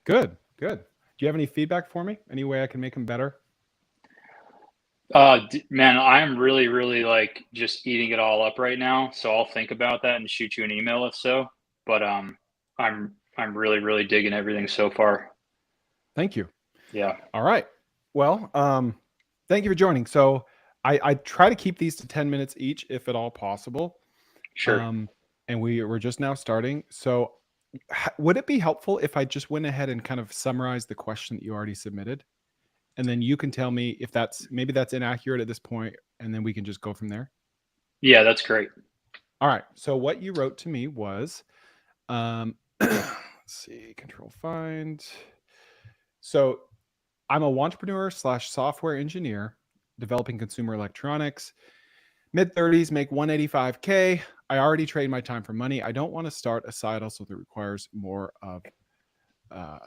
Good, good. Do you have any feedback for me? Any way I can make them better? Man, I'm really, really like just eating it all up right now. So I'll think about that and shoot you an email if so. But I'm really, really digging everything so far. Thank you. Yeah, All right. Well, thank you for joining. So I try to keep these to 10 minutes each, if at all possible. sure. Um, and we're just now starting. So would it be helpful if I just went ahead and kind of summarized the question that you already submitted? And then you can tell me if maybe that's inaccurate at this point, and then we can just go from there. Yeah, that's great. All right. So what you wrote to me was, let's see, control find. So I'm a wantrepreneur slash software engineer developing consumer electronics. Mid 30s, make 185K. I already trade my time for money. I don't want to start a side hustle that requires uh,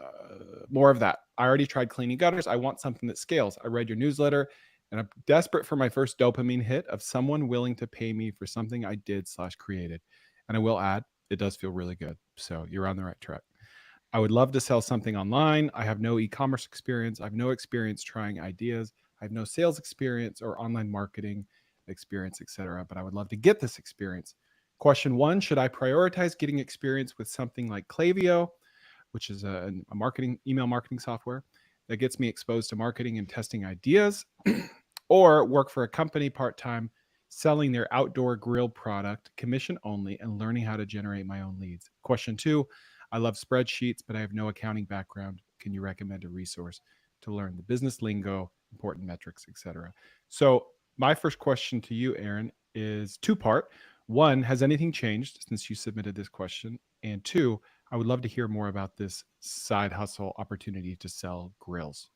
more of that. I already tried cleaning gutters. I want something that scales. I read your newsletter, and I'm desperate for my first dopamine hit of someone willing to pay me for something I did slash created. And I will add, it does feel really good. So you're on the right track. I would love to sell something online. I have no e-commerce experience. I have no experience trying ideas. I have no sales experience or online marketing experience, etc. But I would love to get this experience. Question one, should I prioritize getting experience with something like Klaviyo, which is a marketing email marketing software that gets me exposed to marketing and testing ideas, or work for a company part-time selling their outdoor grill product, commission only, and learning how to generate my own leads? Question two, I love spreadsheets, but I have no accounting background. Can you recommend a resource to learn the business lingo, important metrics, etc.? So my first question to you, Aaron, is two-part. One, has anything changed since you submitted this question? And two, I would love to hear more about this side hustle opportunity to sell grills.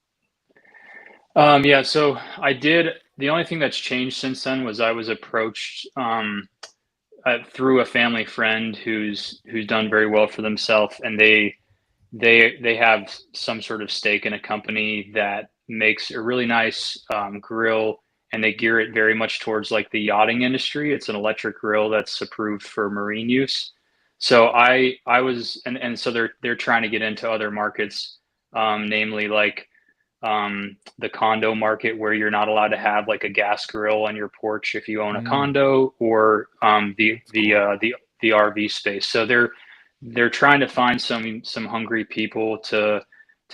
Yeah, so I did. The only thing that's changed since then was I was approached through a family friend who's done very well for themselves, and they have some sort of stake in a company that makes a really nice grill, and they gear it very much towards like the yachting industry. It's an electric grill that's approved for marine use. So I was and so they're trying to get into other markets, namely like the condo market where you're not allowed to have like a gas grill on your porch if you own a Mm, condo, or that's cool. the RV space. So they're trying to find some hungry people to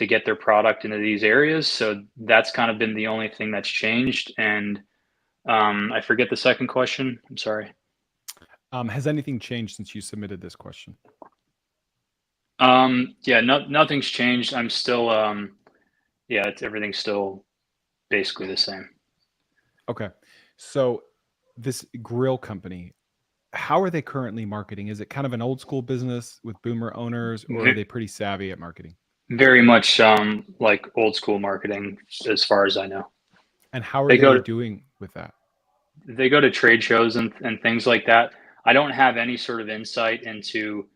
get their product into these areas. So that's kind of been the only thing that's changed. And I forget the second question. I'm sorry. Has anything changed since you submitted this question? Yeah, nothing's changed. I'm still yeah, everything's still basically the same. Okay. So this grill company, how are they currently marketing? Is it kind of an old school business with boomer owners, or are they pretty savvy at marketing? Very much like old school marketing, as far as I know. And how are They go they to doing with that? they go to trade shows and things like that. I don't have any sort of insight into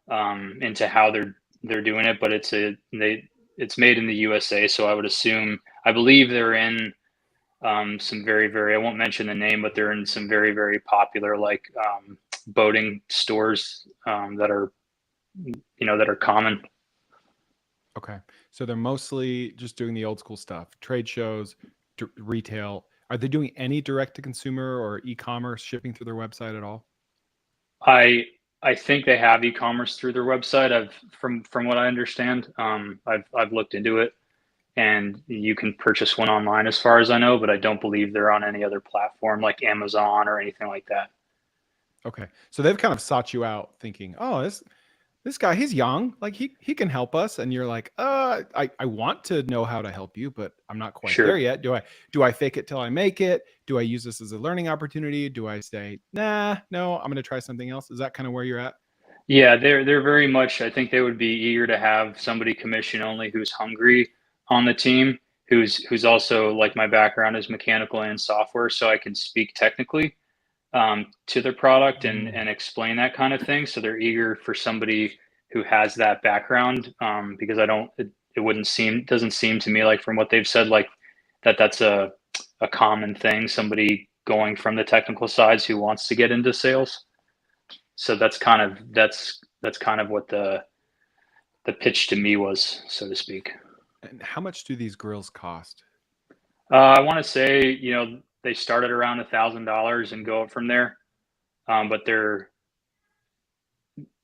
how they're doing it, but it's made in the USA, so I would assume I believe they're in some very, I won't mention the name, but they're in some very popular like boating stores that are that are common. Okay. So they're mostly just doing the old school stuff, trade shows, retail. Are they doing any direct to consumer or e-commerce shipping through their website at all? I I think they have e-commerce through their website. I've from what I understand, I've looked into it, and you can purchase one online as far as I know, but I don't believe they're on any other platform like Amazon or anything like that. Okay. So they've kind of sought you out thinking, "Oh, this guy, he's young. Like he can help us." And you're like, I want to know how to help you, but I'm not quite there Sure. yet. Do I fake it till I make it? Do I use this as a learning opportunity? Do I say, "Nah, no, I'm going to try something else"? Is that kind of where you're at? Yeah, they're very much. I think they would be eager to have somebody commission only who's hungry on the team, who's also like my background is mechanical and software, so I can speak technically to the product Mm, and explain that kind of thing. So they're eager for somebody who has that background, because I don't. It wouldn't seem doesn't seem to me like from what they've said like that's a common thing. Somebody going from the technical sides who wants to get into sales. So that's kind of what the pitch to me was, so to speak. And how much do these grills cost? I want to say, they start at around $1,000 and go up from there. But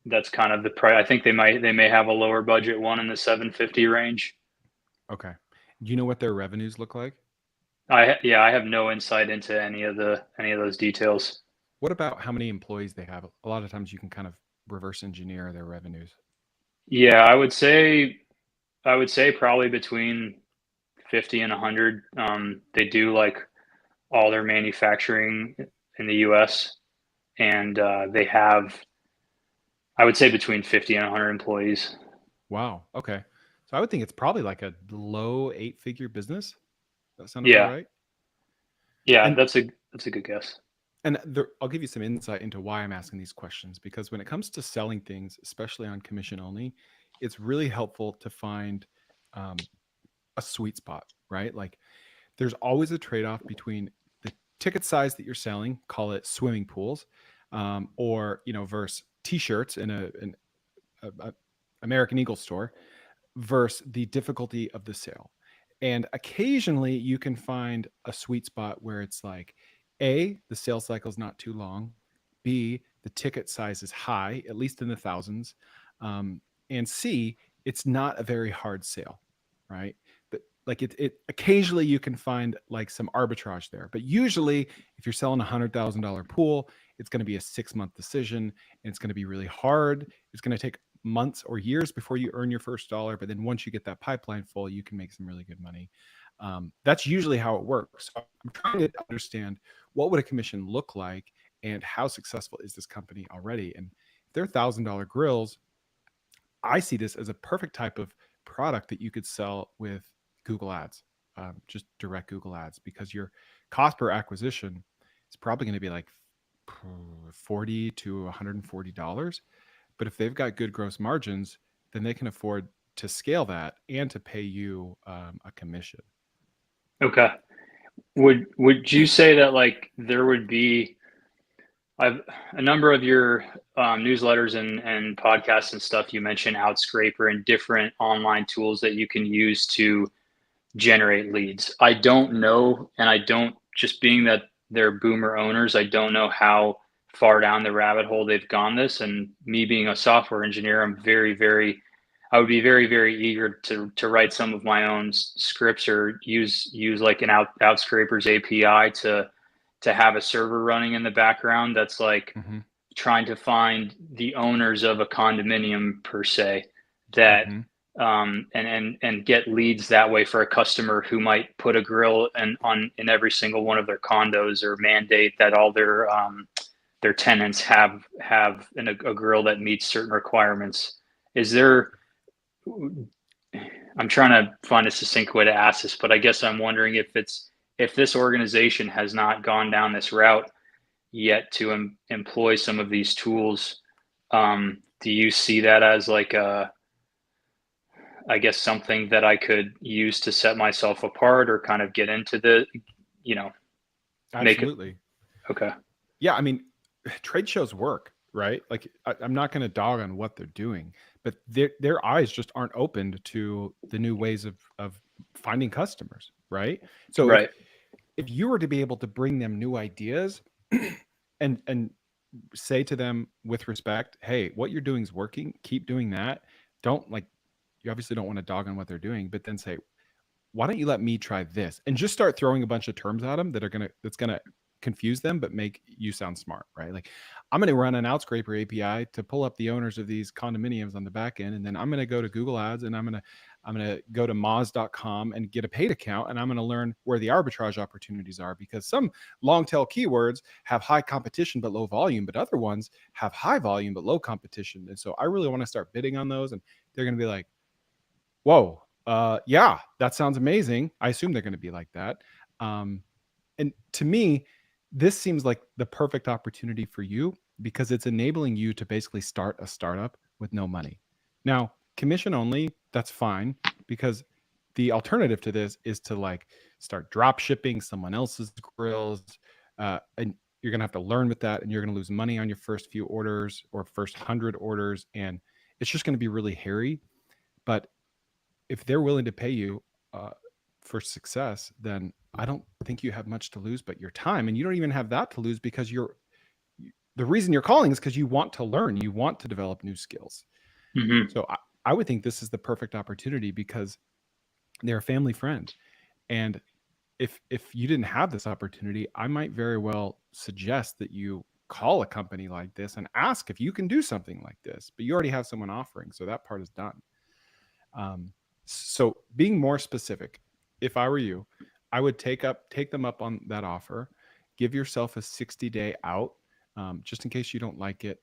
that's kind of the price. I think they may have a lower budget one in the 750 range. Okay. Do you know what their revenues look like? I have no insight into any of those details. What about how many employees they have? A lot of times you can kind of reverse engineer their revenues. Yeah, I would say probably between 50 and 100. They do like all their manufacturing in the U.S. and they have, I would say, between 50 and 100 employees. Wow. Okay. So I would think it's probably like a low 8-figure business. That sound about Yeah, right? yeah, And that's a good guess. I'll give you some insight into why I'm asking these questions, because when it comes to selling things, especially on commission only, it's really helpful to find um, a sweet spot, right? Like there's always a trade-off between the ticket size that you're selling, call it swimming pools, or versus t-shirts in a American Eagle store, versus the difficulty of the sale. And occasionally you can find a sweet spot where it's like, A, the sales cycle is not too long. B, the ticket size is high, at least in the thousands. And C, it's not a very hard sale, right? But like it occasionally you can find like some arbitrage there. But usually if you're selling $100,000 pool, it's going to be a 6-month decision and it's going to be really hard. It's going to take months or years before you earn your first dollar. But then once you get that pipeline full, you can make some really good money. That's usually how it works. So I'm trying to understand what would a commission look like and how successful is this company already. And if they're $1,000 grills, I see this as a perfect type of product that you could sell with Google Ads, just direct Google Ads, because your cost per acquisition is probably going to be like $40 to $140. But if they've got good gross margins, then they can afford to scale that and to pay you a commission. Okay. Would you say that like there would be I've a number of your newsletters and podcasts and stuff, you mentioned Outscraper and different online tools that you can use to generate leads. I don't know, and I don't, just being that they're boomer owners, I don't know how far down the rabbit hole they've gone this. And me being a software engineer, I would be very, very eager to write some of my own scripts or use like an Outscraper's API to have a server running in the background that's like Mm-hmm. trying to find the owners of a condominium per se that Mm-hmm. and get leads that way for a customer who might put a grill in every single one of their condos, or mandate that all their tenants have a grill that meets certain requirements. Is there I'm trying to find a succinct way to ask this, but I guess I'm wondering if this organization has not gone down this route yet to employ some of these tools. Do you see that as like I guess something that I could use to set myself apart or kind of get into you know, make it Absolutely. okay. Yeah. I mean, trade shows work, right? Like I'm not going to dog on what they're doing, but their eyes just aren't opened to the new ways of finding customers, right? So Right. if you were to be able to bring them new ideas and say to them with respect, hey, what you're doing is working, keep doing that. Don't like, you obviously don't want to dog on what they're doing, but then say, why don't you let me try this, and just start throwing a bunch of terms at them that's gonna confuse them but make you sound smart, right? Like, I'm gonna run an Outscraper API to pull up the owners of these condominiums on the back end, and then I'm gonna go to Google Ads, and I'm gonna go to moz.com and get a paid account, and I'm gonna learn where the arbitrage opportunities are, because some long tail keywords have high competition but low volume, but other ones have high volume but low competition. And so I really want to start bidding on those, and they're gonna be like, whoa, yeah, that sounds amazing. I assume they're going to be like that. Um, and to me, this seems like the perfect opportunity for you, because it's enabling you to basically start a startup with no money. Now, commission only, that's fine, because the alternative to this is to like start drop shipping someone else's grills. And you're going to have to learn with that, and you're going to lose money on your first few orders or first 100 orders. And it's just going to be really hairy. But if they're willing to pay you for success, then I don't think you have much to lose but your time. And you don't even have that to lose because the reason you're calling is because you want to learn, you want to develop new skills. Mm-hmm. So I would think this is the perfect opportunity because they're a family friend. And if you didn't have this opportunity, I might very well suggest that you call a company like this and ask if you can do something like this. But you already have someone offering, so that part is done. So being more specific, if I were you, I would take them up on that offer. Give yourself a 60-day out, just in case you don't like it.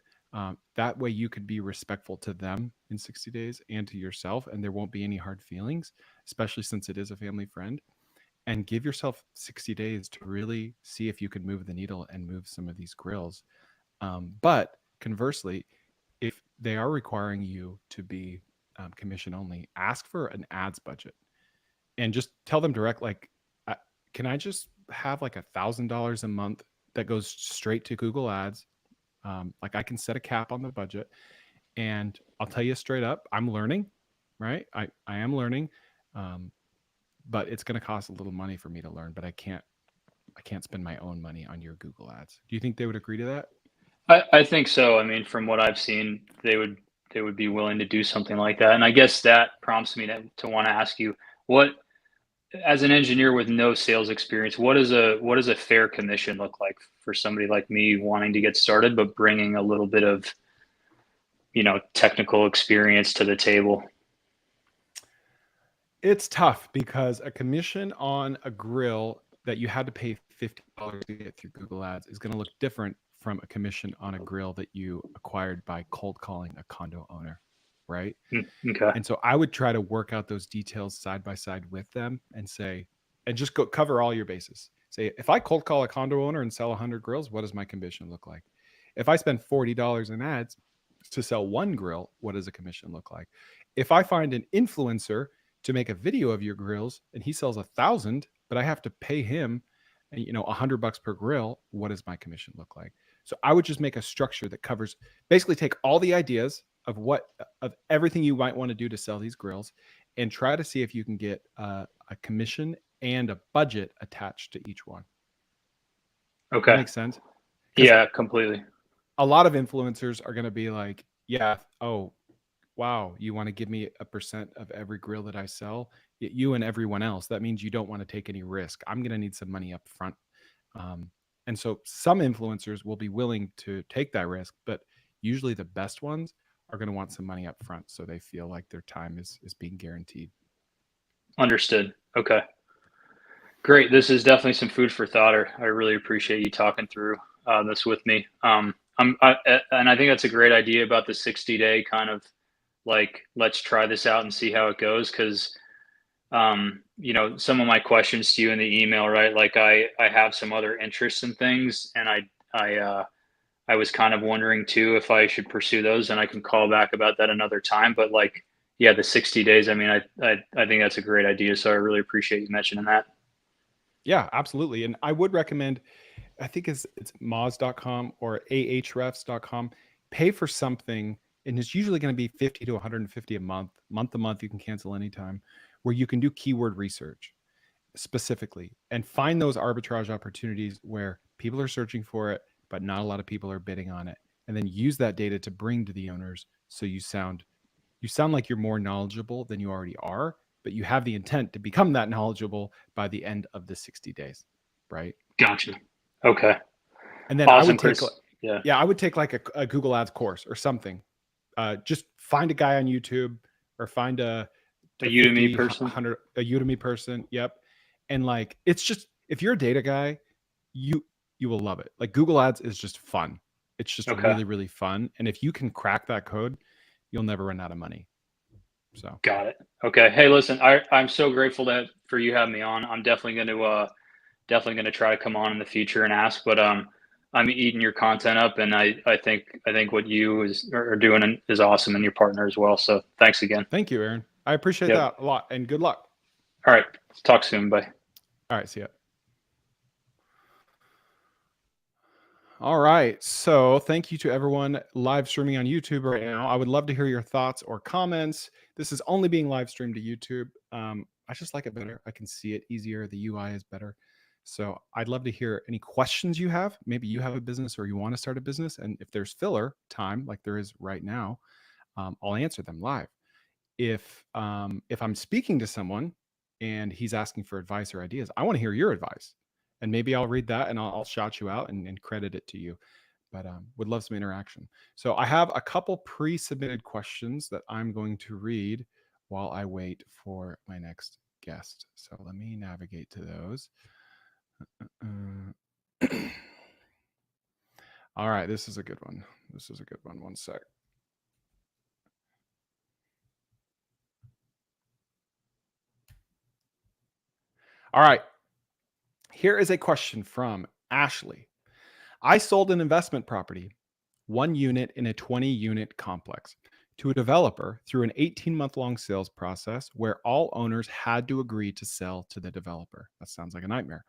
That way you could be respectful to them in 60 days and to yourself, and there won't be any hard feelings, especially since it is a family friend. And give yourself 60 days to really see if you can move the needle and move some of these grills. But conversely, if they are requiring you to be commission only, ask for an ads budget and just tell them direct, like, can I just have like $1,000 a month that goes straight to Google Ads? Like I can set a cap on the budget, and I'll tell you straight up, I'm learning, right? I am learning, but it's going to cost a little money for me to learn. But I can't spend my own money on your Google Ads. Do you think they would agree to that? I think so. I mean, from what I've seen, they would be willing to do something like that. And I guess that prompts me to want to ask you, what, as an engineer with no sales experience, what does a fair commission look like for somebody like me wanting to get started but bringing a little bit of, technical experience to the table? It's tough because a commission on a grill that you had to pay $50 to get through Google Ads is going to look different from a commission on a grill that you acquired by cold calling a condo owner, right? Okay. And so I would try to work out those details side by side with them and say, and just go cover all your bases. Say, if I cold call a condo owner and sell 100 grills, what does my commission look like? If I spend $40 in ads to sell one grill, what does a commission look like? If I find an influencer to make a video of your grills and he sells 1,000, but I have to pay him, $100 per grill, what does my commission look like? So I would just make a structure that covers, basically take all the ideas of everything you might want to do to sell these grills and try to see if you can get a commission and a budget attached to each one. Okay. That makes sense? Yeah, completely. A lot of influencers are going to be like, yeah, oh, wow, you want to give me a percent of every grill that I sell? You and everyone else. That means you don't want to take any risk. I'm going to need some money up front. And so some influencers will be willing to take that risk, but usually the best ones are going to want some money up front so they feel like their time is being guaranteed. Understood. Okay. Great. This is definitely some food for thought. I really appreciate you talking through this with me. And I think that's a great idea about the 60-day kind of like, let's try this out and see how it goes. Because, some of my questions to you in the email, right? Like I have some other interests in things, and I was kind of wondering too if I should pursue those, and I can call back about that another time. But like, yeah, the 60 days. I mean, I think that's a great idea. So I really appreciate you mentioning that. Yeah, absolutely. And I would recommend, I think it's moz.com or ahrefs.com. Pay for something, and it's usually going to be 50 to 150 a month. Month to month, you can cancel anytime, where you can do keyword research specifically and find those arbitrage opportunities where people are searching for it, but not a lot of people are bidding on it. And then use that data to bring to the owners so you sound like you're more knowledgeable than you already are, but you have the intent to become that knowledgeable by the end of the 60 days, right? Gotcha. Okay. And then Awesome, Chris. I would take like a Google Ads course or something. Just find a guy on YouTube or find a Udemy 50, person. 100, a Udemy person. Yep. And like, it's just, if you're a data guy, you will love it. Like Google Ads is just fun. It's just Okay. really, really fun. And if you can crack that code, you'll never run out of money. So Got it. Okay. Hey, listen, I'm so grateful for you having me on. I'm definitely going to try to come on in the future and ask, but I'm eating your content up, and I think what you are doing is awesome, and your partner as well. So thanks again. thank you, Aaron. I appreciate that a lot, and good luck. All right. Talk soon. Bye. All right. See ya. All right. So thank you to everyone live streaming on YouTube right now. I would love to hear your thoughts or comments. This is only being live streamed to YouTube. I just like it better. I can see it easier. The UI is better. So I'd love to hear any questions you have. Maybe you have a business or you want to start a business. And if there's filler time, like there is right now, I'll answer them live. If I'm speaking to someone and he's asking for advice or ideas, I want to hear your advice. And maybe I'll read that and I'll shout you out and credit it to you. But would love some interaction. So I have a couple pre-submitted questions that I'm going to read while I wait for my next guest. So let me navigate to those. All right, this is a good one. This is a good one. One sec. All right. Here is a question from Ashley. I sold an investment property, 1 unit in a 20-unit complex, to a developer through an 18-month-long sales process where all owners had to agree to sell to the developer. That sounds like a nightmare.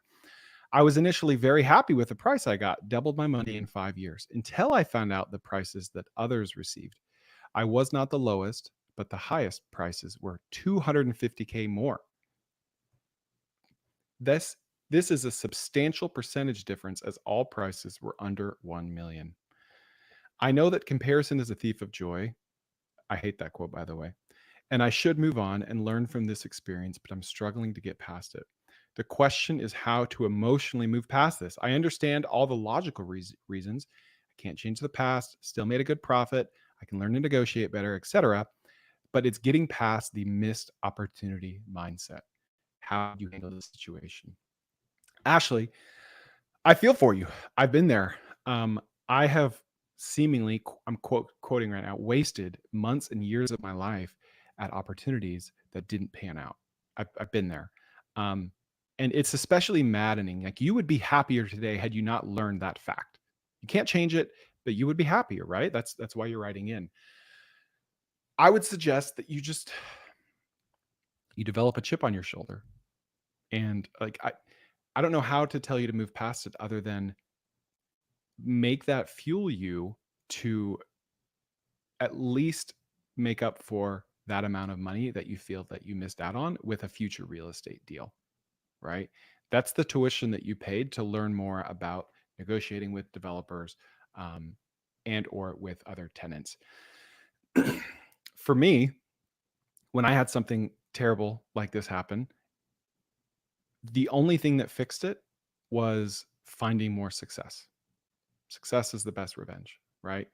I was initially very happy with the price I got, doubled my money in 5 years, until I found out the prices that others received. I was not the lowest, but the highest prices were $250K more. This is a substantial percentage difference, as all prices were under 1 million. I know that comparison is a thief of joy. I hate that quote, by the way. And I should move on and learn from this experience, but I'm struggling to get past it. The question is how to emotionally move past this. I understand all the logical reasons. I can't change the past, still made a good profit, I can learn to negotiate better, etc. But it's getting past the missed opportunity mindset. How do you handle the situation? Ashley, I feel for you. I've been there. I have seemingly, I'm quoting right now, wasted months and years of my life at opportunities that didn't pan out. I've been there. And it's especially maddening. Like, you would be happier today had you not learned that fact. You can't change it, but you would be happier, right? That's why you're writing in. I would suggest that you develop a chip on your shoulder. And like, I don't know how to tell you to move past it other than make that fuel you to at least make up for that amount of money that you feel that you missed out on with a future real estate deal, right? That's the tuition that you paid to learn more about negotiating with developers and or with other tenants. For me, when I had something terrible like this happen, the only thing that fixed it was finding more success. Success is the best revenge, right?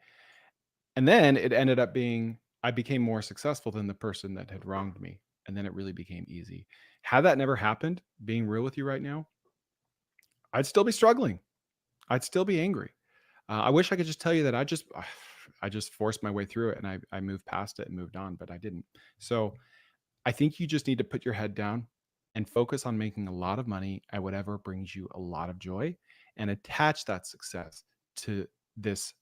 And then it ended up being, I became more successful than the person that had wronged me. And then it really became easy. Had that never happened, being real with you right now, I'd still be struggling. I'd still be angry. I wish I could just tell you that I just forced my way through it and I moved past it and moved on, but I didn't. So I think you just need to put your head down and focus on making a lot of money at whatever brings you a lot of joy, and attach that success to this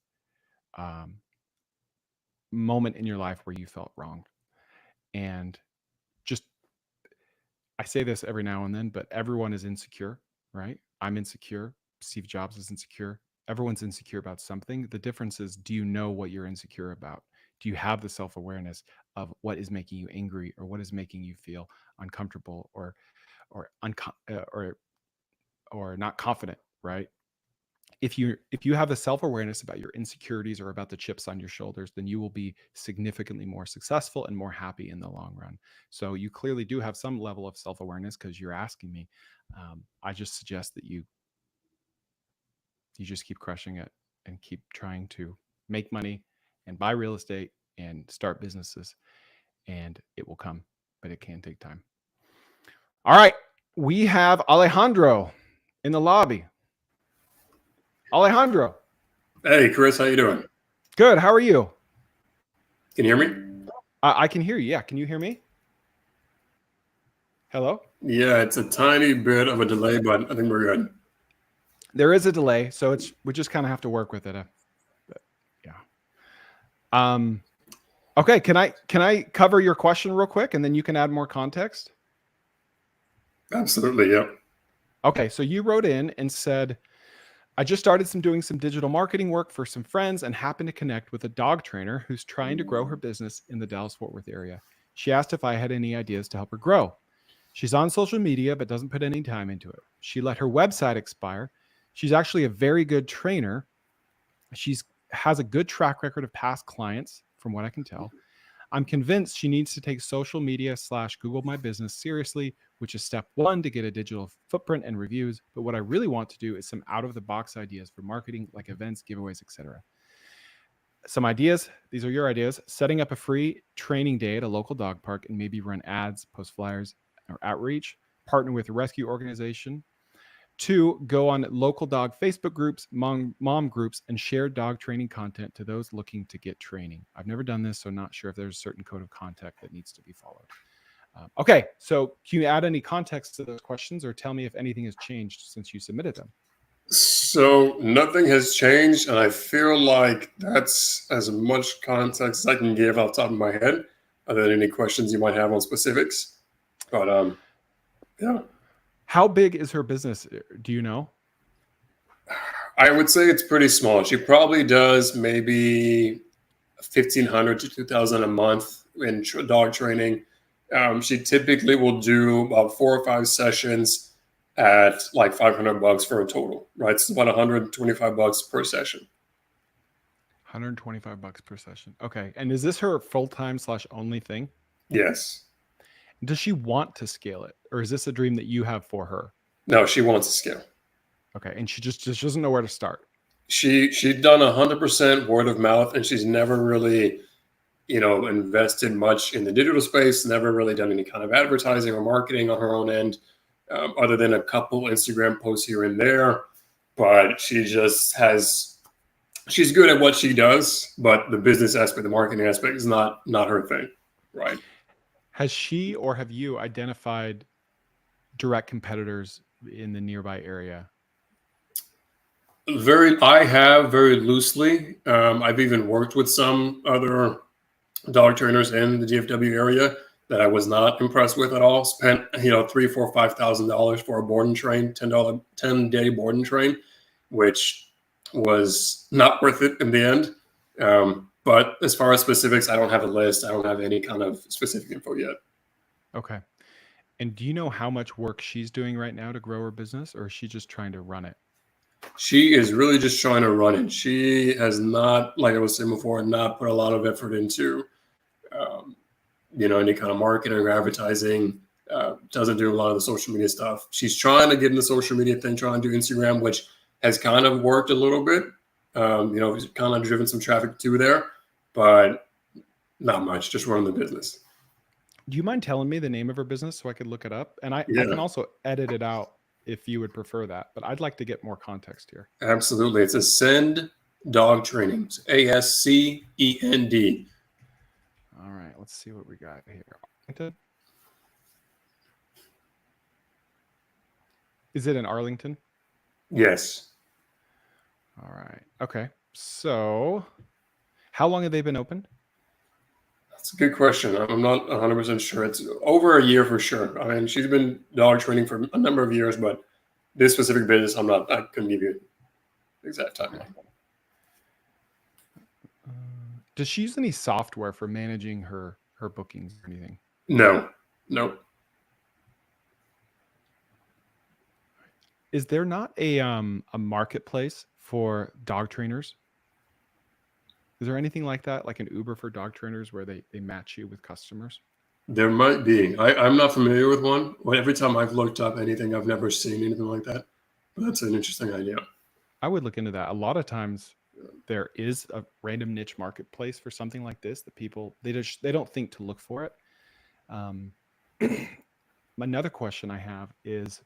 moment in your life where you felt wronged. And just, I say this every now and then, but everyone is insecure, right? I'm insecure. Steve Jobs is insecure. Everyone's insecure about something. The difference is, do you know what you're insecure about? Do you have the self-awareness of what is making you angry, or what is making you feel uncomfortable or not confident, right? If you have the self-awareness about your insecurities or about the chips on your shoulders, then you will be significantly more successful and more happy in the long run. So you clearly do have some level of self-awareness, because you're asking me. I just suggest that you just keep crushing it and keep trying to make money and buy real estate and start businesses, and it will come, but it can take time. All right, we have Alejandro in the lobby. Alejandro. Hey, Chris, how you doing? Good. How are you? Can you hear me? I can hear you. Yeah. Can you hear me? Hello? Yeah, it's a tiny bit of a delay, but I think we're good. There is a delay, so we just kind of have to work with it. But yeah. Okay. Can I cover your question real quick, and then you can add more context? Absolutely. Yep. Okay. So you wrote in and said, I just started doing some digital marketing work for some friends and happened to connect with a dog trainer who's trying to grow her business in the Dallas-Fort Worth area. She asked if I had any ideas to help her grow. She's on social media, but doesn't put any time into it. She let her website expire. She's actually a very good trainer. She's has a good track record of past clients, from what I can tell. I'm convinced she needs to take social media / Google My Business seriously, which is step one to get a digital footprint and reviews. But what I really want to do is some out of the box ideas for marketing, like events, giveaways, etc. Some ideas. These are your ideas. Setting up a free training day at a local dog park and maybe run ads, post flyers, or outreach. Partner with a rescue organization. 2, go on local dog Facebook groups, mom groups, and share dog training content to those looking to get training. I've never done this, so not sure if there's a certain code of conduct that needs to be followed. Okay, so can you add any context to those questions or tell me if anything has changed since you submitted them? So nothing has changed, and I feel like that's as much context as I can give off the top of my head, other than any questions you might have on specifics. But yeah. How big is her business? Do you know? I would say it's pretty small. She probably does maybe 1,500 to 2,000 a month in dog training. She typically will do about 4 or 5 sessions at like $500 for a total, right? It's about $125 per session. $125 per session. Okay. And is this her full-time / only thing? Yes. Does she want to scale it, or is this a dream that you have for her? No, she wants to scale. Okay. And she just doesn't know where to start. She'd done 100% word of mouth, and she's never really, invested much in the digital space, never really done any kind of advertising or marketing on her own end, other than a couple Instagram posts here and there. But she just she's good at what she does, but the business aspect, the marketing aspect is not her thing, right? Has she or have you identified direct competitors in the nearby area? I have very loosely. I've even worked with some other dog trainers in the DFW area that I was not impressed with at all. Spent $3,000, $4,000, $5,000 for a board and train, $10-day board and train, which was not worth it in the end. But as far as specifics, I don't have a list. I don't have any kind of specific info yet. Okay. And do you know how much work she's doing right now to grow her business, or is she just trying to run it? She is really just trying to run it. She has not, like I was saying before, not put a lot of effort into, any kind of marketing or advertising. Doesn't do a lot of the social media stuff. She's trying to get in the social media thing, trying to do Instagram, which has kind of worked a little bit. Kind of driven some traffic to there, but not much, just running the business. Do you mind telling me the name of her business so I could look it up? And I can also edit it out if you would prefer that, but I'd like to get more context here. Absolutely. It's Ascend Dog Training. It's ASCEND. All right, let's see what we got here. Is it in Arlington? Yes. All right. Okay. So how long have they been open? That's a good question. I'm not 100% sure. It's over a year for sure. I mean, she's been dog training for a number of years, but this specific business, I couldn't give you the exact timeline. Does she use any software for managing her bookings or anything? No. Nope. Is there not a marketplace for dog trainers? Is there anything like that, like an Uber for dog trainers where they match you with customers? There might be. I'm not familiar with one. Well, every time I've looked up anything, I've never seen anything like that. But that's an interesting idea. I would look into that. A lot of times there is a random niche marketplace for something like this that people, they don't think to look for it. Another question I have is,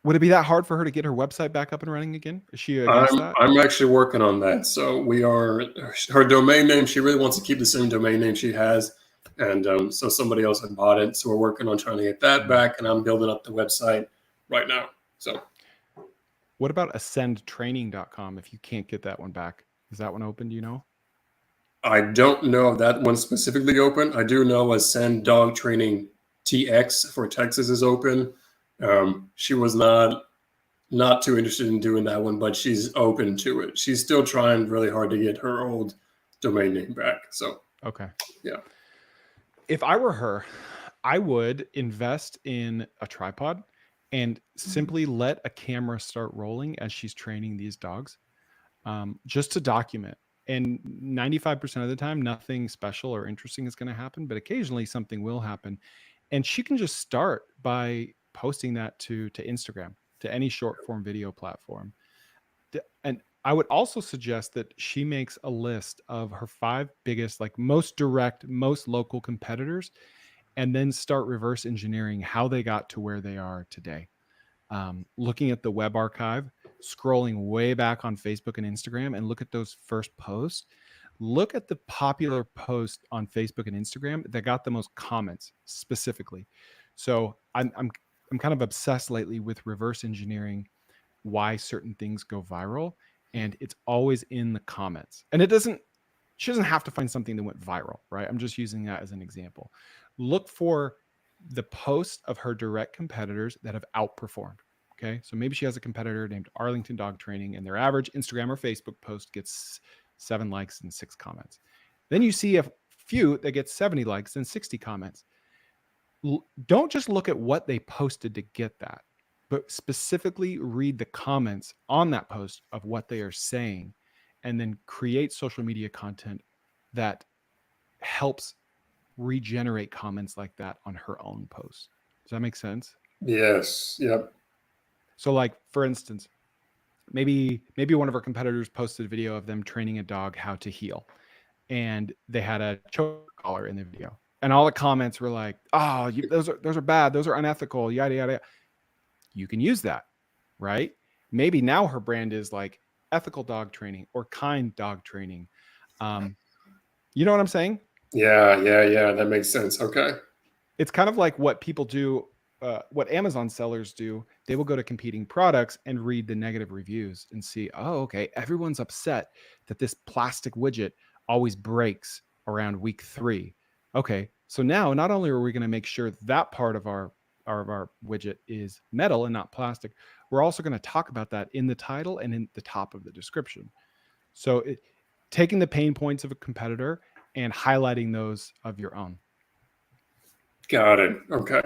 would it be that hard for her to get her website back up and running again? Is she against that? I'm actually working on that. So her domain name, she really wants to keep the same domain name she has. And so somebody else had bought it. So we're working on trying to get that back. And I'm building up the website right now. So what about ascendtraining.com if you can't get that one back? Is that one open? Do you know? I don't know if that one's specifically open. I do know Ascend Dog Training TX for Texas is open. She was not too interested in doing that one, but she's open to it. She's still trying really hard to get her old domain name back. So, Okay. yeah. If I were her, I would invest in a tripod and simply let a camera start rolling as she's training these dogs, just to document. And 95% of the time, nothing special or interesting is going to happen, but occasionally something will happen. And she can just start by posting that to Instagram, to any short form video platform. And I would also suggest that she makes a list of her 5 biggest, like most direct, most local competitors, and then start reverse engineering how they got to where they are today. Looking at the web archive, scrolling way back on Facebook and Instagram, and look at those first posts. Look at the popular posts on Facebook and Instagram that got the most comments specifically. So I'm kind of obsessed lately with reverse engineering why certain things go viral, and it's always in the comments. And she doesn't have to find something that went viral, right? I'm just using that as an example. Look for the posts of her direct competitors that have outperformed. Okay. So maybe she has a competitor named Arlington Dog Training, and their average Instagram or Facebook post gets 7 likes and 6 comments. Then you see a few that get 70 likes and 60 comments. Don't just look at what they posted to get that, but specifically read the comments on that post of what they are saying, and then create social media content that helps regenerate comments like that on her own posts. Does that make sense? Yes. Yep. So like, for instance, maybe one of our competitors posted a video of them training a dog how to heel, and they had a choke collar in the video, and all the comments were like, oh, those are bad, those are unethical, yada yada. You can use that, right? Maybe now her brand is like ethical dog training or kind dog training. You know what I'm saying? Yeah. That makes sense. Okay. It's kind of like what people do, what Amazon sellers do. They will go to competing products and read the negative reviews and see, oh, okay, everyone's upset that this plastic widget always breaks around week 3. Okay, so now not only are we going to make sure that part of our widget is metal and not plastic, we're also going to talk about that in the title and in the top of the description. So taking the pain points of a competitor and highlighting those of your own. Got it. Okay.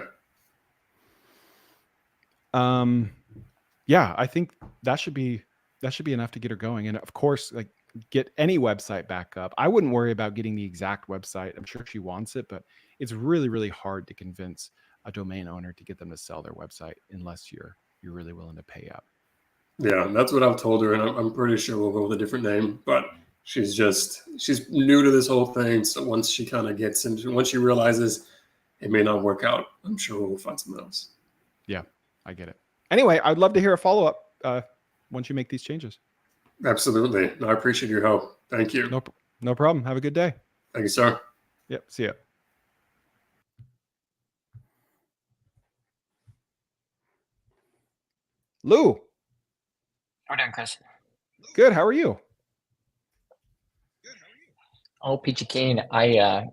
Yeah, I think that should be enough to get her going. And of course, like, get any website back up. I wouldn't worry about getting the exact website. I'm sure she wants it, but it's really, really hard to convince a domain owner to get them to sell their website unless you're really willing to pay up. Yeah, that's what I've told her, and I'm pretty sure we'll go with a different name. But she's new to this whole thing. So once she kind of gets into, once she realizes it may not work out, I'm sure we'll find something else. Yeah, I get it. Anyway, I'd love to hear a follow-up once you make these changes. Absolutely. No, I appreciate your help. Thank you. No problem. Have a good day. Thank you, sir. Yep. See ya. Lou. How are you doing, Chris? Good. How are you? Oh, Peachy Keen. I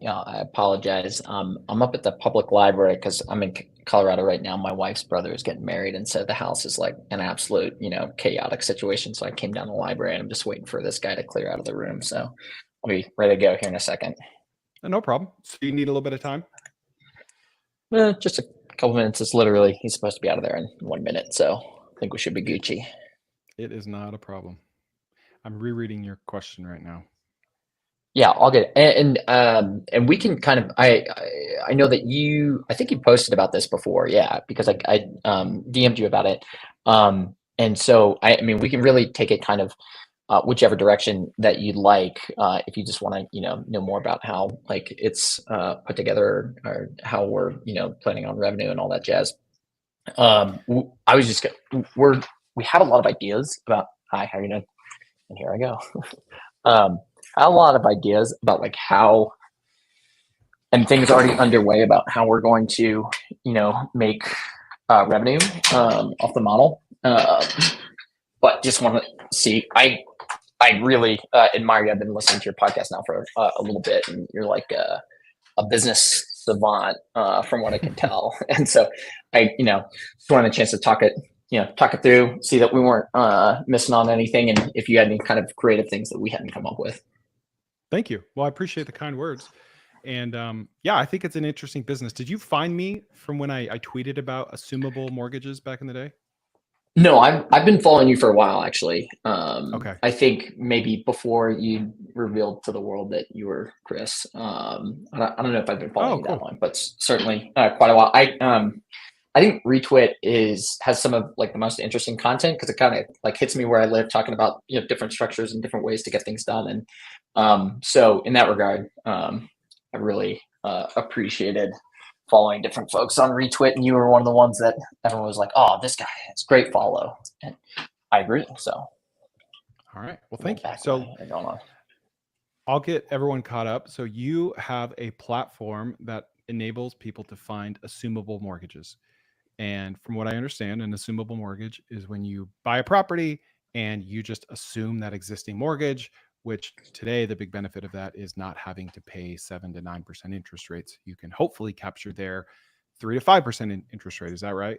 apologize. I'm up at the public library because I'm in Colorado right now. My wife's brother is getting married, and so the house is like an absolute, chaotic situation. So I came down to the library, and I'm just waiting for this guy to clear out of the room. So I'll be ready to go here in a second. No problem. So you need a little bit of time? Just a couple minutes. It's literally, he's supposed to be out of there in 1 minute. So I think we should be Gucci. It is not a problem. I'm rereading your question right now. Yeah, I'll get it. And we can kind of, I know that I think you posted about this before. Yeah, because I DM'd you about it. And so, I mean, we can really take it kind of whichever direction that you'd like, if you just want to, know more about how like it's put together, or how we're, planning on revenue and all that jazz. I was just, we had a lot of ideas about, hi, how are you doing? And here I go. I had a lot of ideas about like how, and things already underway about how we're going to, make revenue off the model. But just want to see, I really admire you. I've been listening to your podcast now for a little bit, and you're like a business savant, from what I can tell. And so I, just wanted a chance to talk it through, see that we weren't missing on anything, and if you had any kind of creative things that we hadn't come up with. Thank you. Well, I appreciate the kind words. And yeah, I think it's an interesting business. Did you find me from when I tweeted about assumable mortgages back in the day? No, I've been following you for a while, actually. Okay. I think maybe before you revealed to the world that you were Chris. I don't know if I've been following you that long, but certainly quite a while. I think Retweet has some of like the most interesting content because it kind of like hits me where I live, talking about different structures and different ways to get things done. And so in that regard, I really appreciated following different folks on Retweet, and you were one of the ones that everyone was like, "Oh, this guy, it's great follow," and I agree. So, all right, well, thank you. So, I'll get everyone caught up. So, you have a platform that enables people to find assumable mortgages, and from what I understand, an assumable mortgage is when you buy a property and you just assume that existing mortgage. Which today, the big benefit of that is not having to pay 7 to 9% interest rates. You can hopefully capture their 3 to 5% interest rate. Is that right?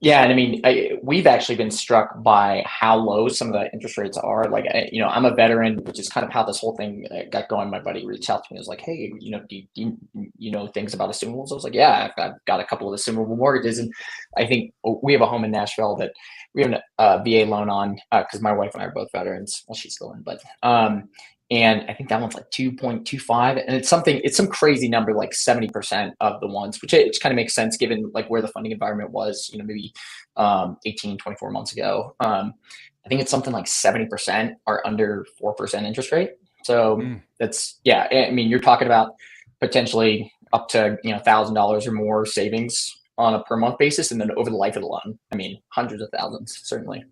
Yeah, and I mean, we've actually been struck by how low some of the interest rates are. Like, I'm a veteran, which is kind of how this whole thing got going. My buddy reached out to me, was like, "Hey, do you know things about assumables?" I was like, "Yeah, I've got a couple of assumable mortgages," and I think we have a home in Nashville that we have a VA loan on because my wife and I are both veterans. Well, she's still in, but and I think that one's like 2.25, and it's some crazy number, like 70% of the ones, which kind of makes sense given like where the funding environment was, maybe 18, 24 months ago. I think it's something like 70% are under 4% interest rate. So that's, yeah, I mean, you're talking about potentially up to, $1,000 or more savings on a per month basis. And then over the life of the loan, I mean, hundreds of thousands, certainly.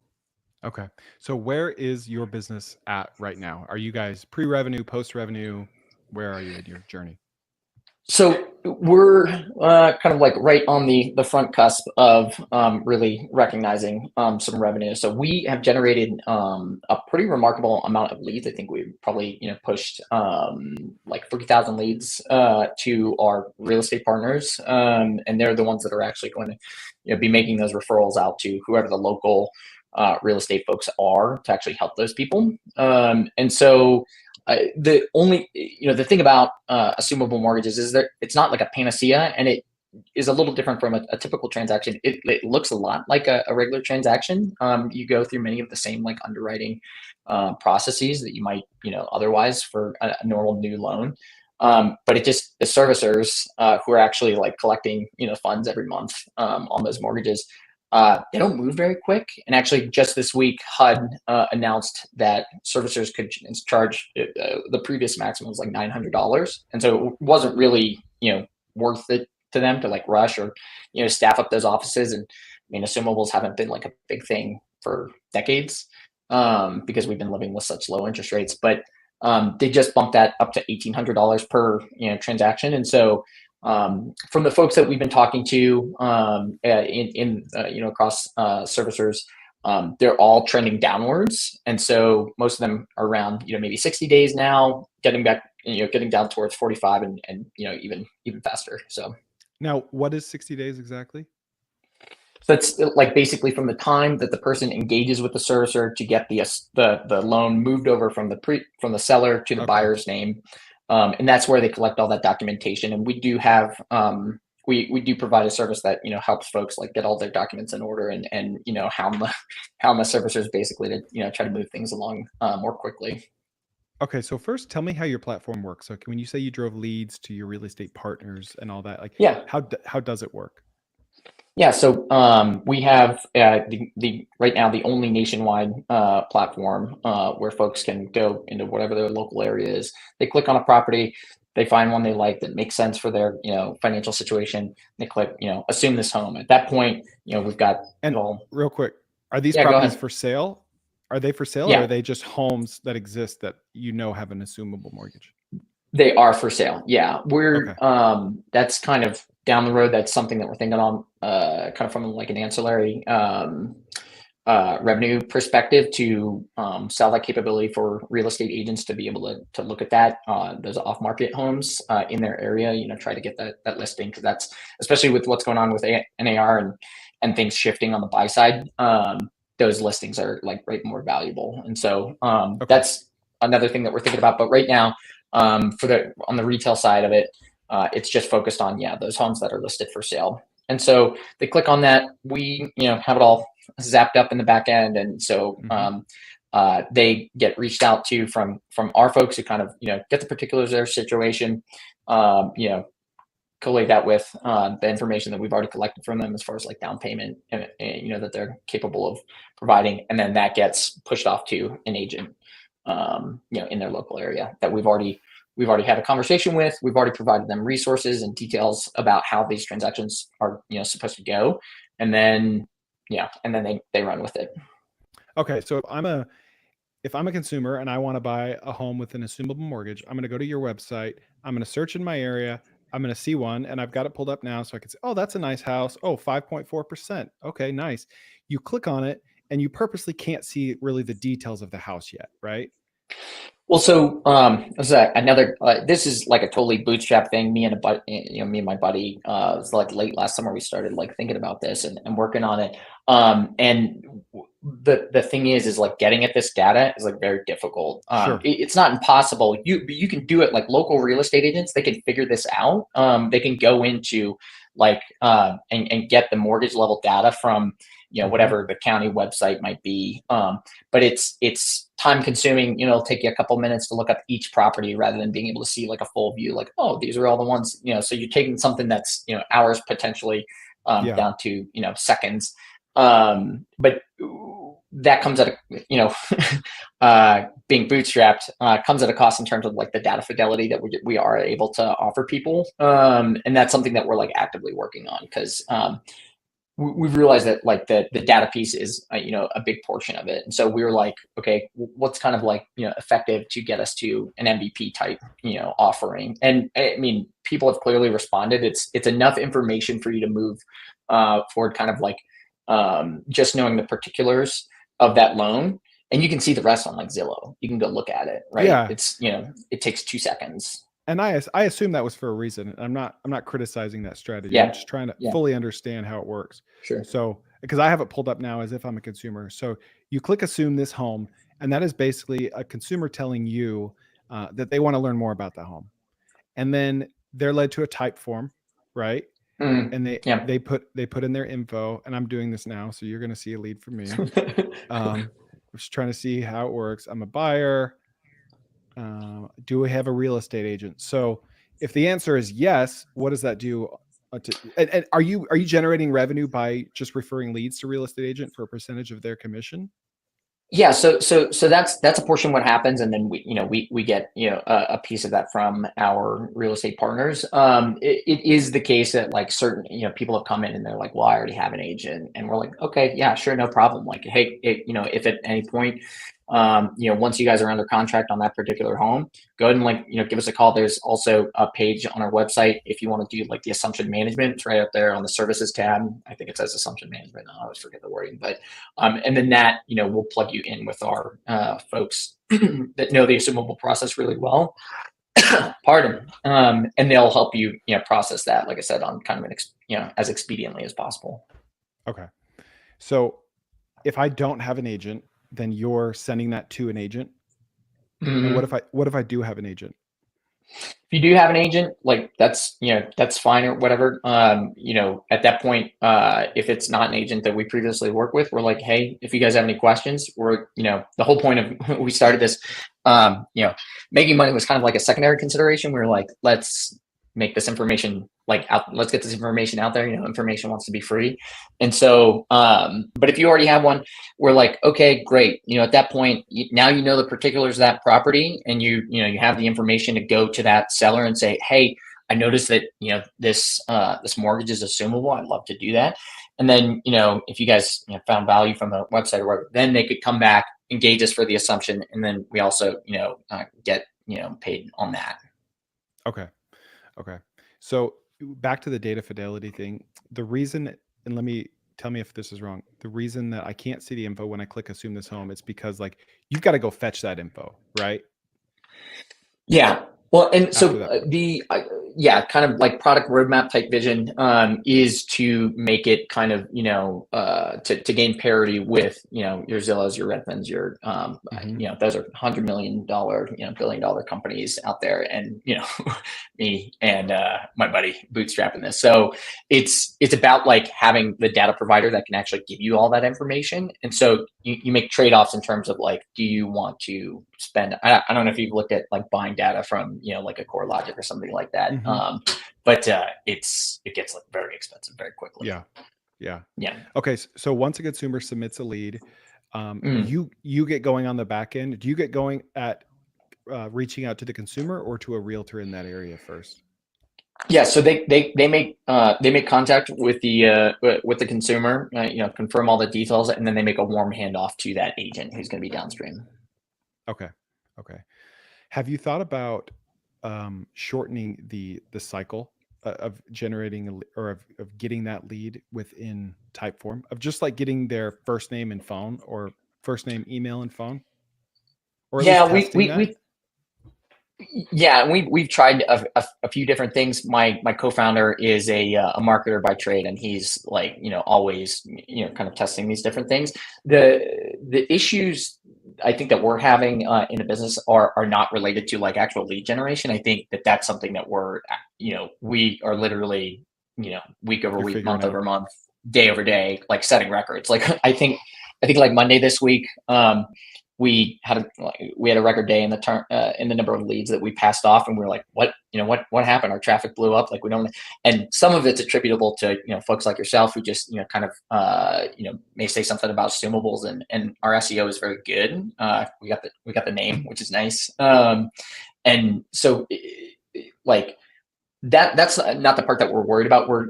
Okay. So where is your business at right now? Are you guys pre-revenue, post-revenue? Where are you in your journey? So we're kind of like right on the front cusp of really recognizing some revenue. So we have generated a pretty remarkable amount of leads. I think we've probably pushed like 30,000 leads to our real estate partners, and they're the ones that are actually going to be making those referrals out to whoever the local real estate folks are to actually help those people. And so the only, the thing about assumable mortgages is that it's not like a panacea, and it is a little different from a typical transaction. It looks a lot like a regular transaction. You go through many of the same like underwriting processes that you might, otherwise for a normal new loan. But it just, the servicers who are actually like collecting, funds every month on those mortgages, they don't move very quick. And actually just this week, HUD announced that servicers could charge the previous maximum was like $900. And so it wasn't really, worth it to them to like rush or, staff up those offices. And I mean, assumables haven't been like a big thing for decades because we've been living with such low interest rates, but they just bumped that up to $1,800 per, transaction. And so from the folks that we've been talking to across servicers, they're all trending downwards. And so most of them are around, maybe 60 days now, getting back, getting down towards 45 and even faster. So now what is 60 days exactly? So it's like basically from the time that the person engages with the servicer to get the loan moved over from the seller to the buyer's name. And that's where they collect all that documentation. And we do have, we do provide a service that, helps folks like get all their documents in order and hound the servicers basically to, try to move things along more quickly. Okay. So first tell me how your platform works. So when you say you drove leads to your real estate partners and all that, like, yeah, how does it work? Yeah, so we have the right now the only nationwide platform where folks can go into whatever their local area is. They click on a property, they find one they like that makes sense for their financial situation. They click assume this home. At that point, we've got real quick, are these properties for sale? Are they for sale, or are they just homes that exist that have an assumable mortgage? They are for sale. Yeah, we're that's kind of down the road. That's something that we're thinking on, kind of from like an ancillary revenue perspective to sell that capability for real estate agents to be able to look at that those off-market homes in their area, try to get that listing, because that's, especially with what's going on with NAR and things shifting on the buy side, those listings are like way more valuable. And so that's another thing that we're thinking about. But right now, on the retail side of it, it's just focused on those homes that are listed for sale. And so they click on that. We have it all zapped up in the back end, and so they get reached out to from our folks who kind of get the particulars of their situation, collate that with the information that we've already collected from them as far as like down payment and that they're capable of providing, and then that gets pushed off to an agent in their local area that we've already had a conversation with. We've already provided them resources and details about how these transactions are supposed to go, and then they run with it. Okay, so if I'm a consumer and I want to buy a home with an assumable mortgage, I'm going to go to your website. I'm going to search in my area. I'm going to see one, and I've got it pulled up now, so I can say, oh, that's a nice house. Oh, 5.4%. Okay, nice. You click on it, and you purposely can't see really the details of the house yet, right? Well, so another. This is like a totally bootstrap thing. Me and my buddy. It was like late last summer we started like thinking about this and working on it. And the thing is like getting at this data is like very difficult. Sure. It's not impossible. You can do it. Like local real estate agents, they can figure this out. They can go into like and get the mortgage level data from whatever the county website might be. But it's time consuming. It'll take you a couple minutes to look up each property rather than being able to see like a full view, like, oh, these are all the ones, so you're taking something that's, hours potentially down to, seconds. But that comes at being bootstrapped comes at a cost in terms of like the data fidelity that we are able to offer people. And that's something that we're like actively working on, because we've realized that like the data piece is a big portion of it. And so we were like, okay, what's kind of like effective to get us to an MVP type offering. And I mean, people have clearly responded. It's enough information for you to move forward, kind of like just knowing the particulars of that loan, and you can see the rest on like Zillow. You can go look at it, right? Yeah. It's it takes 2 seconds. And I assume that was for a reason. I'm not criticizing that strategy. Yeah. I'm just trying to fully understand how it works. Sure. So, because I have it pulled up now as if I'm a consumer. So you click assume this home, and that is basically a consumer telling you that they want to learn more about the home. And then they're led to a type form, right? And they put in their info, and I'm doing this now, so you're going to see a lead from me. I'm just trying to see how it works. I'm a buyer. Do we have a real estate agent? So if the answer is yes, what does that do? And are you generating revenue by just referring leads to real estate agent for a percentage of their commission? Yeah, so that's a portion of what happens, and then we get a piece of that from our real estate partners. It is the case that like certain people have come in and they're like, well, I already have an agent, and we're like, okay, yeah, sure, no problem. Like, hey, if at any point once you guys are under contract on that particular home, go ahead and like give us a call. There's also a page on our website if you want to do like the assumption management. It's right up there on the services tab. I think it says assumption management. I always forget the wording, but and then that we'll plug you in with our folks that know the assumable process really well. Pardon. And they'll help you process that, like I said, on kind of an as expediently as possible. Okay. So if I don't have an agent, then you're sending that to an agent. Mm-hmm. And what if I do have an agent? If you do have an agent, like that's fine or whatever. At that point, if it's not an agent that we previously worked with, we're like, hey, if you guys have any questions, we're the whole point of we started this, making money was kind of like a secondary consideration. We were like, let's make this information let's get this information out there. Information wants to be free. And so, but if you already have one, we're like, okay, great. At that point, now the particulars of that property, and you have the information to go to that seller and say, hey, I noticed that, this mortgage is assumable. I'd love to do that. And then, if you guys found value from the website or whatever, then they could come back, engage us for the assumption. And then we also, get, paid on that. Okay. So back to the data fidelity thing, the reason, and let me tell me if this is wrong. The reason that I can't see the info when I click assume this home, it's because like you've got to go fetch that info, right? Yeah. Well, and After so that point. yeah, kind of like product roadmap type vision is to make it kind of, to gain parity with, your Zillows, your Redfins, your, those are $100 million, $1 billion companies out there. And, me and my buddy bootstrapping this. So it's about like having the data provider that can actually give you all that information. And so you make trade-offs in terms of like, do you want to spend, I don't know if you've looked at like buying data from, like a CoreLogic or something like that. But it gets like very expensive very quickly. Yeah. Yeah. Okay. So once a consumer submits a lead, you get going on the back end. Do you get going at reaching out to the consumer or to a realtor in that area first? Yeah, so they make contact with the consumer, confirm all the details, and then they make a warm handoff to that agent who's going to be downstream. Okay. Have you thought about shortening the cycle of generating or of getting that lead within Typeform, of just like getting their first name and phone, or first name, email, and phone, or at least testing that? Yeah, we've tried a few different things. My co-founder is a marketer by trade, and he's like, always, kind of testing these different things. The issues I think that we're having in the business are not related to like actual lead generation. I think that's something that we are literally, week over week, month over month, day over day, like setting records. Like I think like Monday this week, we had a record day in the number of leads that we passed off, and we were like, what happened? Our traffic blew up. Like we don't, and some of it's attributable to folks like yourself who just kind of may say something about Assumables, and our SEO is very good. We got the name, which is nice, and so like. That's not the part that we're worried about. We're,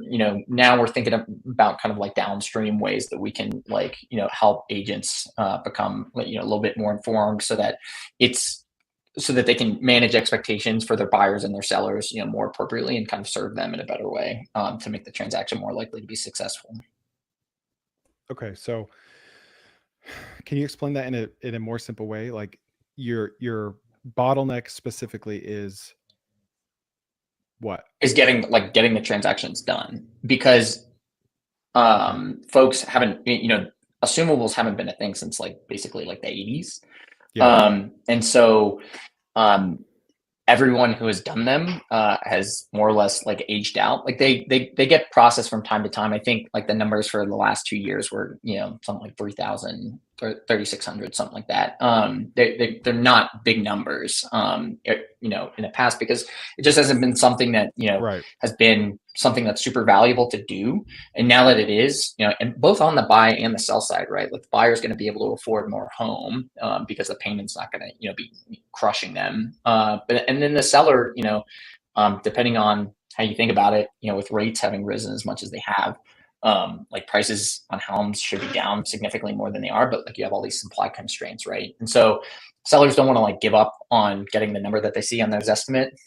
now we're thinking about kind of like downstream ways that we can like, help agents become, a little bit more informed so that they can manage expectations for their buyers and their sellers, more appropriately, and kind of serve them in a better way to make the transaction more likely to be successful. Okay. So can you explain that in a more simple way? Like your bottleneck specifically is what? Is getting the transactions done, because folks haven't, Assumables haven't been a thing since like basically like the 80s. And so everyone who has done them has more or less like aged out. Like they get processed from time to time. I think like the numbers for the last 2 years were, something like 3,000 or 3,600, something like that. They're not big numbers, in the past, because it just hasn't been something that, has been something that's super valuable to do. And now that it is, and both on the buy and the sell side, right? Like the buyer is going to be able to afford more home because the payment's not going to, be crushing them. And then the seller, depending on how you think about it, with rates having risen as much as they have, like prices on homes should be down significantly more than they are, but like you have all these supply constraints, right? And so sellers don't want to like give up on getting the number that they see on those estimate.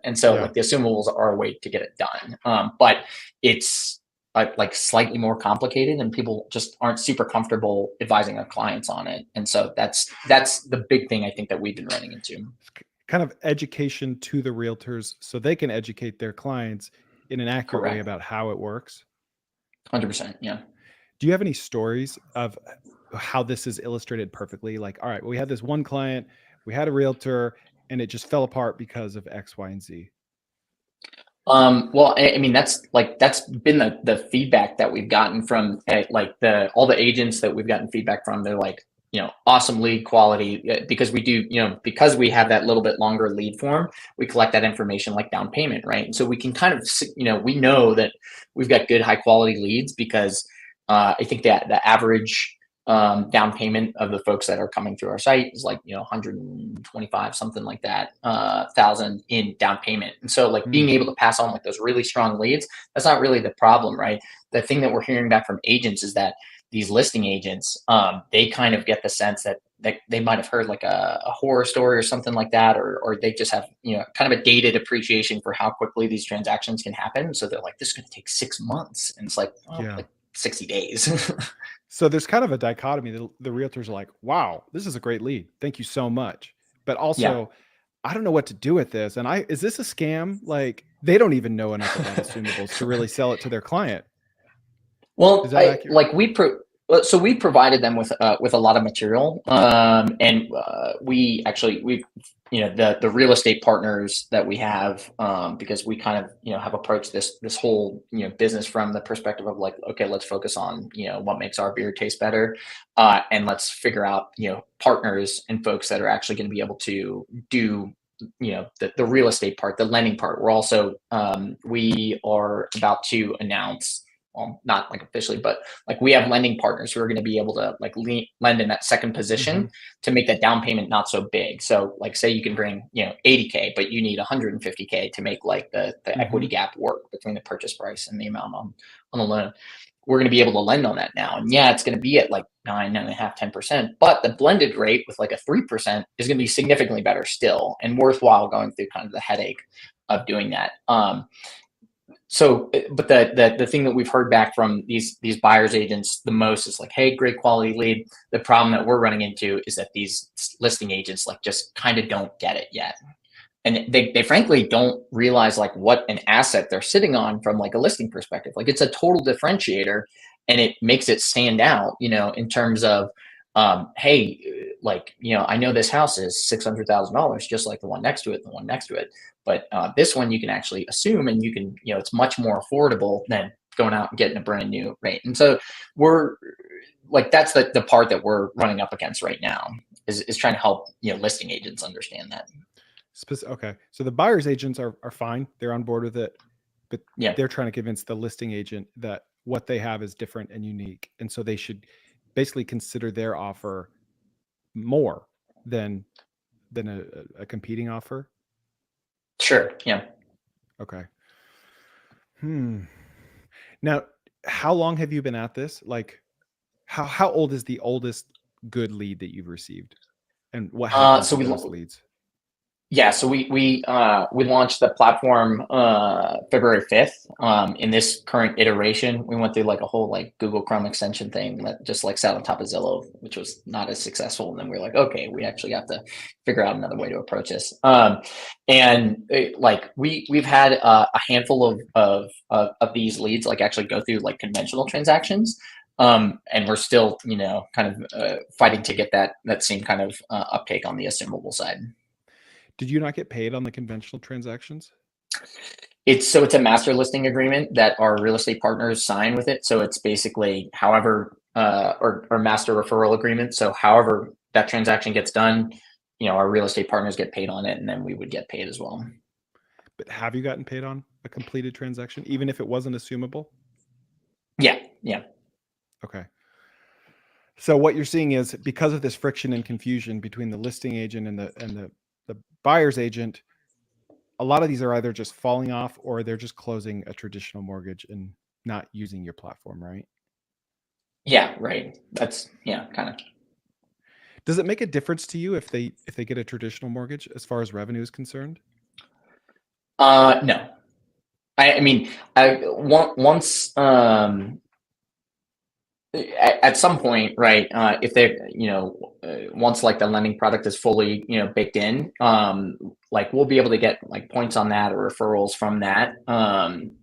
And so like the Assumables are a way to get it done. But it's like slightly more complicated, and people just aren't super comfortable advising their clients on it. And so that's the big thing I think that we've been running into. Kind of education to the realtors so they can educate their clients in an accurate way about how it works. 100%. Yeah. Do you have any stories of how this is illustrated perfectly? Like, all right, well, we had this one client, we had a realtor, and it just fell apart because of X, Y, and Z. Well, I mean, that's been the feedback that we've gotten from all the agents that we've gotten feedback from. They're like, awesome lead quality, because we do, because we have that little bit longer lead form, we collect that information like down payment, right? And so we can kind of, we know that we've got good high quality leads because I think that the average down payment of the folks that are coming through our site is like 125, something like that, thousand in down payment. And so like being able to pass on like those really strong leads, that's not really the problem, right? The thing that we're hearing back from agents is that these listing agents, they kind of get the sense that they might have heard like a horror story or something like that, or they just have kind of a dated appreciation for how quickly these transactions can happen. So they're like, this is going to take 6 months, and it's like, well, like 60 days. So there's kind of a dichotomy. The realtors are like, wow, this is a great lead. Thank you so much. But also, I don't know what to do with this. And is this a scam? Like, they don't even know enough about assumables to really sell it to their client. Well, Is that accurate? So we provided them with a lot of material, and we've the real estate partners that we have, because we kind of have approached this whole business from the perspective of like, okay, let's focus on what makes our beer taste better, and let's figure out partners and folks that are actually going to be able to do the real estate part, the lending part. We're also we are about to announce, well, not like officially, but like we have lending partners who are going to be able to like lend in that second position to make that down payment not so big. So like, say you can bring 80K, but you need 150K to make like the equity gap work between the purchase price and the amount on the loan. We're going to be able to lend on that now, and it's going to be at like 9.5%, 10%, but the blended rate with like a 3% is going to be significantly better still, and worthwhile going through kind of the headache of doing that. So, but the thing that we've heard back from these buyers agents the most is like, hey, great quality lead. The problem that we're running into is that these listing agents like just kind of don't get it yet. And they frankly don't realize like what an asset they're sitting on from like a listing perspective. Like it's a total differentiator, and it makes it stand out, in terms of, hey, like, I know this house is $600,000, just like the one next to it, but this one you can actually assume, and you can, it's much more affordable than going out and getting a brand new rate. And so we're like, that's the part that we're running up against right now is trying to help, listing agents understand that. Okay. So the buyer's agents are fine. They're on board with it, but Yeah. they're trying to convince the listing agent that what they have is different and unique. And so they should basically consider their offer more than a competing offer. Sure. Yeah. Okay. Now, how long have you been at this? Like how old is the oldest good lead that you've received? And what happens to those leads? Yeah, so we launched the platform February 5th. In this current iteration, we went through like a whole like Google Chrome extension thing that just like sat on top of Zillow, which was not as successful. And then we were like, okay, we actually have to figure out another way to approach this. Like we've had a handful of these leads like actually go through like conventional transactions. And we're still, kind of fighting to get that same kind of uptake on the Assumable side. Did you not get paid on the conventional transactions? It's a master listing agreement that our real estate partners sign with it. So it's basically however, or master referral agreement. So however that transaction gets done, our real estate partners get paid on it, and then we would get paid as well. But have you gotten paid on a completed transaction, even if it wasn't assumable? Yeah. Okay. So what you're seeing is because of this friction and confusion between the listing agent and the buyer's agent, a lot of these are either just falling off or they're just closing a traditional mortgage and not using your platform, right? Yeah, right. That's kind of. Does it make a difference to you if they get a traditional mortgage as far as revenue is concerned? No. I mean, once at some point, right? If they, once like the lending product is fully, baked in, like we'll be able to get like points on that or referrals from that. And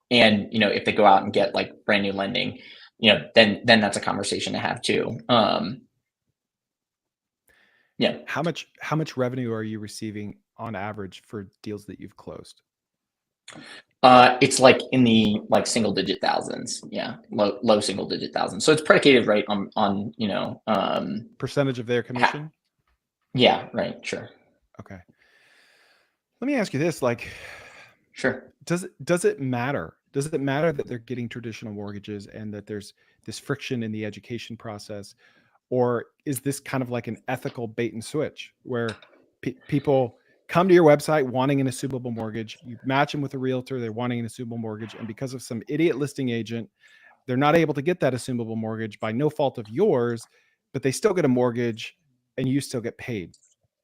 if they go out and get like brand new lending, then that's a conversation to have too. Yeah. How much revenue are you receiving on average for deals that you've closed? It's like in the like single digit thousands. Yeah. Low single digit thousands. So it's predicated right on percentage of their commission. Yeah. Right. Sure. Okay. Let me ask you this, like, sure. Does it matter? Does it matter that they're getting traditional mortgages and that there's this friction in the education process? Or is this kind of like an ethical bait and switch where people come to your website wanting an assumable mortgage, you match them with a realtor, they're wanting an assumable mortgage, and because of some idiot listing agent, they're not able to get that assumable mortgage by no fault of yours, but they still get a mortgage and you still get paid?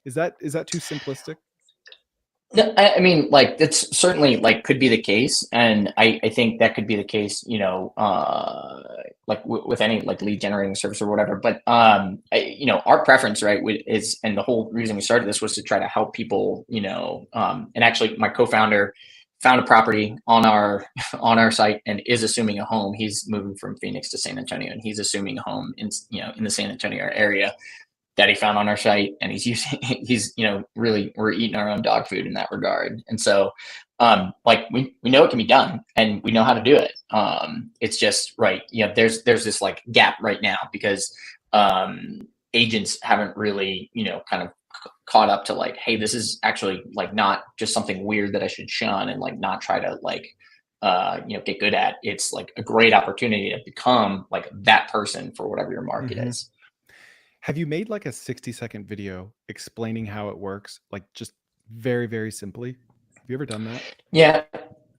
Is that too simplistic? No, I mean, like that's certainly like could be the case, and I think that could be the case, like with any like lead generating service or whatever. But our preference, right, is, and the whole reason we started this was to try to help people, and actually my co-founder found a property on our on our site and is assuming a home. He's moving from Phoenix to San Antonio, and he's assuming a home in the San Antonio area that he found on our site, and he's using really we're eating our own dog food in that regard. And so like we know it can be done and we know how to do it. It's just right, there's this like gap right now because agents haven't really kind of caught up to like, hey, this is actually like not just something weird that I should shun and like not try to like get good at. It's like a great opportunity to become like that person for whatever your market is. Have you made like a 60-second video explaining how it works? Like just very, very simply? Have you ever done that? Yeah,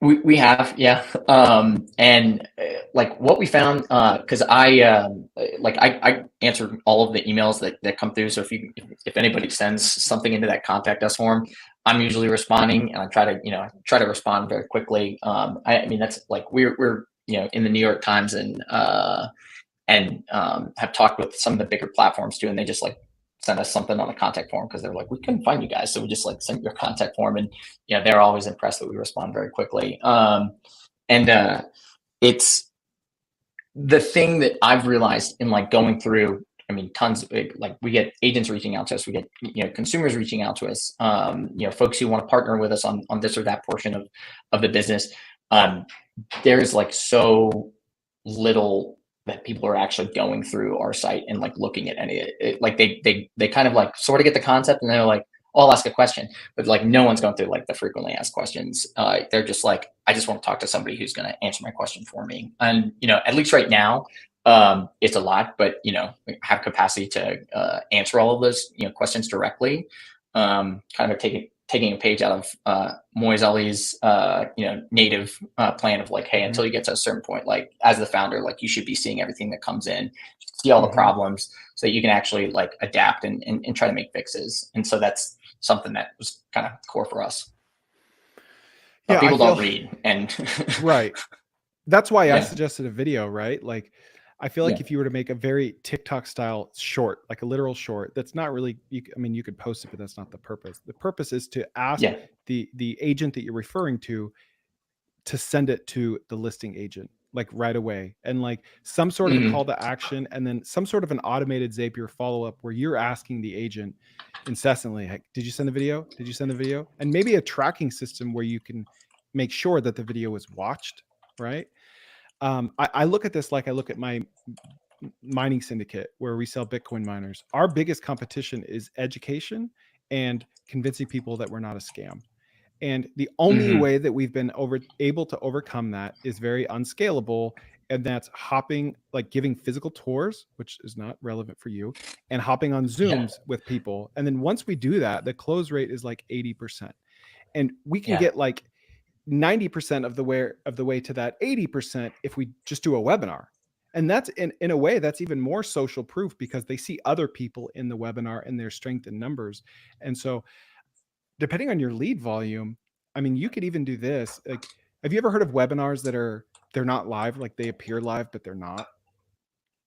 we have, yeah. And like what we found, because I answer all of the emails that come through. So if anybody sends something into that contact us form, I'm usually responding, and I try to respond very quickly. I mean that's like we're in the New York Times and have talked with some of the bigger platforms too, and they just like send us something on the contact form because they're like, we couldn't find you guys, so we just like sent your contact form, and they're always impressed that we respond very quickly. And it's the thing that I've realized in like going through. I mean, tons of like we get agents reaching out to us, we get consumers reaching out to us, folks who want to partner with us on this or that portion of the business. There's like so little that people are actually going through our site and like looking at any it, like they kind of like sort of get the concept and they're like, oh, I'll ask a question, but like no one's going through like the frequently asked questions. They're just like, I just want to talk to somebody who's going to answer my question for me. And at least right now, it's a lot, but we have capacity to answer all of those questions directly. Kind of taking a page out of Moise Ali's native plan of like, hey, until you get to a certain point, like as the founder, like you should be seeing everything that comes in, see all the problems, so that you can actually like adapt and try to make fixes. And so that's something that was kind of core for us. Yeah, people don't read, and right. That's why I Yeah. suggested a video, right? Like I feel like Yeah. if you were to make a very TikTok style short, like a literal short, that's not really, I mean, you could post it, but that's not the purpose. The purpose is to ask Yeah. the agent that you're referring to send it to the listing agent like right away, and like some sort of a call to action, and then some sort of an automated Zapier follow-up where you're asking the agent incessantly, hey, did you send the video? Did you send the video? And maybe a tracking system where you can make sure that the video was watched, right? I look at this like I look at my mining syndicate where we sell Bitcoin miners. Our biggest competition is education and convincing people that we're not a scam. And the only way that we've been able to overcome that is very unscalable. And that's hopping, like giving physical tours, which is not relevant for you, and hopping on Zooms with people. And then once we do that, the close rate is like 80%. And we can get like 90% of the way to that 80% if we just do a webinar. And that's in a way that's even more social proof because they see other people in the webinar and their strength in numbers. And so depending on your lead volume, I mean, you could even do this. Like, have you ever heard of webinars that they're not live, like they appear live, but they're not?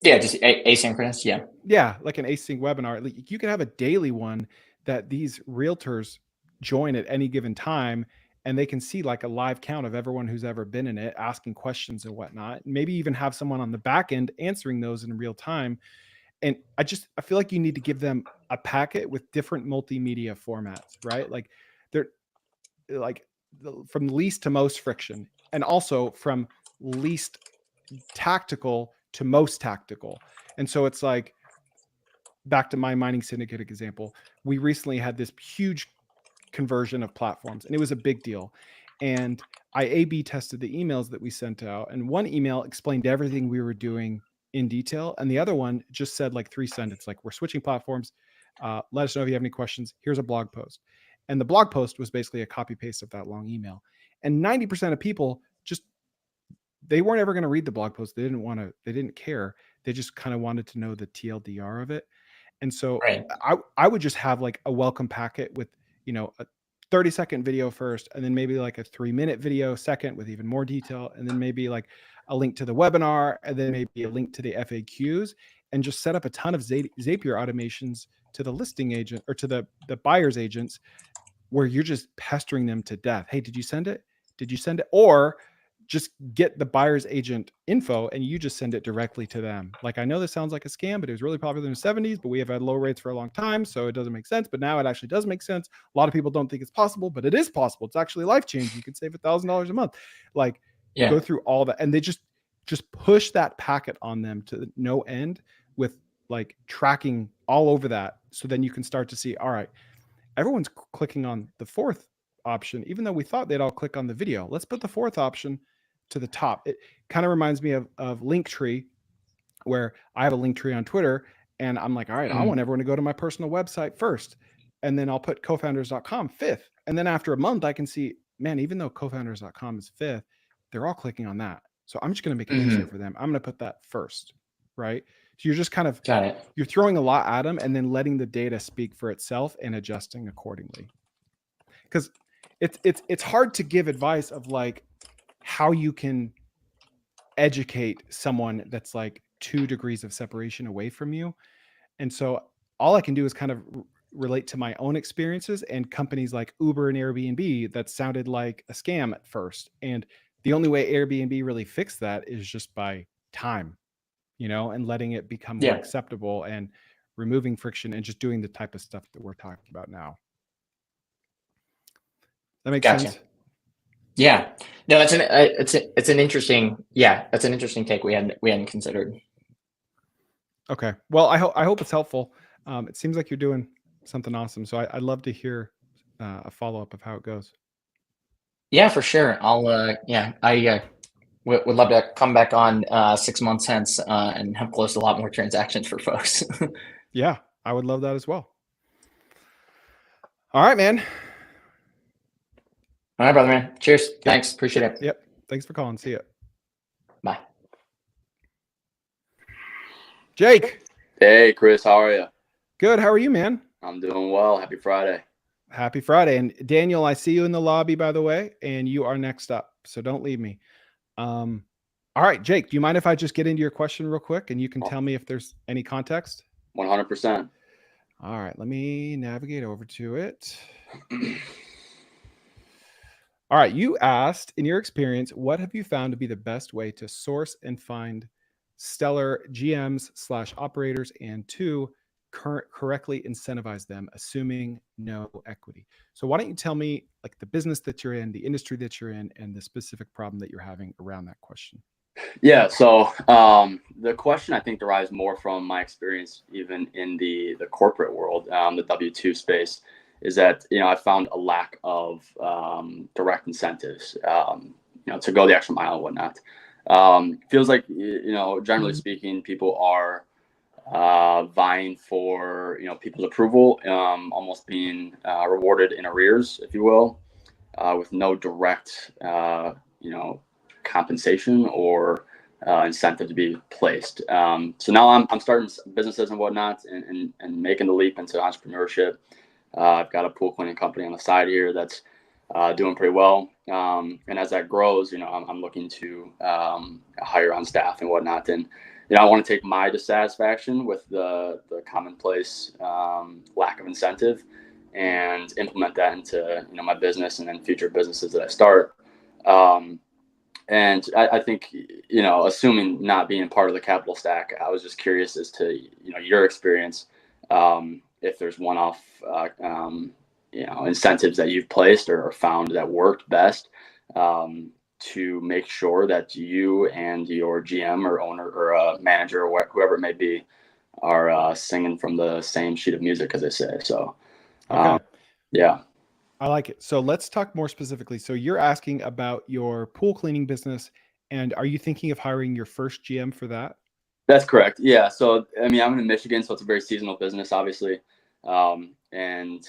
Yeah, just asynchronous. Yeah. Yeah, like an async webinar. Like you could have a daily one that these realtors join at any given time, and they can see like a live count of everyone who's ever been in it, asking questions and whatnot. Maybe even have someone on the back end answering those in real time. And I feel like you need to give them a packet with different multimedia formats, right? Like they're like from least to most friction, and also from least tactical to most tactical. And so it's like, back to my mining syndicate example, we recently had this huge conversion of platforms and it was a big deal. And I A/B tested the emails that we sent out, and one email explained everything we were doing in detail, and the other one just said like 3 sentences, like, we're switching platforms, let us know if you have any questions, here's a blog post. And the blog post was basically a copy paste of that long email. And 90% of people just, they weren't ever going to read the blog post. They didn't care. They just kind of wanted to know the TLDR of it. And so Right. I would just have like a welcome packet with, 30-second video first, and then maybe like a 3-minute video second with even more detail, and then maybe like a link to the webinar, and then maybe a link to the FAQs, and just set up a ton of Zapier automations to the listing agent or to the buyer's agents, where you're just pestering them to death. Hey, did you send it? Did you send it? Or just get the buyer's agent info and you just send it directly to them. Like, I know this sounds like a scam, but it was really popular in the 70s, but we have had low rates for a long time, so it doesn't make sense. But now it actually does make sense. A lot of people don't think it's possible, but it is possible. It's actually life-changing. You can save $1,000 a month. Like, go through all that, and they just push that packet on them to no end with like tracking all over that. So then you can start to see, all right, everyone's clicking on the fourth option, even though we thought they'd all click on the video. Let's put the fourth option to the top. It kind of reminds me of Linktree, where I have a Linktree on Twitter, and I'm like, all right, I want everyone to go to my personal website first, and then I'll put cofounders.com fifth. And then after a month, I can see, man, even though cofounders.com is fifth, they're all clicking on that. So I'm just going to make it easier for them. I'm going to put that first, right? So you're just kind of, you're throwing a lot at them and then letting the data speak for itself and adjusting accordingly. Because it's hard to give advice of like how you can educate someone that's like 2 degrees of separation away from you. And so all I can do is kind of relate to my own experiences and companies like Uber and Airbnb that sounded like a scam at first. And the only way Airbnb really fixed that is just by time, and letting it become more acceptable and removing friction and just doing the type of stuff that we're talking about now. That makes sense? Yeah. No, it's an interesting, that's an interesting take we hadn't considered. Okay. Well, I hope it's helpful. It seems like you're doing something awesome. So I'd love to hear a follow-up of how it goes. Yeah, for sure. I'll, I would love to come back on 6 months hence and have closed a lot more transactions for folks. Yeah, I would love that as well. All right, man. All right, brother, man. Cheers. Yep. Thanks. Appreciate it. Yep. Thanks for calling. See ya. Bye. Jake. Hey, Chris. How are you? Good. How are you, man? I'm doing well. Happy Friday. Happy Friday. And Daniel, I see you in the lobby, by the way, and you are next up. So don't leave me. All right, Jake, do you mind if I just get into your question real quick and you can tell me if there's any context? 100%. All right, let me navigate over to it. All right, you asked, in your experience, what have you found to be the best way to source and find stellar GMs/operators, and 2, correctly incentivize them, assuming no equity? So why don't you tell me like the business that you're in, the industry that you're in, and the specific problem that you're having around that question? Yeah, so the question I think derives more from my experience even in the corporate world, the W-2 space, is that, I found a lack of direct incentives, to go the extra mile and whatnot. Feels like, generally speaking, people are vying for, people's approval, almost being rewarded in arrears, if you will, with no direct, compensation or incentive to be placed. So now I'm starting businesses and whatnot and making the leap into entrepreneurship. I've got a pool cleaning company on the side here that's doing pretty well. And as that grows, I'm looking to hire on staff and whatnot. And, I want to take my dissatisfaction with the commonplace lack of incentive and implement that into, my business and then future businesses that I start. And I think, assuming not being part of the capital stack, I was just curious as to, your experience, if there's one-off, incentives that you've placed or found that worked best to make sure that you and your GM or owner or manager or whoever it may be are singing from the same sheet of music, as they say. So, yeah. I like it. So let's talk more specifically. So you're asking about your pool cleaning business, and are you thinking of hiring your first GM for that? That's correct. Yeah. So, I'm in Michigan, so it's a very seasonal business, obviously. And,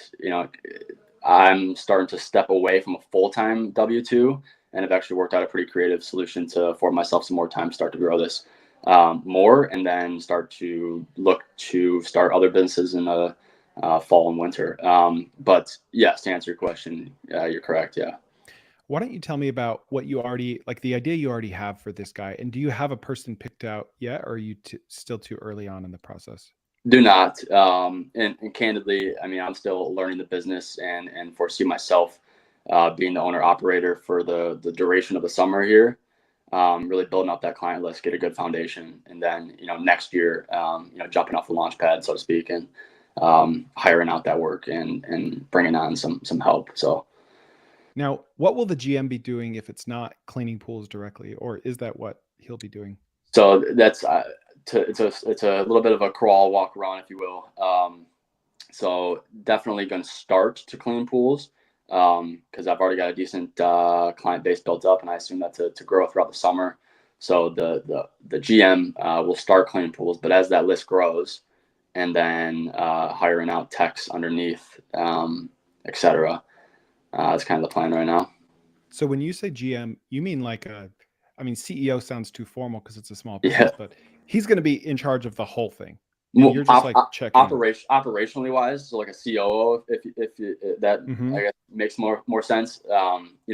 I'm starting to step away from a full-time W-2, and I've actually worked out a pretty creative solution to afford myself some more time, start to grow this more, and then start to look to start other businesses in a fall and winter. But yes, to answer your question, you're correct. Yeah. Why don't you tell me about what you already, like the idea you already have for this guy? And do you have a person picked out yet, or are you still too early on in the process? Do not. And candidly, I mean, I'm still learning the business and foresee myself being the owner operator for the duration of the summer here. Really building up that client list, get a good foundation, and then next year, jumping off the launch pad, so to speak, and hiring out that work and bringing on some help. So now, what will the GM be doing if it's not cleaning pools directly, or is that what he'll be doing? So that's it's a little bit of a crawl, walk around, if you will. So definitely going to start to clean pools because I've already got a decent client base built up, and I assume that to grow throughout the summer. So the GM will start cleaning pools, but as that list grows, and then hiring out techs underneath, etc. That's kind of the plan right now. So when you say GM, you mean like CEO sounds too formal because it's a small business, but he's going to be in charge of the whole thing. And you're just like checking operationally wise, so like a COO, if that I guess makes more sense.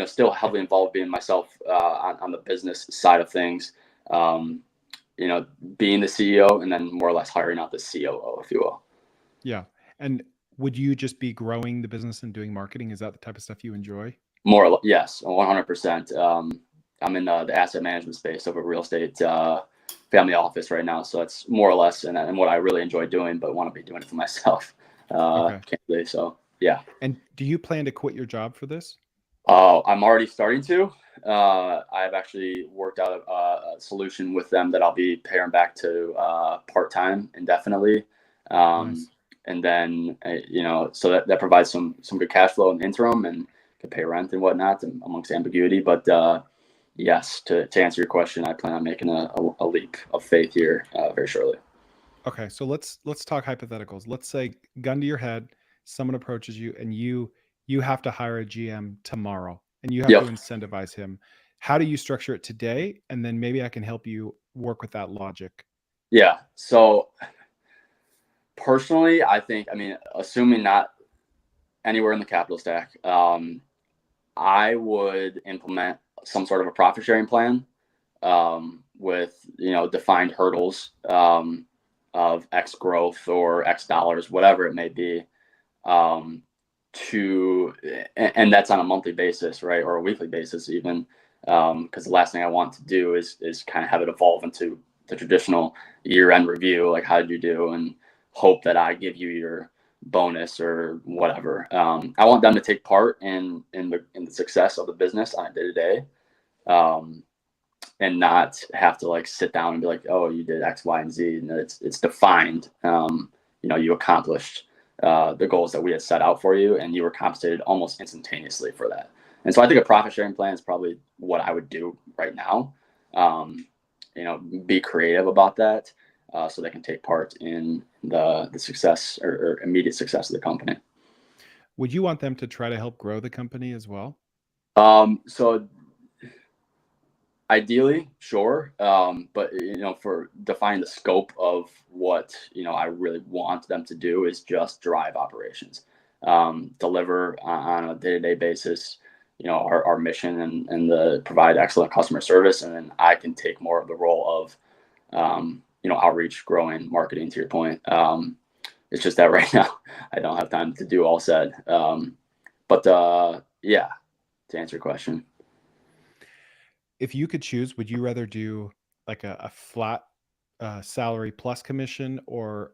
Still heavily involved being myself on the business side of things. Being the CEO and then more or less hiring out the COO, if you will. Yeah. And would you just be growing the business and doing marketing? Is that the type of stuff you enjoy? Yes, 100%. I'm in the asset management space over real estate family office right now. So it's more or less and what I really enjoy doing, but want to be doing it for myself. Candidly, so yeah. And do you plan to quit your job for this? I'm already starting to. I've actually worked out a solution with them that I'll be paying back to part-time indefinitely. Nice. And then, so that provides some good cash flow in the interim and can pay rent and whatnot amongst ambiguity. But yes, to answer your question, I plan on making a leap of faith here very shortly. Okay. So let's talk hypotheticals. Let's say, gun to your head, someone approaches you and you have to hire a GM tomorrow and you have to incentivize him. How do you structure it today? And then maybe I can help you work with that logic. Yeah. So personally, assuming not anywhere in the capital stack, I would implement some sort of a profit sharing plan with defined hurdles of X growth or X dollars, whatever it may be, and that's on a monthly basis, right, or a weekly basis even, because the last thing I want to do is kind of have it evolve into the traditional year-end review, like how did you do, and hope that I give you your bonus or whatever. I want them to take part in the success of the business on a day-to-day, and not have to like sit down and be like, oh, you did X, Y, and Z, and it's defined. You accomplished the goals that we had set out for you, and you were compensated almost instantaneously for that. And so I think a profit sharing plan is probably what I would do right now. Be creative about that so they can take part in the success or immediate success of the company. Would you want them to try to help grow the company as well? So ideally, sure. But for defining the scope of what I really want them to do is just drive operations, deliver on a day-to-day basis, our mission and provide excellent customer service, and then I can take more of the role of outreach, growing, marketing. To your point, it's just that right now I don't have time to do all said. But yeah, to answer your question. If you could choose, would you rather do like a flat salary plus commission or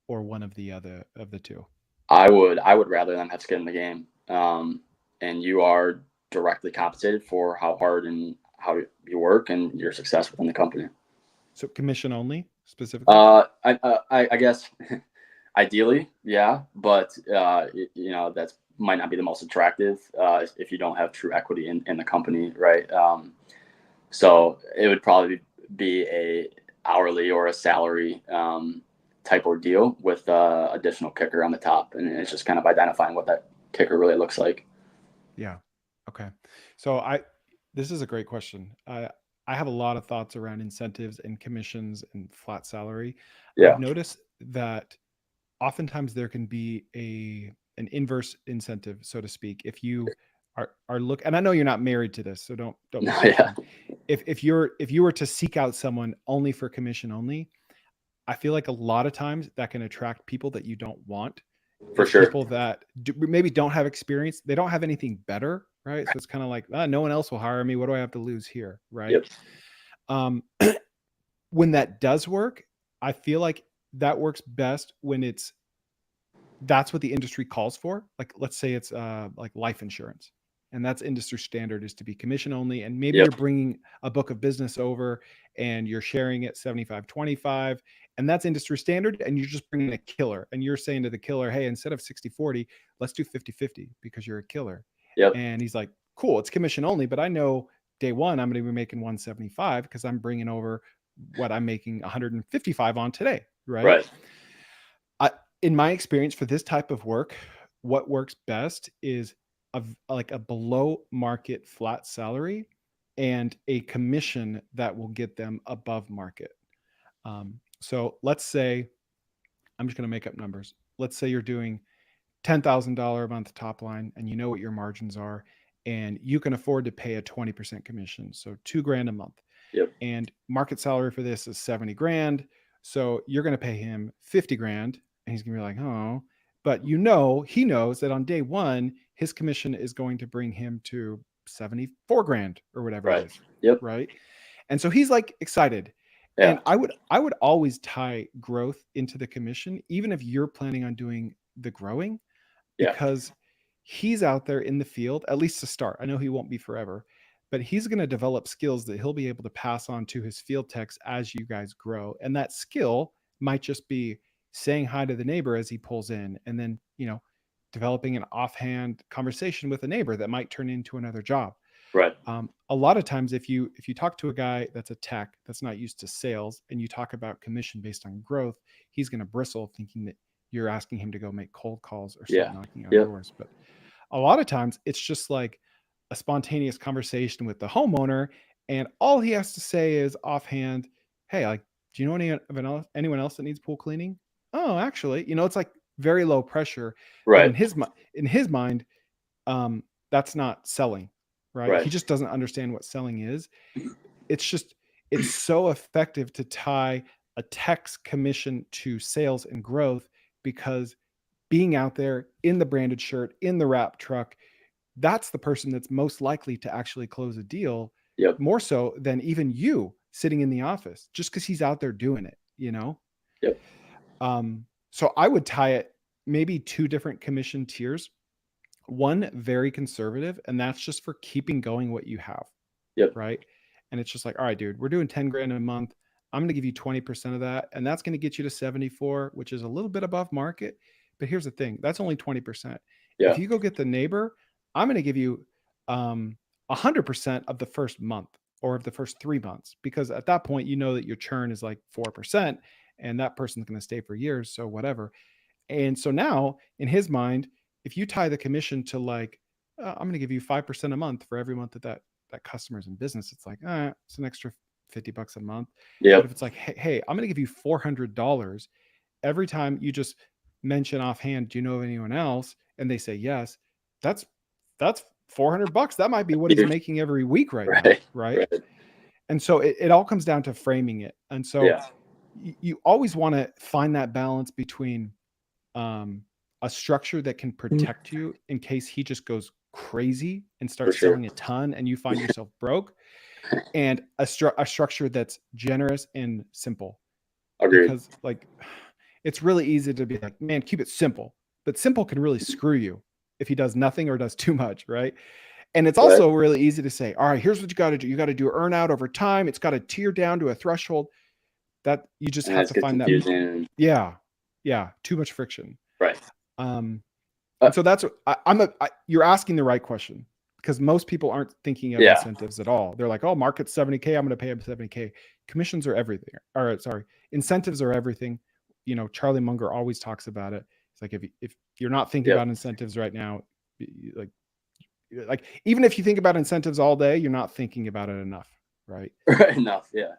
one of the other of the two? I would rather them have skin in the game. And you are directly compensated for how hard and how you work and your success within the company. So commission only specifically? I guess ideally, yeah, but that's might not be the most attractive if you don't have true equity in the company, right? So it would probably be a hourly or a salary type ordeal with additional kicker on the top, and it's just kind of identifying what that kicker really looks like. Yeah. Okay. So this is a great question. I have a lot of thoughts around incentives and commissions and flat salary. Yeah. I've noticed that oftentimes there can be an inverse incentive, so to speak. If you are and I know you're not married to this, so don't No, misunderstand. yeah. If you were to seek out someone only for commission only, I feel like a lot of times that can attract people that you don't want. For It's sure. people that maybe don't have experience. They don't have anything better, right? So it's kind of like, no one else will hire me. What do I have to lose here, right? Yep. When that does work, I feel like that works best when that's what the industry calls for. Like, let's say it's like life insurance, and that's industry standard is to be commission only. And maybe Yep. you're bringing a book of business over and you're sharing it 75-25, and that's industry standard. And you're just bringing a killer, and you're saying to the killer, hey, instead of 60-40, let's do 50-50 because you're a killer. Yep. And he's like, cool, it's commission only, but I know day one I'm going to be making 175 because I'm bringing over what I'm making 155 on today, right? In my experience for this type of work, what works best is like a below market flat salary and a commission that will get them above market. So let's say, I'm just going to make up numbers. Let's say you're doing $10,000 a month top line, and you know what your margins are, and you can afford to pay a 20% commission. So $2,000 a month. Yep. And market salary for this is 70 grand. So you're going to pay him 50 grand. And he's going to be like, oh, but he knows that on day one, his commission is going to bring him to 74 grand or whatever it is. Yep. Right. And so he's like excited. Yeah. And I would always tie growth into the commission, even if you're planning on doing the growing, because he's out there in the field, at least to start. I know he won't be forever, but he's going to develop skills that he'll be able to pass on to his field techs as you guys grow. And that skill might just be saying hi to the neighbor as he pulls in, and then, developing an offhand conversation with a neighbor that might turn into another job. Right. A lot of times, if you talk to a guy that's a tech that's not used to sales, and you talk about commission based on growth, he's going to bristle thinking that you're asking him to go make cold calls or start knocking on doors. But a lot of times it's just like a spontaneous conversation with the homeowner, and all he has to say is offhand, hey, like, do you know anyone else that needs pool cleaning? Oh, actually, it's like very low pressure. Right. But in his mind, that's not selling, right? He just doesn't understand what selling is. It's so effective to tie a tech's commission to sales and growth, because being out there in the branded shirt, in the wrap truck, that's the person that's most likely to actually close a deal. Yep. More so than even you sitting in the office, just because he's out there doing it, Yep. So I would tie it maybe two different commission tiers. One very conservative, and that's just for keeping going what you have. Yep. Right. And it's just like, all right, dude, we're doing 10 grand a month. I'm going to give you 20% of that. And that's going to get you to 74, which is a little bit above market. But here's the thing, that's only 20%. Yeah. If you go get the neighbor, I'm going to give you 100% of the first month or of the first 3 months, because at that point, that your churn is like 4%, and that person's going to stay for years. So whatever. And so now in his mind, if you tie the commission to like, I'm going to give you 5% a month for every month that customer's in business, it's like, it's an extra $50 a month. Yeah. But if it's like, hey, I'm going to give you $400 every time you just mention offhand, do you know of anyone else? And they say yes, that's $400. That might be what he's making every week right now. Right. And so it all comes down to framing it. And so you always want to find that balance between a structure that can protect you in case he just goes crazy and starts selling a ton and you find yourself broke, and a structure that's generous and simple. Agreed. Because like, it's really easy to be like, man, keep it simple, but simple can really screw you if he does nothing or does too much. Right. And it's also really easy to say, all right, here's what you got to do. You got to do earn out over time. It's got to tier down to a threshold that you just have to find that. Yeah. Too much friction. Right. So that's you're asking the right question, because most people aren't thinking of incentives at all. They're like, oh, market's 70K. I'm going to pay him 70K. Commissions are everything. Incentives are everything. Charlie Munger always talks about it. It's like, if you're not thinking about incentives right now, like even if you think about incentives all day, you're not thinking about it enough. Right. Right enough. Yeah.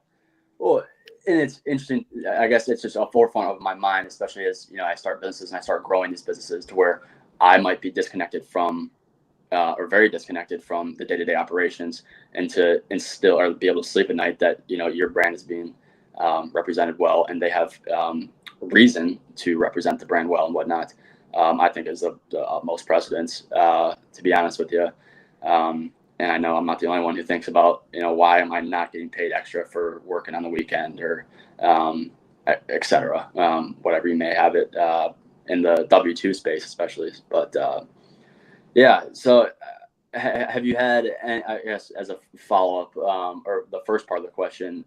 Well, and it's interesting. I guess it's just a forefront of my mind, especially as I start businesses and I start growing these businesses to where I might be disconnected from, or very disconnected from the day-to-day operations, and to instill or be able to sleep at night that your brand is being represented well, and they have reason to represent the brand well and whatnot. I think is the utmost precedence, to be honest with you. And I know I'm not the only one who thinks about, why am I not getting paid extra for working on the weekend, or et cetera, whatever you may have it in the W-2 space, especially. But yeah, so have you had, I guess, as a follow-up, or the first part of the question,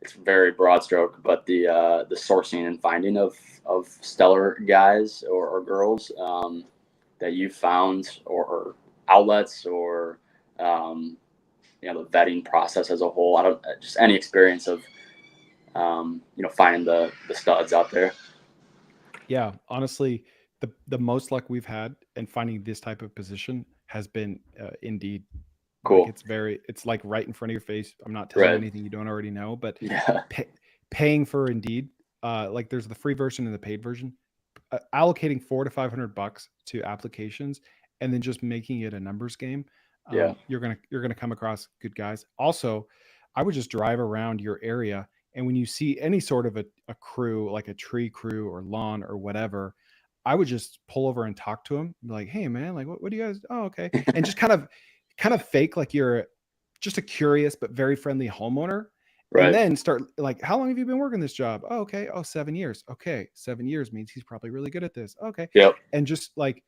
it's very broad stroke, but the sourcing and finding of stellar guys or girls that you found, or outlets, or the vetting process as a whole. I don't just any experience of finding the studs out there. Yeah, honestly, the most luck we've had in finding this type of position has been Indeed. Cool. Like it's like right in front of your face. I'm not telling you Right. anything you don't already know, but Yeah. paying for Indeed, like there's the free version and the paid version, allocating $400 to $500 to applications, and then just making it a numbers game. Yeah. You're gonna come across good guys. Also, I would just drive around your area, and when you see any sort of a crew, like a tree crew or lawn or whatever, I would just pull over and talk to them. Be like, hey man, like what do you guys? Oh, okay, and just kind of fake like you're just a curious but very friendly homeowner. Right. And then start like, how long have you been working this job? Oh, okay. Oh, 7 years. Okay. 7 years means he's probably really good at this. Okay. Yep. And just like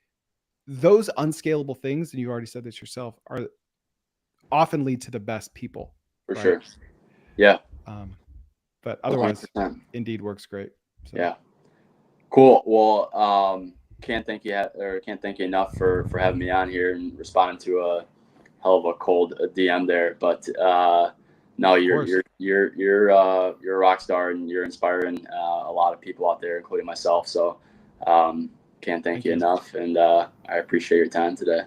those unscalable things, and you already said this yourself, are often lead to the best people. For right? sure. Yeah. But otherwise, 100%. Indeed works great. So. Yeah. Cool. Well, can't thank you enough for having me on here and responding to a hell of a cold DM there. But no, you're a rock star, and you're inspiring a lot of people out there, including myself. So can't thank you enough, and I appreciate your time today.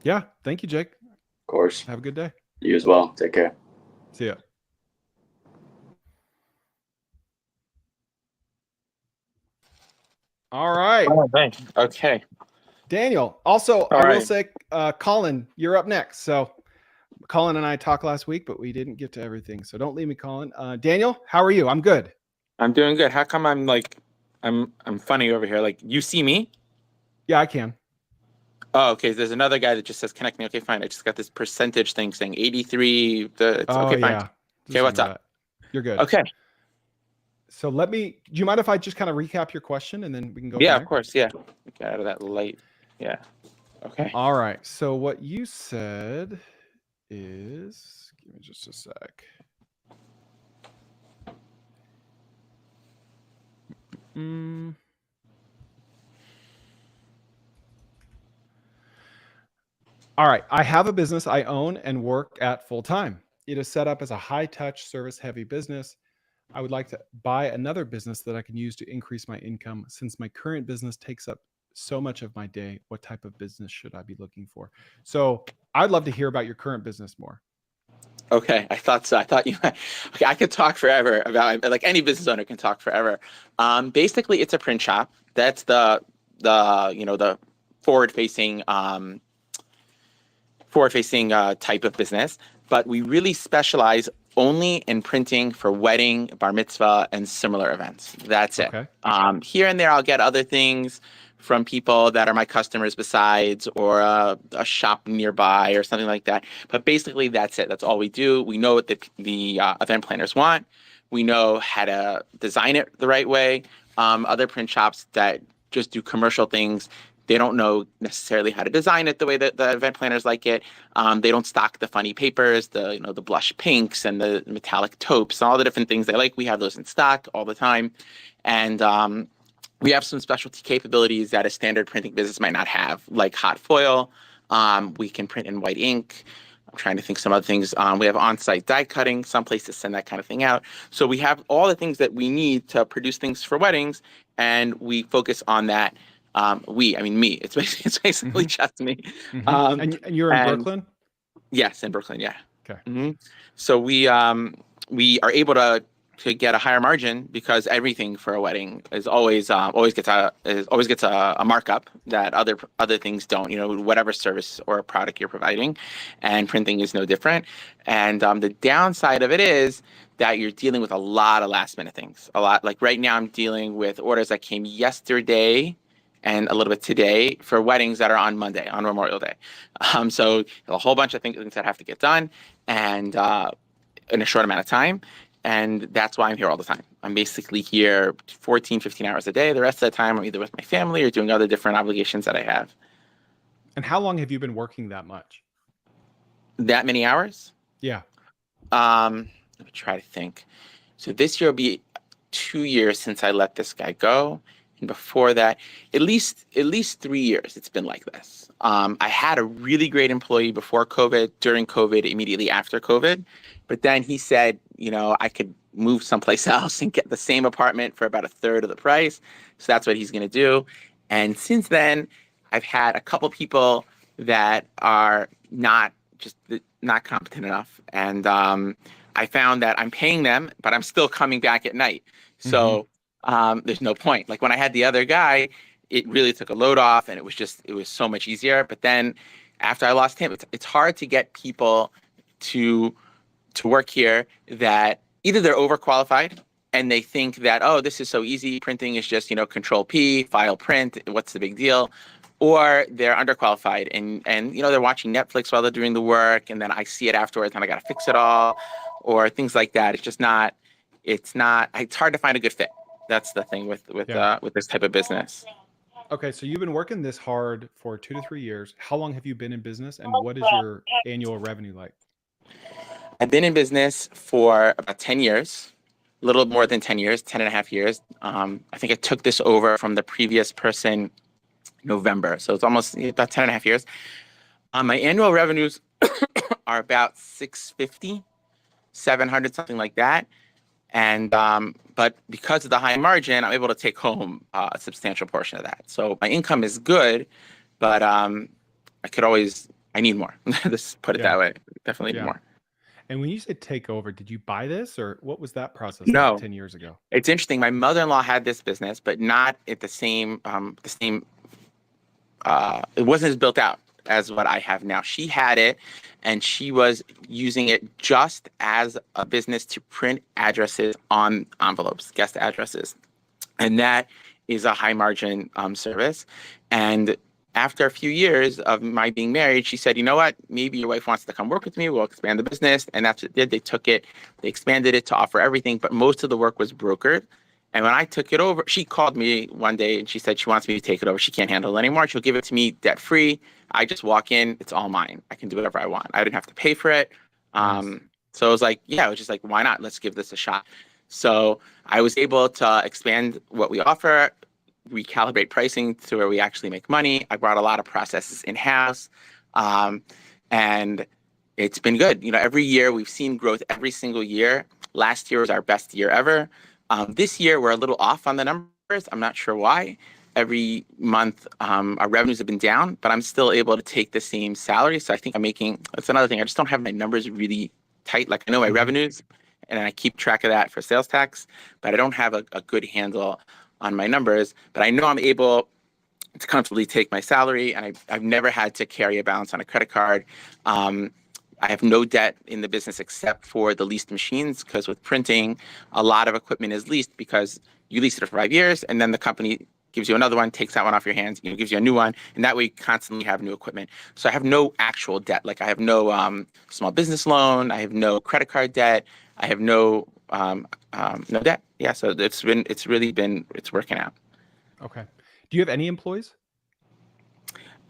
Yeah, thank you, Jake. Of course. Have a good day. You as well. Take care. See ya. All right. Oh, thanks. Okay. Daniel. Also, All I will right. say, Colin, you're up next. So Colin and I talked last week, but we didn't get to everything. So don't leave me, Colin. Daniel, how are you? I'm good. I'm doing good. How come I'm funny over here? Like, you see me? Yeah, I can. Oh, okay. There's another guy that just says connect me. Okay, fine. I just got this percentage thing saying 83. Okay, fine. Yeah. Okay, what's up? You're good. Okay. So do you mind if I just kind of recap your question and then we can go? Yeah, from of course. Yeah. Get out of that light. Yeah. Okay. All right. So what you said is, give me just a sec. All right. I have a business I own and work at full time. It is set up as a high touch, service heavy business. I would like to buy another business that I can use to increase my income. Since my current business takes up so much of my day, what type of business should I be looking for? So I'd love to hear about your current business more. Okay, I thought so. I thought you. Okay, I could talk forever about, like, any business owner can talk forever. Basically, it's a print shop. That's the forward-facing type of business. But we really specialize only in printing for wedding, bar mitzvah, and similar events. That's it. Okay. Here and there, I'll get other things from people that are my customers besides, or a shop nearby or something like that. But basically, that's it. That's all we do. We know what the event planners want. We know how to design it the right way. Other print shops that just do commercial things, they don't know necessarily how to design it the way that the event planners like it. They don't stock the funny papers, the blush pinks and the metallic taupes, and all the different things they like. We have those in stock all the time. And we have some specialty capabilities that a standard printing business might not have, like hot foil. We can print in white ink. I'm trying to think some other things. We have on-site die cutting. Some places send that kind of thing out. So we have all the things that we need to produce things for weddings, and we focus on that. Me. It's basically just me. Mm-hmm. And you're in Brooklyn? Yes, in Brooklyn. Yeah. Okay. Mm-hmm. So we are able to to get a higher margin because everything for a wedding is always gets a markup that other things don't. You know, whatever service or product you're providing, and printing is no different. And the downside of it is that you're dealing with a lot of last minute things. A lot, like right now I'm dealing with orders that came yesterday and a little bit today for weddings that are on Monday, on Memorial Day. So a whole bunch of things that have to get done, and in a short amount of time. And that's why I'm here all the time. I'm basically here 14, 15 hours a day. The rest of the time I'm either with my family or doing other different obligations that I have. And how long have you been working that much? That many hours? Yeah. Let me try to think. So this year will be 2 years since I let this guy go. And before that, at least 3 years it's been like this. I had a really great employee before COVID, during COVID, immediately after COVID. But then he said, you know, I could move someplace else and get the same apartment for about a third of the price. So that's what he's going to do. And since then, I've had a couple people that are not competent enough. And I found that I'm paying them, but I'm still coming back at night. So there's no point. Like when I had the other guy, it really took a load off and it was so much easier. But then after I lost him, it's hard to get people to work here that either they're overqualified and they think that, oh, this is so easy. Printing is just, you know, control P, file print. What's the big deal? Or they're underqualified and you know, they're watching Netflix while they're doing the work. And then I see it afterwards and I got to fix it all or things like that. It's hard to find a good fit. That's the thing with this type of business. Okay, so you've been working this hard for 2 to 3 years. How long have you been in business, and what is your annual revenue like? I've been in business for about 10 years, a little more than 10 years, 10 and a half years. I think I took this over from the previous person November. So it's almost about 10 and a half years. My annual revenues are about 650, 700, something like that. And but because of the high margin, I'm able to take home a substantial portion of that. So my income is good, but I need more. Let's put it that way. Definitely need more. And when you said take over, did you buy this, or what was that process No. like 10 years ago? It's interesting. My mother-in-law had this business, but not at the same it wasn't as built out as what I have now. She had it, and she was using it just as a business to print addresses on envelopes, guest addresses. And that is a high margin service. And after a few years of my being married, she said, you know what, maybe your wife wants to come work with me. We'll expand the business. And that's what they did. They took it, they expanded it to offer everything, but most of the work was brokered. And when I took it over, she called me one day and she said she wants me to take it over. She can't handle it anymore. She'll give it to me debt free. I just walk in, it's all mine. I can do whatever I want. I didn't have to pay for it. So it was like, yeah, it was just like, why not? Let's give this a shot. So I was able to expand what we offer, recalibrate pricing to where we actually make money. I brought a lot of processes in-house, and it's been good. You know, every year we've seen growth every single year. Last year was our best year ever. This year we're a little off on the numbers. I'm not sure why. Every month our revenues have been down, but I'm still able to take the same salary. So I think that's another thing. I just don't have my numbers really tight. Like I know my revenues and I keep track of that for sales tax, but I don't have a good handle on my numbers. But I know I'm able to comfortably take my salary, and I've never had to carry a balance on a credit card. I have no debt in the business except for the leased machines, because with printing, a lot of equipment is leased because you lease it for 5 years and then the company gives you another one, takes that one off your hands, gives you a new one, and that way you constantly have new equipment. So I have no actual debt. Like I have no small business loan, I have no credit card debt, I have no debt. Yeah, so it's working out. Okay. Do you have any employees?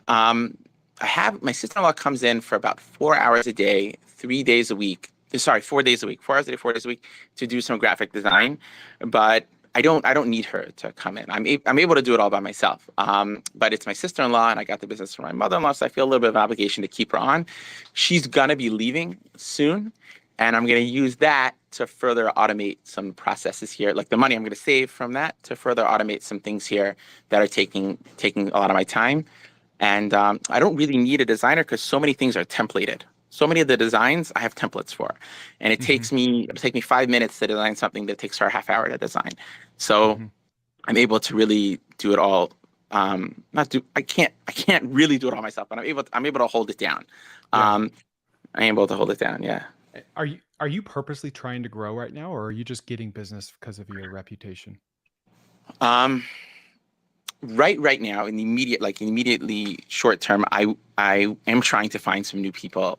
I have, my sister-in-law comes in for about 4 hours a day, 4 days a week. 4 hours a day, 4 days a week to do some graphic design, but I don't need her to come in. I'm able to do it all by myself. But it's my sister-in-law, and I got the business from my mother-in-law, so I feel a little bit of an obligation to keep her on. She's gonna be leaving soon, and I'm gonna use that to further automate some processes here. Like the money I'm gonna save from that to further automate some things here that are taking a lot of my time. And I don't really need a designer because so many things are templated. so many of the designs I have templates for, and it takes me, it'll take me 5 minutes to design something that takes her a half hour to design. So I'm able to really do it all. I can't really do it all myself, but I'm able to hold it down. I'm able to hold it down. Yeah. Are you purposely trying to grow right now, or are you just getting business because of your reputation? Right now, in the immediately short term, I am trying to find some new people.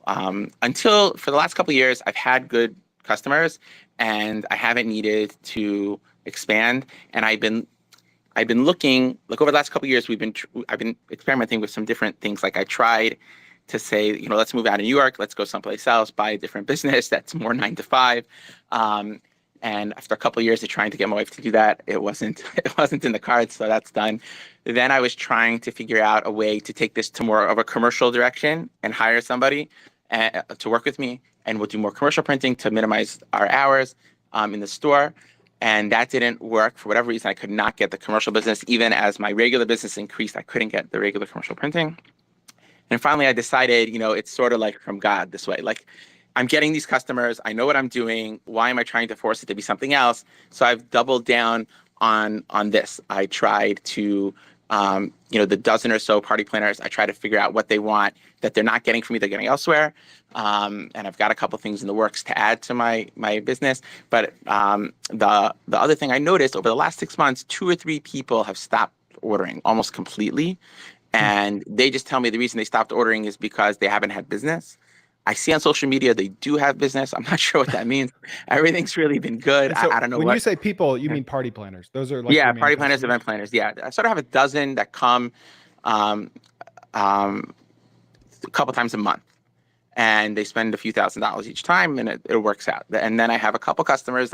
Until for the last couple of years, I've had good customers, and I haven't needed to expand. And I've been looking, like, over the last couple of years, I've been experimenting with some different things. Like, I tried to say, let's move out of New York, let's go someplace else, buy a different business that's more 9 to 5. And after a couple of years of trying to get my wife to do that, it wasn't in the cards, so that's done. Then I was trying to figure out a way to take this to more of a commercial direction and hire somebody to work with me, and we'll do more commercial printing to minimize our hours in the store. And that didn't work for whatever reason. I could not get the commercial business. Even as my regular business increased, I couldn't get the regular commercial printing. And finally, I decided, it's sort of like from God this way. Like, I'm getting these customers. I know what I'm doing. Why am I trying to force it to be something else? So I've doubled down on this. I tried to, the dozen or so party planners, I try to figure out what they want that they're not getting from me, they're getting elsewhere. And I've got a couple things in the works to add to my business. But the other thing I noticed over the last 6 months, 2 or 3 people have stopped ordering almost completely. And they just tell me the reason they stopped ordering is because they haven't had business. I see on social media they do have business. I'm not sure what that means. Everything's really been good. So I don't know when what. you say people, you mean party planners. Those are like Yeah, your main party planners, customers? event planners. Yeah, I sort of have a dozen that come a couple times a month, and they spend a few $1,000s each time, and it works out. And then I have a couple customers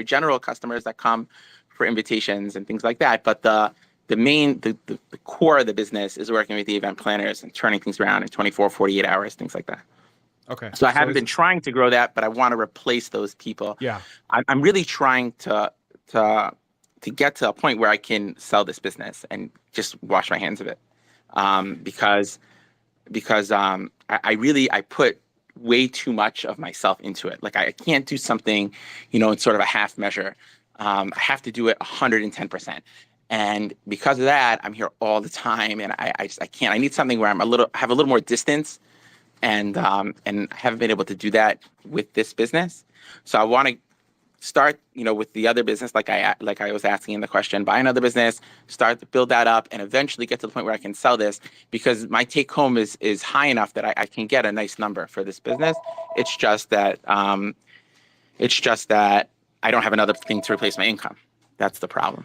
general customers that come for invitations and things like that. But the core of the business is working with the event planners and turning things around in 24, 48 hours, things like that. Okay. So I haven't been trying to grow that, but I want to replace those people. Yeah. I'm really trying to get to a point where I can sell this business and just wash my hands of it. Because I put way too much of myself into it. Like, I can't do something, in sort of a half measure. I have to do it 110%. And because of that, I'm here all the time, and I can't. I need something where I have a little more distance, and I haven't been able to do that with this business. So I want to start, with the other business, like I was asking in the question, buy another business, start to build that up, and eventually get to the point where I can sell this, because my take home is high enough that I can get a nice number for this business. It's just that I don't have another thing to replace my income. That's the problem.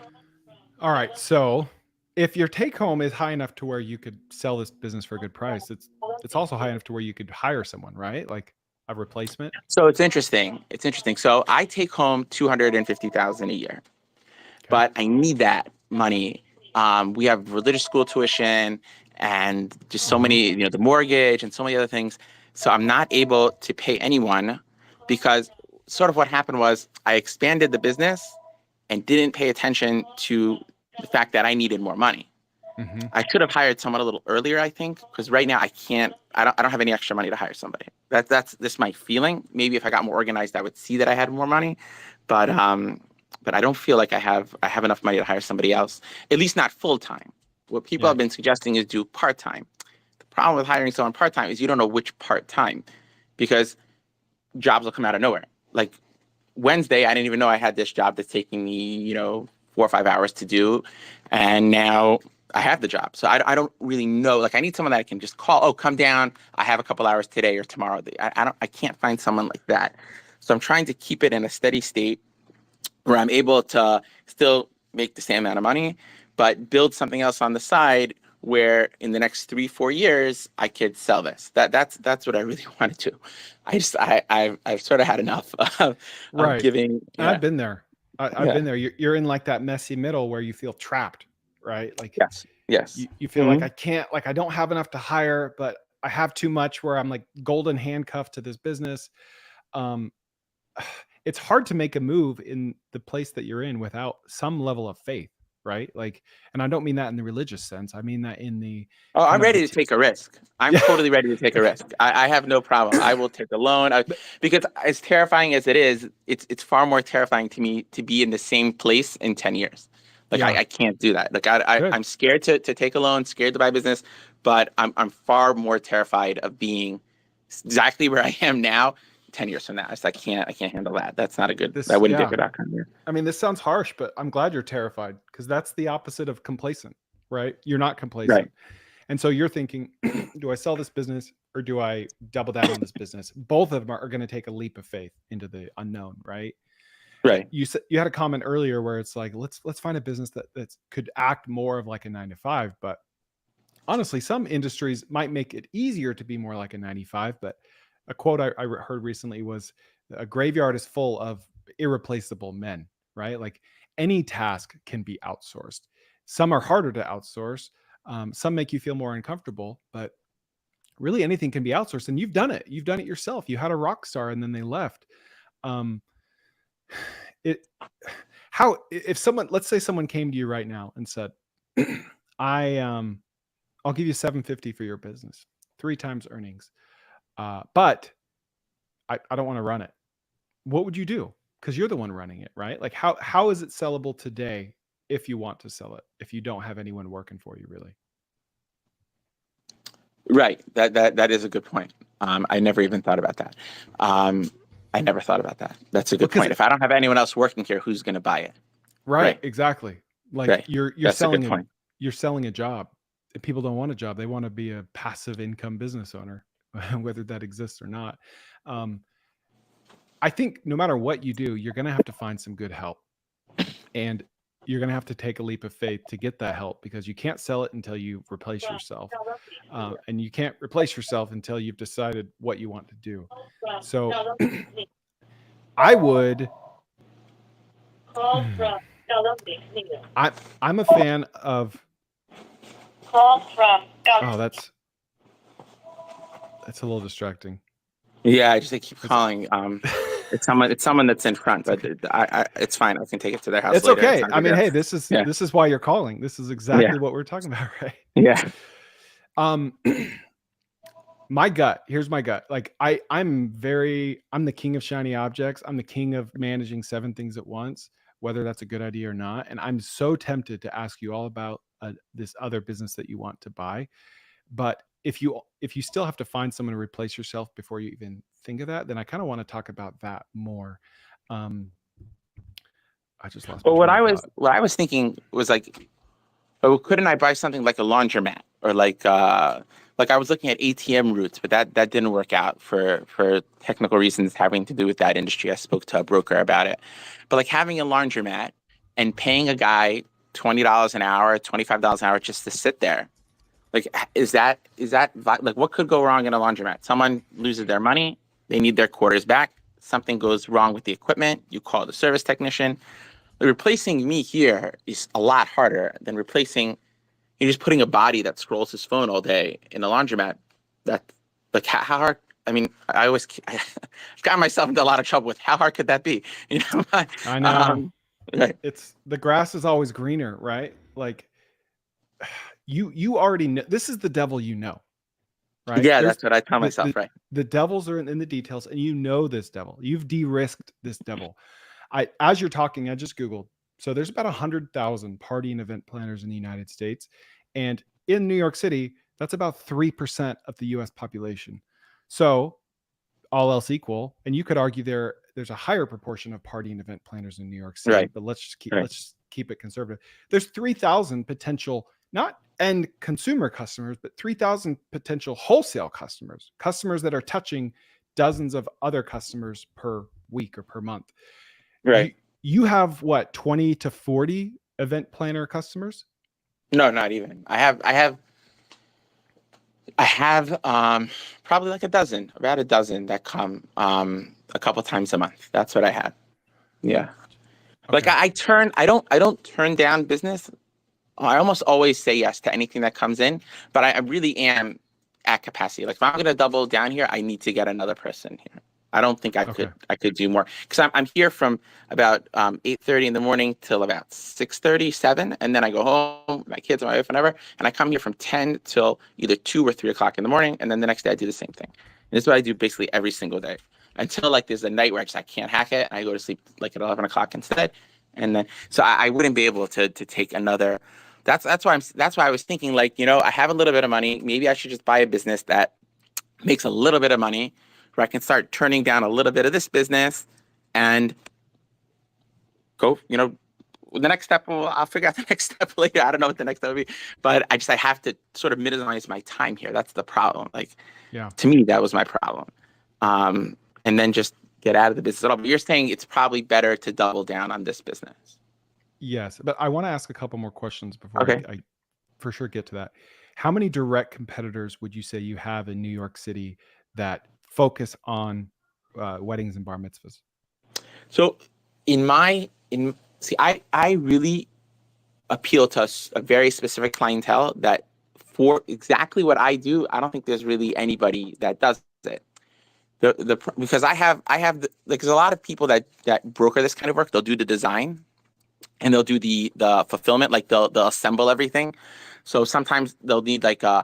All right. So if your take home is high enough to where you could sell this business for a good price, it's also high enough to where you could hire someone, right? Like a replacement. So it's interesting. So I take home $250,000 a year, but I need that money. We have religious school tuition and just so many, the mortgage and so many other things. So I'm not able to pay anyone, because sort of what happened was I expanded the business and didn't pay attention to the fact that I needed more money. I should have hired someone a little earlier, I think, because right now I don't have any extra money to hire somebody. That's my feeling. Maybe if I got more organized, I would see that I had more money, but I don't feel like I have enough money to hire somebody else, at least not full time. What people have been suggesting is do part time. The problem with hiring someone part time is you don't know which part time, because jobs will come out of nowhere. Like Wednesday, I didn't even know I had this job that's taking me, 4 or 5 hours to do, and now I have the job. So I don't really know. Like, I need someone that I can just call. Oh, come down. I have a couple hours today or tomorrow. I can't find someone like that. So I'm trying to keep it in a steady state where I'm able to still make the same amount of money, but build something else on the side where in the next 3-4 years I could sell this. That's what I really want to do. I've sort of had enough of giving. Yeah. I've been there. I've been there. You're in like that messy middle where you feel trapped, right? Like, yes. You feel like I can't, like, I don't have enough to hire, but I have too much, where I'm like golden handcuffed to this business. It's hard to make a move in the place that you're in without some level of faith, right? Like, and I don't mean that in the religious sense. I mean that in the Oh, kind I'm of ready to take a risk. I'm Yeah. totally ready to take a risk. I have no problem. I will take a loan because as terrifying as it is, it's far more terrifying to me to be in the same place in 10 years. Like Yeah. I can't do that. Like Good. I'm scared to take a loan, scared to buy business, but I'm far more terrified of being exactly where I am now 10 years from now. I can't handle that. That's not a good, that wouldn't be a good outcome here. I mean, this sounds harsh, but I'm glad you're terrified, because that's the opposite of complacent, right? You're not complacent. Right. And so you're thinking, do I sell this business or do I double down on this business? Both of them are going to take a leap of faith into the unknown, right? Right. You said you had a comment earlier where it's like, let's find a business that could act more of like a 9 to 5. But honestly, some industries might make it easier to be more like a 9 to 5. But a quote I heard recently was, a graveyard is full of irreplaceable men, right? Like any task can be outsourced. Some are harder to outsource. Some make you feel more uncomfortable, but really anything can be outsourced. And you've done it. You've done it yourself. You had a rock star and then they left. If someone, let's say someone came to you right now and said, I'll give you $750 for your business, 3 times earnings. But I don't want to run it. What would you do? Because you're the one running it, right? Like how is it sellable today if you want to sell it, if you don't have anyone working for you, really? Right. That is a good point. I never even thought about that. I never thought about that. That's a good point. If I don't have anyone else working here, who's going to buy it? Right. Exactly. Like you're selling you're selling a job. If people don't want a job, they want to be a passive income business owner, whether that exists or not. I think no matter what you do, you're going to have to find some good help, and you're going to have to take a leap of faith to get that help, because you can't sell it until you replace yourself. And you can't replace yourself until you've decided what you want to do. So I would, I'm a fan of, oh, that's a little distracting. Yeah, I just keep calling. It's someone that's in front, but it's fine. I can take it to their house. It's later. okay. I mean, hey, this is why you're calling. This is exactly what we're talking about, right? Yeah. My gut. Here's my gut. Like I'm the king of shiny objects. I'm the king of managing 7 things at once, whether that's a good idea or not. And I'm so tempted to ask you all about this other business that you want to buy. But if you still have to find someone to replace yourself before you even think of that, then I kind of want to talk about that more. I just lost. Well, what I was thinking was like, oh, couldn't I buy something like a laundromat, or like I was looking at ATM routes, but that didn't work out for technical reasons having to do with that industry. I spoke to a broker about it, but like having a laundromat and paying a guy $20 an hour, $25 an hour just to sit there. Like, is that like, what could go wrong in a laundromat? Someone loses their money, they need their quarters back, something goes wrong with the equipment, you call the service technician. Replacing me here is a lot harder than replacing, you're just putting a body that scrolls his phone all day in a laundromat. That, like, how hard? I mean, I've gotten myself into a lot of trouble with how hard could that be? You know, I know. Right. It's the grass is always greener, right? Like you already know this is the devil, right? Yeah, that's what I tell myself, right? The devils are in the details, and you know this devil. You've de-risked this devil. As you're talking, I just Googled. So there's about 100,000 party and event planners in the United States. And in New York City, that's about 3% of the US population. So all else equal, and you could argue there's a higher proportion of party and event planners in New York City, right. But let's just keep it conservative. There's 3,000 potential, not end consumer customers, but 3,000 potential wholesale customers that are touching dozens of other customers per week or per month. Right. You have what, 20 to 40 event planner customers? No, not even. I have probably like about a dozen that come a couple times a month. That's what I have. Yeah. Okay. Like I don't turn down business. I almost always say yes to anything that comes in, but I really am at capacity. Like if I'm going to double down here, I need to get another person here. I don't think I could do more, because I'm here from about 8:30 in the morning till about 6:30, 7, and then I go home with my kids and my wife, whatever, and I come here from 10 till either 2 or 3 o'clock in the morning, and then the next day I do the same thing. And this is what I do basically every single day until like there's a night where I can't hack it, and I go to sleep like at 11 o'clock instead, and then so I wouldn't be able to take another. That's why I was thinking, like, I have a little bit of money. Maybe I should just buy a business that makes a little bit of money, where I can start turning down a little bit of this business and go, the next step, I'll figure out the next step later. I don't know what the next step will be, but I have to sort of minimize my time here. That's the problem. Like, to me, that was my problem. And then just get out of the business at all. But you're saying it's probably better to double down on this business. Yes, but I want to ask a couple more questions before I for sure get to that. How many direct competitors would you say you have in New York City that focus on weddings and bar mitzvahs? So I really appeal to a very specific clientele that for exactly what I do. I don't think there's really anybody that does it. Because I have there's a lot of people that broker this kind of work. They'll do the design and they'll do the fulfillment, like they'll assemble everything. So sometimes they'll need like a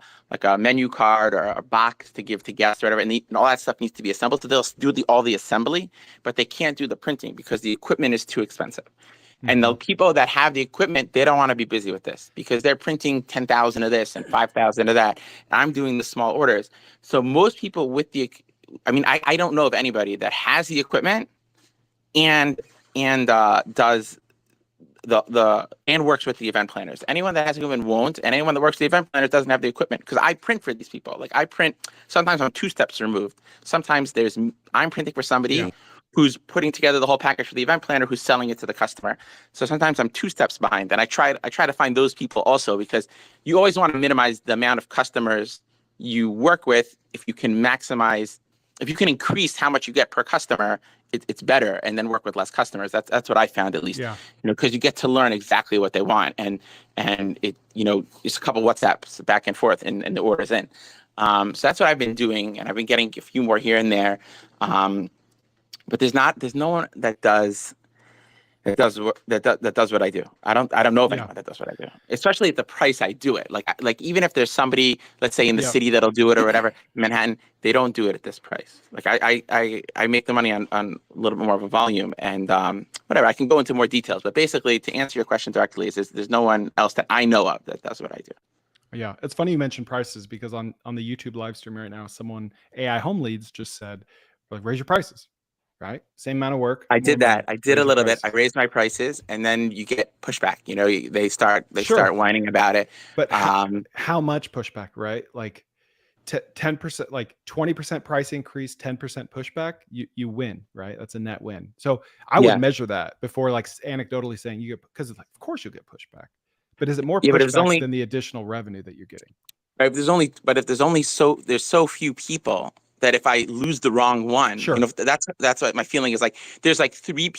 menu card or a box to give to guests or whatever, and all that stuff needs to be assembled. So they'll do all the assembly, but they can't do the printing because the equipment is too expensive. Mm-hmm. And the people that have the equipment, they don't want to be busy with this because they're printing 10,000 of this and 5,000 of that. And I'm doing the small orders. So most people I don't know of anybody that has the equipment and does and works with the event planners. Anyone that has equipment won't, and anyone that works with the event planners doesn't have the equipment, because I print for these people. Like, I print, sometimes I'm 2 steps removed. Sometimes I'm printing for somebody who's putting together the whole package for the event planner, who's selling it to the customer. So sometimes I'm 2 steps behind, and I try to find those people also, because you always want to minimize the amount of customers you work with. If you can increase how much you get per customer, it's better, and then work with less customers. That's what I found, at least. Because you get to learn exactly what they want, and it it's a couple WhatsApps back and forth, and the order's in. So that's what I've been doing, and I've been getting a few more here and there. But there's no one that does what I do. I don't know of anyone that does what I do, especially at the price I do it. Like even if there's somebody, let's say in the city, that'll do it or whatever, Manhattan, they don't do it at this price. Like I make the money on a little bit more of a volume, and whatever. I can go into more details, but basically, to answer your question directly, is there's no one else that I know of that does what I do. Yeah, it's funny you mentioned prices, because on the YouTube live stream right now, someone, AI Home Leads, just said, like, raise your prices. Right? Same amount of work. I did that. I did a little bit. I raised my prices, and then you get pushback. They start whining about it. But how much pushback, right? Like 10%, like 20% price increase, 10% pushback, you win, right? That's a net win. So I would measure that before, like, anecdotally saying you get, because it's like, of course you'll get pushback. But is it more pushback than the additional revenue that you're getting? Right, there's so few people that if I lose the wrong one, that's what my feeling is. Like, there's like 3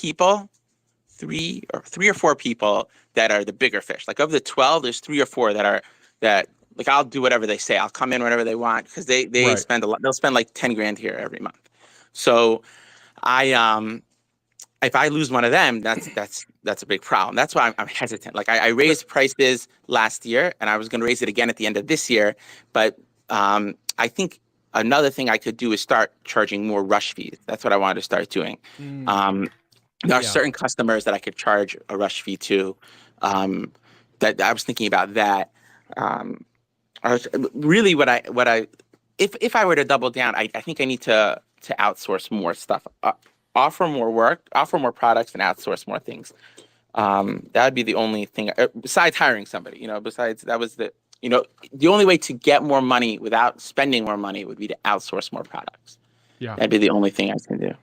or 4 people that are the bigger fish. Like, of the 12, there's 3 or 4 that like, I'll do whatever they say. I'll come in whenever they want, because they spend a lot. They'll spend like 10 grand here every month. So if I lose one of them, that's a big problem. That's why I'm hesitant. Like, I raised prices last year, and I was going to raise it again at the end of this year. But I think another thing I could do is start charging more rush fees. That's what I wanted to start doing. There are certain customers that I could charge a rush fee to. That I was thinking about that. Really, if I were to double down, I think I need to outsource more stuff, offer more work, offer more products, and outsource more things. That would be the only thing besides hiring somebody. Besides, that was the only way to get more money without spending more money would be to outsource more products. Yeah, that'd be the only thing I can do.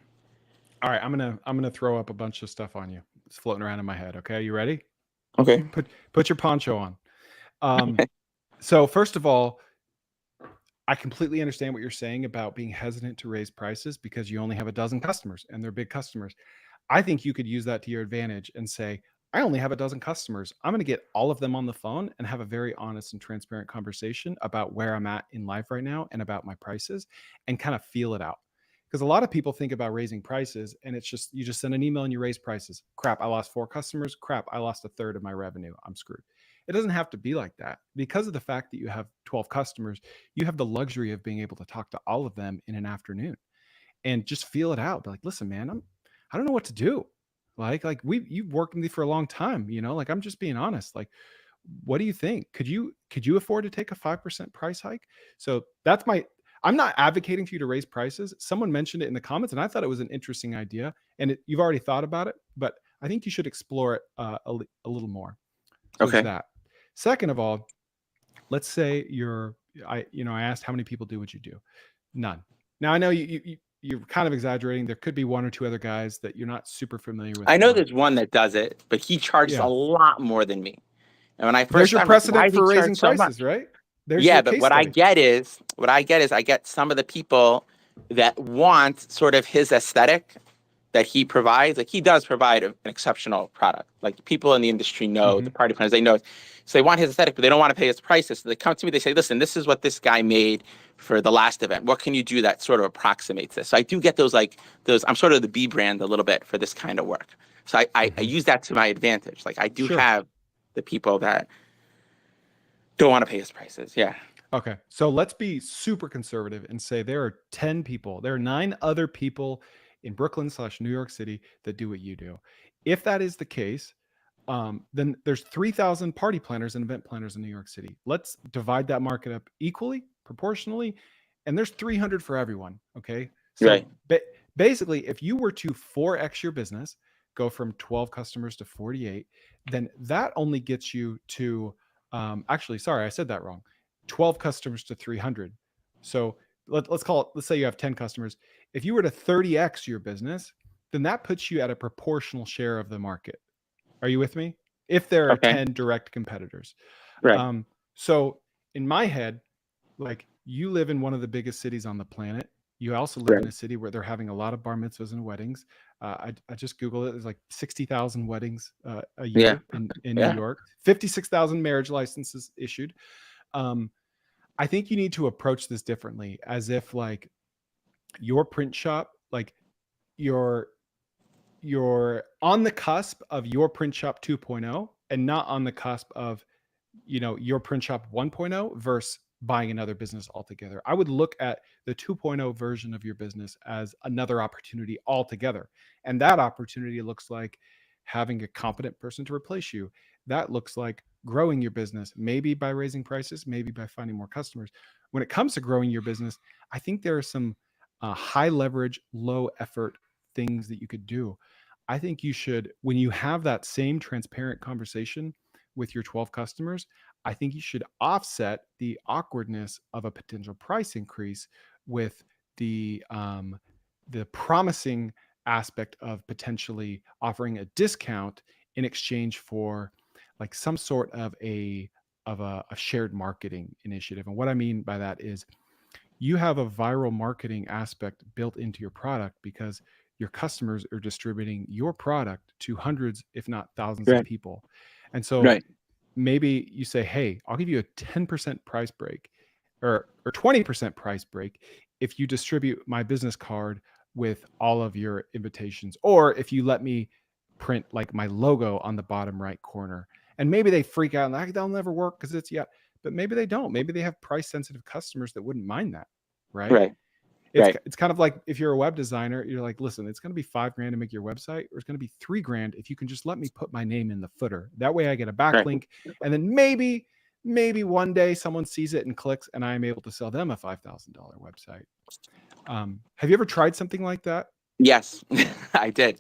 All right, I'm gonna throw up a bunch of stuff on you. It's floating around in my head. Okay, you ready? Okay. Put your poncho on. So first of all, I completely understand what you're saying about being hesitant to raise prices because you only have a dozen customers and they're big customers. I think you could use that to your advantage and say, I only have a dozen customers. I'm going to get all of them on the phone and have a very honest and transparent conversation about where I'm at in life right now and about my prices, and kind of feel it out. Because a lot of people think about raising prices and it's just, you just send an email and you raise prices. Crap, I lost 4 customers. Crap, I lost a third of my revenue. I'm screwed. It doesn't have to be like that. Because of the fact that you have 12 customers, you have the luxury of being able to talk to all of them in an afternoon and just feel it out. Be like, listen, man, I don't know what to do. Like you've worked with me for a long time, you know, like I'm just being honest. Like, what do you think? Could you afford to take a 5% price hike? So I'm not advocating for you to raise prices. Someone mentioned it in the comments and I thought it was an interesting idea, and you've already thought about it, but I think you should explore it a little more. So Okay. there's that. Second of all, let's say I asked how many people do what you do. None. Now I know you're kind of exaggerating. There could be 1 or 2 other guys that you're not super familiar with. I know there's one that does it, but he charges Yeah. a lot more than me. And when I There's first your started, I'm like, why precedent does he for charge raising so much? prices, right? There's Yeah, your but case what study. I get is I get some of the people that want sort of his aesthetic that he provides. Like, he does provide an exceptional product. Like, people in the industry know, the party planners, they know. So they want his aesthetic, but they don't want to pay his prices. So they come to me, they say, listen, this is what this guy made for the last event. What can you do that sort of approximates this? So I do get those, I'm sort of the B brand a little bit for this kind of work. So I use that to my advantage. Like, I do have the people that don't want to pay his prices. Yeah. Okay. So let's be super conservative and say there are 10 people. There are 9 other people in Brooklyn/New York City that do what you do. If that is the case, then there's 3,000 party planners and event planners in New York City. Let's divide that market up equally, proportionally, and there's 300 for everyone. Okay. So Right. basically, if you were to 4x your business, go from 12 customers to 48, then that only gets you to, actually, sorry, I said that wrong. 12 customers to 300. So let's say you have 10 customers. If you were to 30x your business, then that puts you at a proportional share of the market. Are you with me? If there are 10 direct competitors. Right. So in my head, like, you live in one of the biggest cities on the planet. You also live in a city where they're having a lot of bar mitzvahs and weddings. I just Googled it. There's like 60,000 weddings a year in New York, 56,000 marriage licenses issued. I think you need to approach this differently, as if like your print shop, like you're on the cusp of your print shop 2.0 and not on the cusp of, your print shop 1.0 versus buying another business altogether. I would look at the 2.0 version of your business as another opportunity altogether. And that opportunity looks like having a competent person to replace you. That looks like growing your business, maybe by raising prices, maybe by finding more customers. When it comes to growing your business, I think there are some high leverage, low effort things that you could do. I think you should, when you have that same transparent conversation with your 12 customers, I think you should offset the awkwardness of a potential price increase with the promising aspect of potentially offering a discount in exchange for like some sort of a shared marketing initiative. And what I mean by that is you have a viral marketing aspect built into your product because your customers are distributing your product to hundreds, if not thousands of people. And so maybe you say, hey, I'll give you a 10% price break or 20% price break if you distribute my business card with all of your invitations, or if you let me print like my logo on the bottom right corner. And maybe they freak out and like, that'll never work because it's but maybe they don't. Maybe they have price sensitive customers that wouldn't mind that. Right. It's kind of like if you're a web designer, you're like, listen, it's going to be $5,000 to make your website, or it's going to be $3,000 if you can just let me put my name in the footer. That way I get a backlink. And then maybe one day someone sees it and clicks and I'm able to sell them a $5,000 website. Have you ever tried something like that? Yes, I did.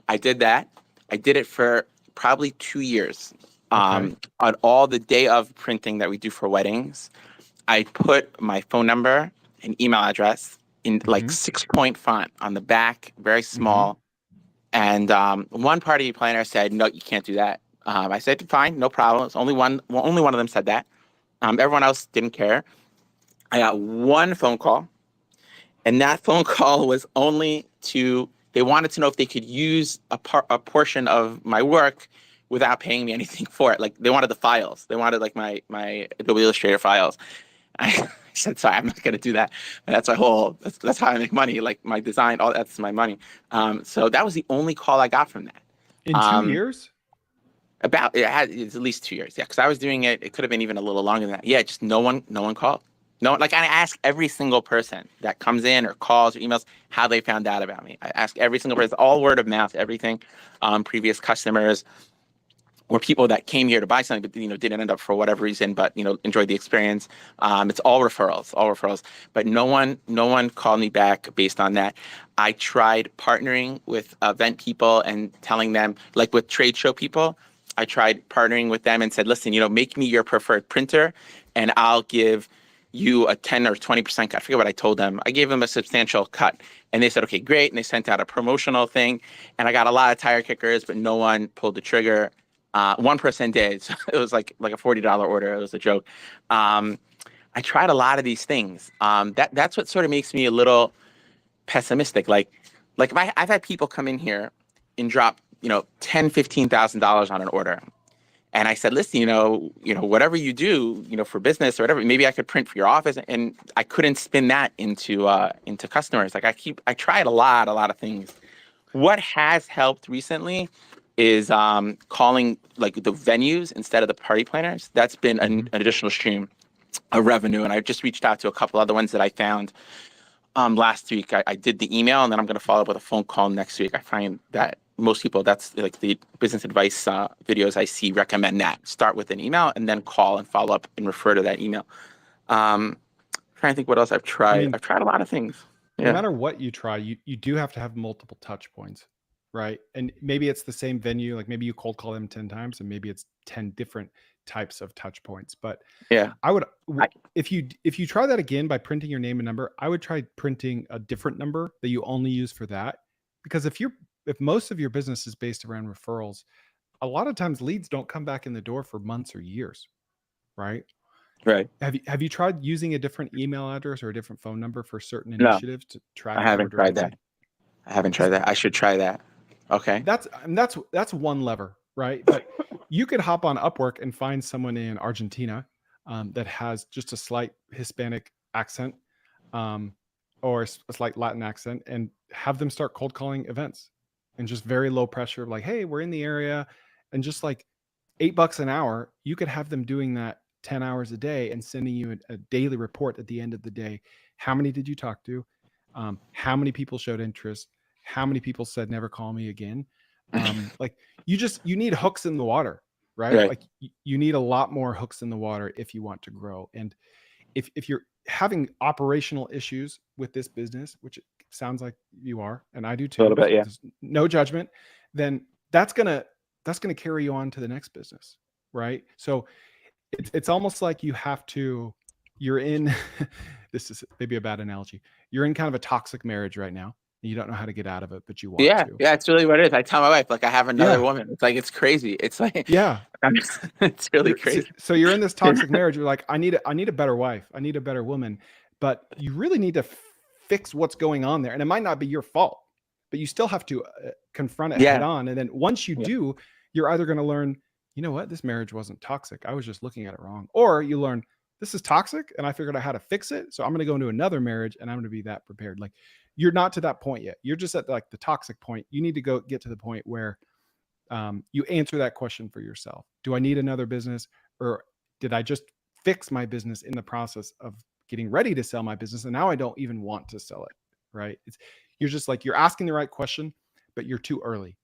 I did that. I did it for probably 2 years. On all the day of printing that we do for weddings, I put my phone number and email address in like 6-point font on the back, very small. And one party planner said, no, you can't do that. I said, fine, no problem. It's only one of them said that. Everyone else didn't care. I got one phone call, and that phone call was only they wanted to know if they could use a portion of my work without paying me anything for it. Like, they wanted the files. They wanted like my Adobe Illustrator files. I said, sorry, I'm not going to do that. And that's how I make money. Like my design, all that's my money. So that was the only call I got from that. In 2 years? It's at least 2 years. Yeah. Cause I was doing it. It could have been even a little longer than that. Yeah. Just no one called. No, like I ask every single person that comes in or calls or emails how they found out about me. I ask every single person, all word of mouth, everything. Previous customers or people that came here to buy something, but didn't end up for whatever reason, but enjoyed the experience. It's all referrals. But no one called me back based on that. I tried partnering with event people and telling them, like with trade show people, I tried partnering with them and said, listen, make me your preferred printer, and I'll give you a 10 or 20% cut. I forget what I told them. I gave them a substantial cut. And they said, okay, great. And they sent out a promotional thing. And I got a lot of tire kickers, but no one pulled the trigger. One person did. So it was like a $40 order. It was a joke. I tried a lot of these things. That's what sort of makes me a little pessimistic. Like if I've had people come in here and drop, $10,000-$15,000 on an order. And I said, listen, whatever you do, for business or whatever, maybe I could print for your office. And I couldn't spin that into customers. Like I tried a lot of things. What has helped recently is calling like the venues instead of the party planners. That's been an additional stream of revenue. And I just reached out to a couple other ones that I found last week. I did the email, and then I'm going to follow up with a phone call next week. I find that most people, that's like the business advice videos I see recommend that. Start with an email and then call and follow up and refer to that email. Trying to think what else I've tried. I've tried a lot of things. Yeah. No matter what you try, you do have to have multiple touch points, right? And maybe it's the same venue, like maybe you cold call them 10 times and maybe it's 10 different types of touch points. But yeah, if you try that again by printing your name and number, I would try printing a different number that you only use for that. Because if most of your business is based around referrals, a lot of times leads don't come back in the door for months or years, right? Right. Have you tried using a different email address or a different phone number for certain initiatives to track? I haven't tried that. I should try that. Okay. That's one lever, right? But you could hop on Upwork and find someone in Argentina that has just a slight Hispanic accent or a slight Latin accent, and have them start cold calling events and just very low pressure, like, hey, we're in the area, and just like $8 an hour, you could have them doing that 10 hours a day and sending you a daily report at the end of the day. How many did you talk to? How many people showed interest? How many people said never call me again? Like you need hooks in the water, right? Like you need a lot more hooks in the water if you want to grow. And if you're having operational issues with this business, which it sounds like you are, and I do too, a little bit, yeah. No judgment, then that's gonna carry you on to the next business, right? So it's almost like you're in this is maybe a bad analogy. You're in kind of a toxic marriage right now. You don't know how to get out of it, but you want to. Yeah, it's really what it is. I tell my wife, like, I have another woman. It's like, it's crazy. It's like, it's really crazy. So you're in this toxic marriage. You're like, I need a better wife. I need a better woman. But you really need to fix what's going on there. And it might not be your fault, but you still have to confront it head on. And then once you do, you're either going to learn, you know what, this marriage wasn't toxic. I was just looking at it wrong. Or you learn, this is toxic and I figured out how to fix it. So I'm going to go into another marriage and I'm going to be that prepared. Like, you're not to that point yet. You're just at like the toxic point. You need to get to the point where you answer that question for yourself. Do I need another business, or did I just fix my business in the process of getting ready to sell my business? And now I don't even want to sell it, right? You're just like, you're asking the right question, but you're too early.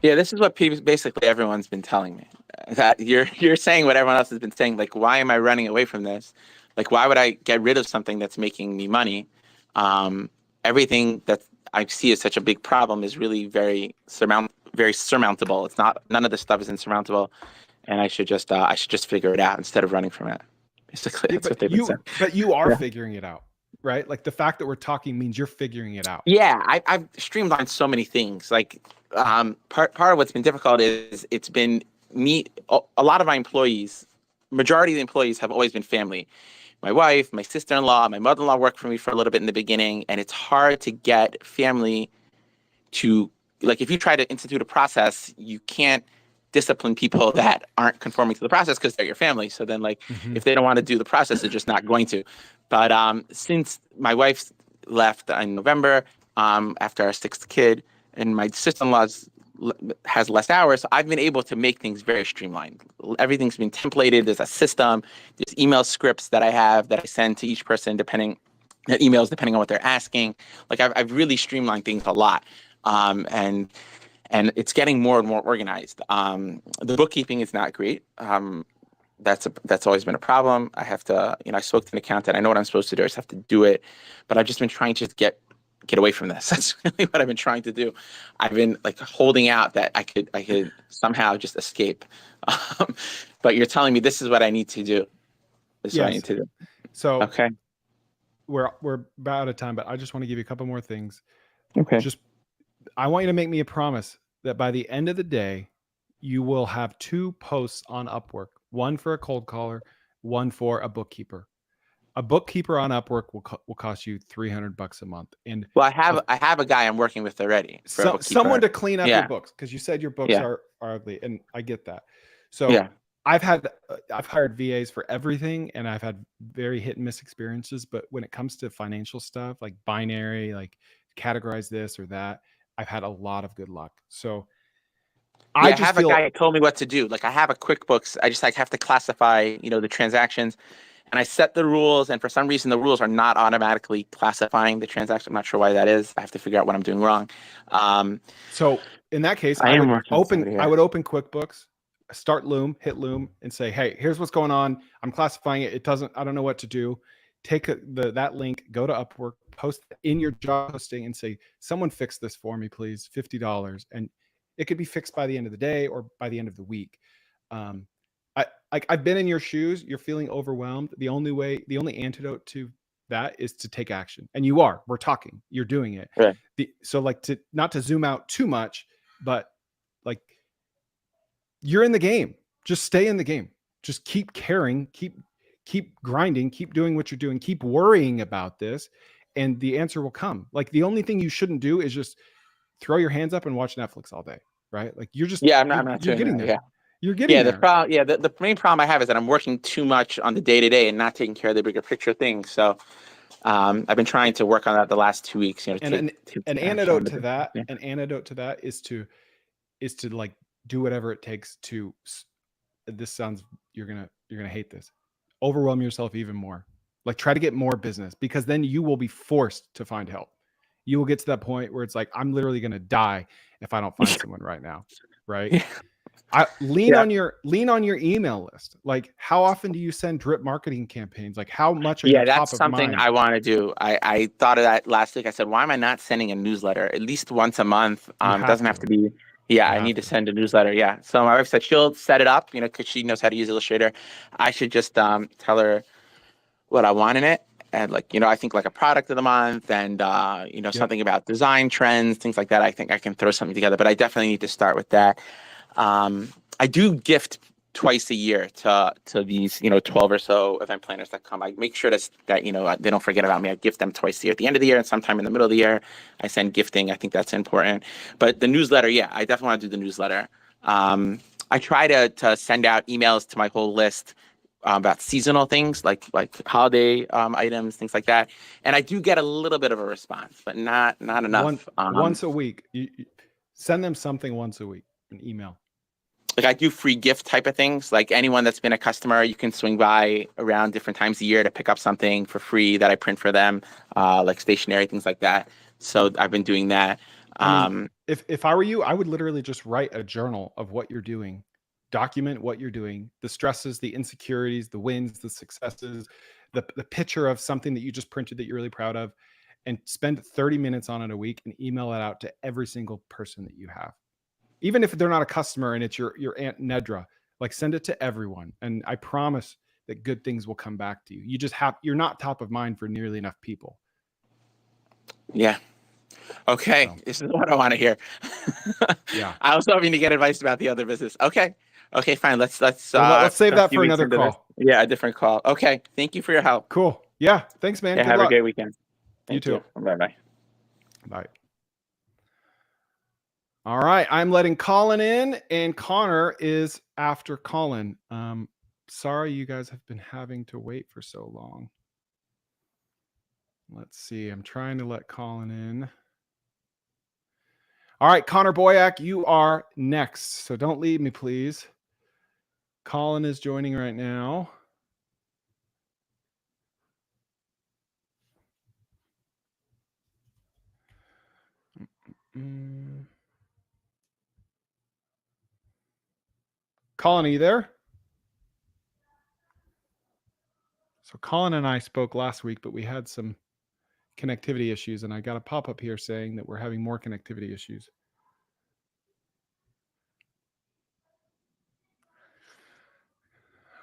Yeah, this is what basically everyone's been telling me. That you're saying what everyone else has been saying. Like, why am I running away from this? Like, why would I get rid of something that's making me money? Everything that I see as such a big problem is really very surmountable. It's not, none of this stuff is insurmountable, and I should just figure it out instead of running from it. Basically, that's what they've been saying. But you are figuring it out, right? Like, the fact that we're talking means you're figuring it out. Yeah, I've streamlined so many things. Like, part of what's been difficult is it's been me. A lot of my employees, majority of the employees have always been family. My wife, my sister-in-law, my mother-in-law worked for me for a little bit in the beginning, and it's hard to get family to, like, if you try to institute a process, you can't discipline people that aren't conforming to the process because they're your family. So then like if they don't want to do the process, they're just not going to. But since my wife left in November after our 6th kid, and my sister-in-law's has less hours, so I've been able to make things very streamlined. Everything's been templated. There's a system. There's email scripts that I have that I send to each person emails depending on what they're asking. Like I've really streamlined things a lot, and it's getting more and more organized. The bookkeeping is not great. That's always been a problem. I have to, I spoke to an accountant. I know what I'm supposed to do. I just have to do it. But I've just been trying to just get away from this. That's really what I've been trying to do. I've been like holding out that I could somehow just escape. But you're telling me this is what I need to do. This is what I need to do. So okay. We're about out of time, but I just want to give you a couple more things. Okay. I want you to make me a promise that by the end of the day, you will have 2 posts on Upwork, one for a cold caller, one for a bookkeeper. A bookkeeper on Upwork will cost you $300 a month. And well, I have a guy I'm working with already. Someone to clean up your books, because you said your books are ugly, and I get that. So I've hired VAs for everything, and I've had very hit and miss experiences. But when it comes to financial stuff like binary, like categorize this or that, I've had a lot of good luck. So I have a guy who told me what to do. Like I have a QuickBooks. I just have to classify, the transactions, and I set the rules. And for some reason, the rules are not automatically classifying the transaction. I'm not sure why that is. I have to figure out what I'm doing wrong. So in that case, I would open QuickBooks, start Loom, hit Loom, and say, hey, here's what's going on. I'm classifying it. I don't know what to do. Take that link, go to Upwork, post in your job posting, and say, someone fix this for me, please, $50. And it could be fixed by the end of the day or by the end of the week. I've been in your shoes. You're feeling overwhelmed. The only antidote to that is to take action. And we're talking, you're doing it. Right. So like not to zoom out too much, but like you're in the game. Just stay in the game. Just keep caring, keep grinding, keep doing what you're doing, keep worrying about this, and the answer will come. Like the only thing you shouldn't do is just throw your hands up and watch Netflix all day, right? Like you're just I'm not you're getting that. there. You're getting there. The main problem I have is that I'm working too much on the day-to-day and not taking care of the bigger picture things. So I've been trying to work on that the last 2 weeks. An antidote to that is to like do whatever it takes to. This sounds, you're gonna hate this. Overwhelm yourself even more. Like try to get more business, because then you will be forced to find help. You will get to that point where it's like, I'm literally gonna die if I don't find someone right now, right? Lean on your email list. Like how often do you send drip marketing campaigns? Like how much are you top of mind? That's something I want to do. I thought of that last week. I said, why am I not sending a newsletter at least once a month? It doesn't have to be. I need to send a newsletter. Yeah. So my wife said she'll set it up, because she knows how to use Illustrator. I should just tell her what I want in it. And I think like a product of the month and, something about design trends, things like that. I think I can throw something together, but I definitely need to start with that. I do gift twice a year to these 12 or so event planners that come. I make sure that they don't forget about me. I gift them twice a year, at the end of the year and sometime in the middle of the year. I send gifting. I think that's important. But the newsletter, I definitely want to do the newsletter. I try to send out emails to my whole list about seasonal things like holiday items, things like that. And I do get a little bit of a response, but not enough. Once a week, you send them something once a week, an email. Like I do free gift type of things. Like anyone that's been a customer, you can swing by around different times a year to pick up something for free that I print for them, like stationery, things like that. So I've been doing that. If I were you, I would literally just write a journal of what you're doing, document what you're doing, the stresses, the insecurities, the wins, the successes, the picture of something that you just printed that you're really proud of, and spend 30 minutes on it a week and email it out to every single person that you have. Even if they're not a customer and it's your Aunt Nedra, like send it to everyone. And I promise that good things will come back to you. You're not top of mind for nearly enough people. Yeah. Okay. So. This is what I want to hear. Yeah. I was hoping to get advice about the other business. Okay. Okay, fine. Let's save that for another call. Yeah, a different call. Okay. Thank you for your help. Cool. Yeah. Thanks, man. Yeah, have a great weekend. You too. Bye-bye. Bye. All right, I'm letting Colin in, and Connor is after Colin. Sorry you guys have been having to wait for so long. Let's see. I'm trying to let Colin in. All right, Connor Boyack, you are next. So don't leave me, please. Colin is joining right now. Colin, are you there? So Colin and I spoke last week, but we had some connectivity issues, and I got a pop-up here saying that we're having more connectivity issues.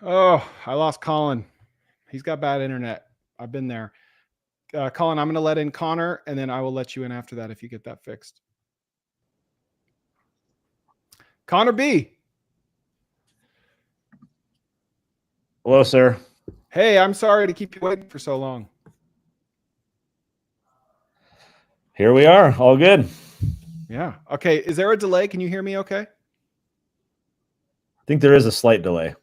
Oh, I lost Colin. He's got bad internet. I've been there. Colin, I'm going to let in Connor, and then I will let you in after that if you get that fixed. Connor B. Hello, sir. Hey, I'm sorry to keep you waiting for so long. Here we are. All good. Yeah. Okay. Is there a delay? Can you hear me okay? I think there is a slight delay.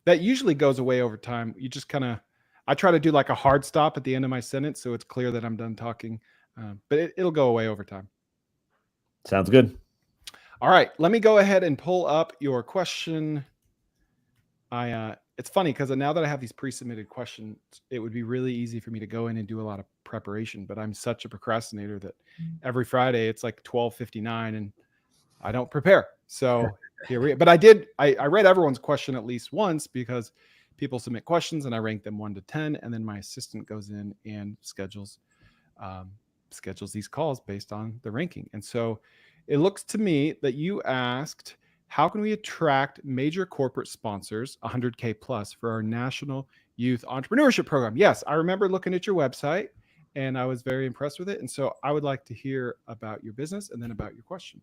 That usually goes away over time. You just kind of, I try to do like a hard stop at the end of my sentence so it's clear that I'm done talking, but it'll go away over time. Sounds good. All right. Let me go ahead and pull up your question. It's funny because now that I have these pre-submitted questions, it would be really easy for me to go in and do a lot of preparation, but I'm such a procrastinator that every Friday it's like 12:59 and I don't prepare. So but I read everyone's question at least once because people submit questions and I rank them 1 to 10. And then my assistant goes in and schedules these calls based on the ranking. And so it looks to me that you asked, how can we attract major corporate sponsors, 100K plus, for our National Youth Entrepreneurship Program? Yes, I remember looking at your website and I was very impressed with it. And so I would like to hear about your business and then about your question.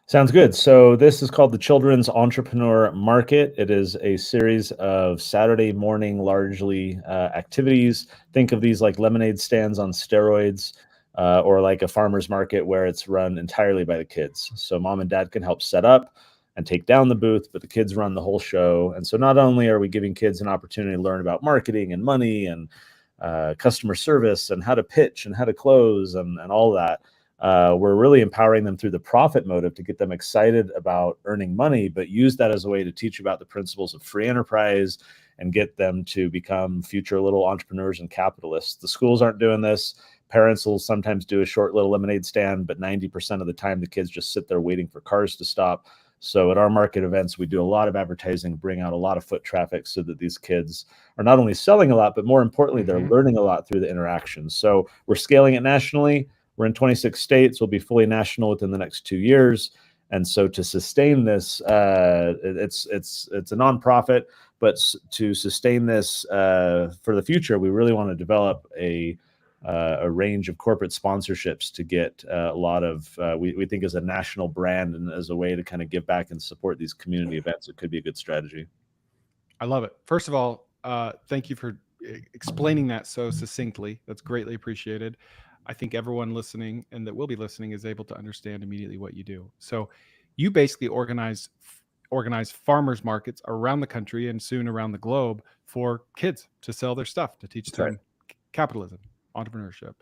Sounds good. So this is called the Children's Entrepreneur Market. It is a series of Saturday morning, largely activities. Think of these like lemonade stands on steroids, or like a farmer's market where it's run entirely by the kids. So mom and dad can help set up and take down the booth, but the kids run the whole show. And so not only are we giving kids an opportunity to learn about marketing and money and customer service and how to pitch and how to close and all that, we're really empowering them through the profit motive to get them excited about earning money, but use that as a way to teach about the principles of free enterprise and get them to become future little entrepreneurs and capitalists. The schools aren't doing this. Parents will sometimes do a short little lemonade stand, but 90% of the time the kids just sit there waiting for cars to stop. So at our market events, we do a lot of advertising, bring out a lot of foot traffic so that these kids are not only selling a lot, but more importantly, they're learning a lot through the interactions. So we're scaling it nationally. We're in 26 states. We'll be fully national within the next 2 years. And so to sustain this, it's a nonprofit, but to sustain this for the future, we really want to develop a range of corporate sponsorships to get a lot of, we think as a national brand and as a way to kind of give back and support these community events. It could be a good strategy. I love it. First of all, thank you for explaining that so succinctly. That's greatly appreciated. I think everyone listening and that will be listening is able to understand immediately what you do. So you basically organize farmers markets around the country and soon around the globe for kids to sell their stuff, to teach them capitalism, entrepreneurship.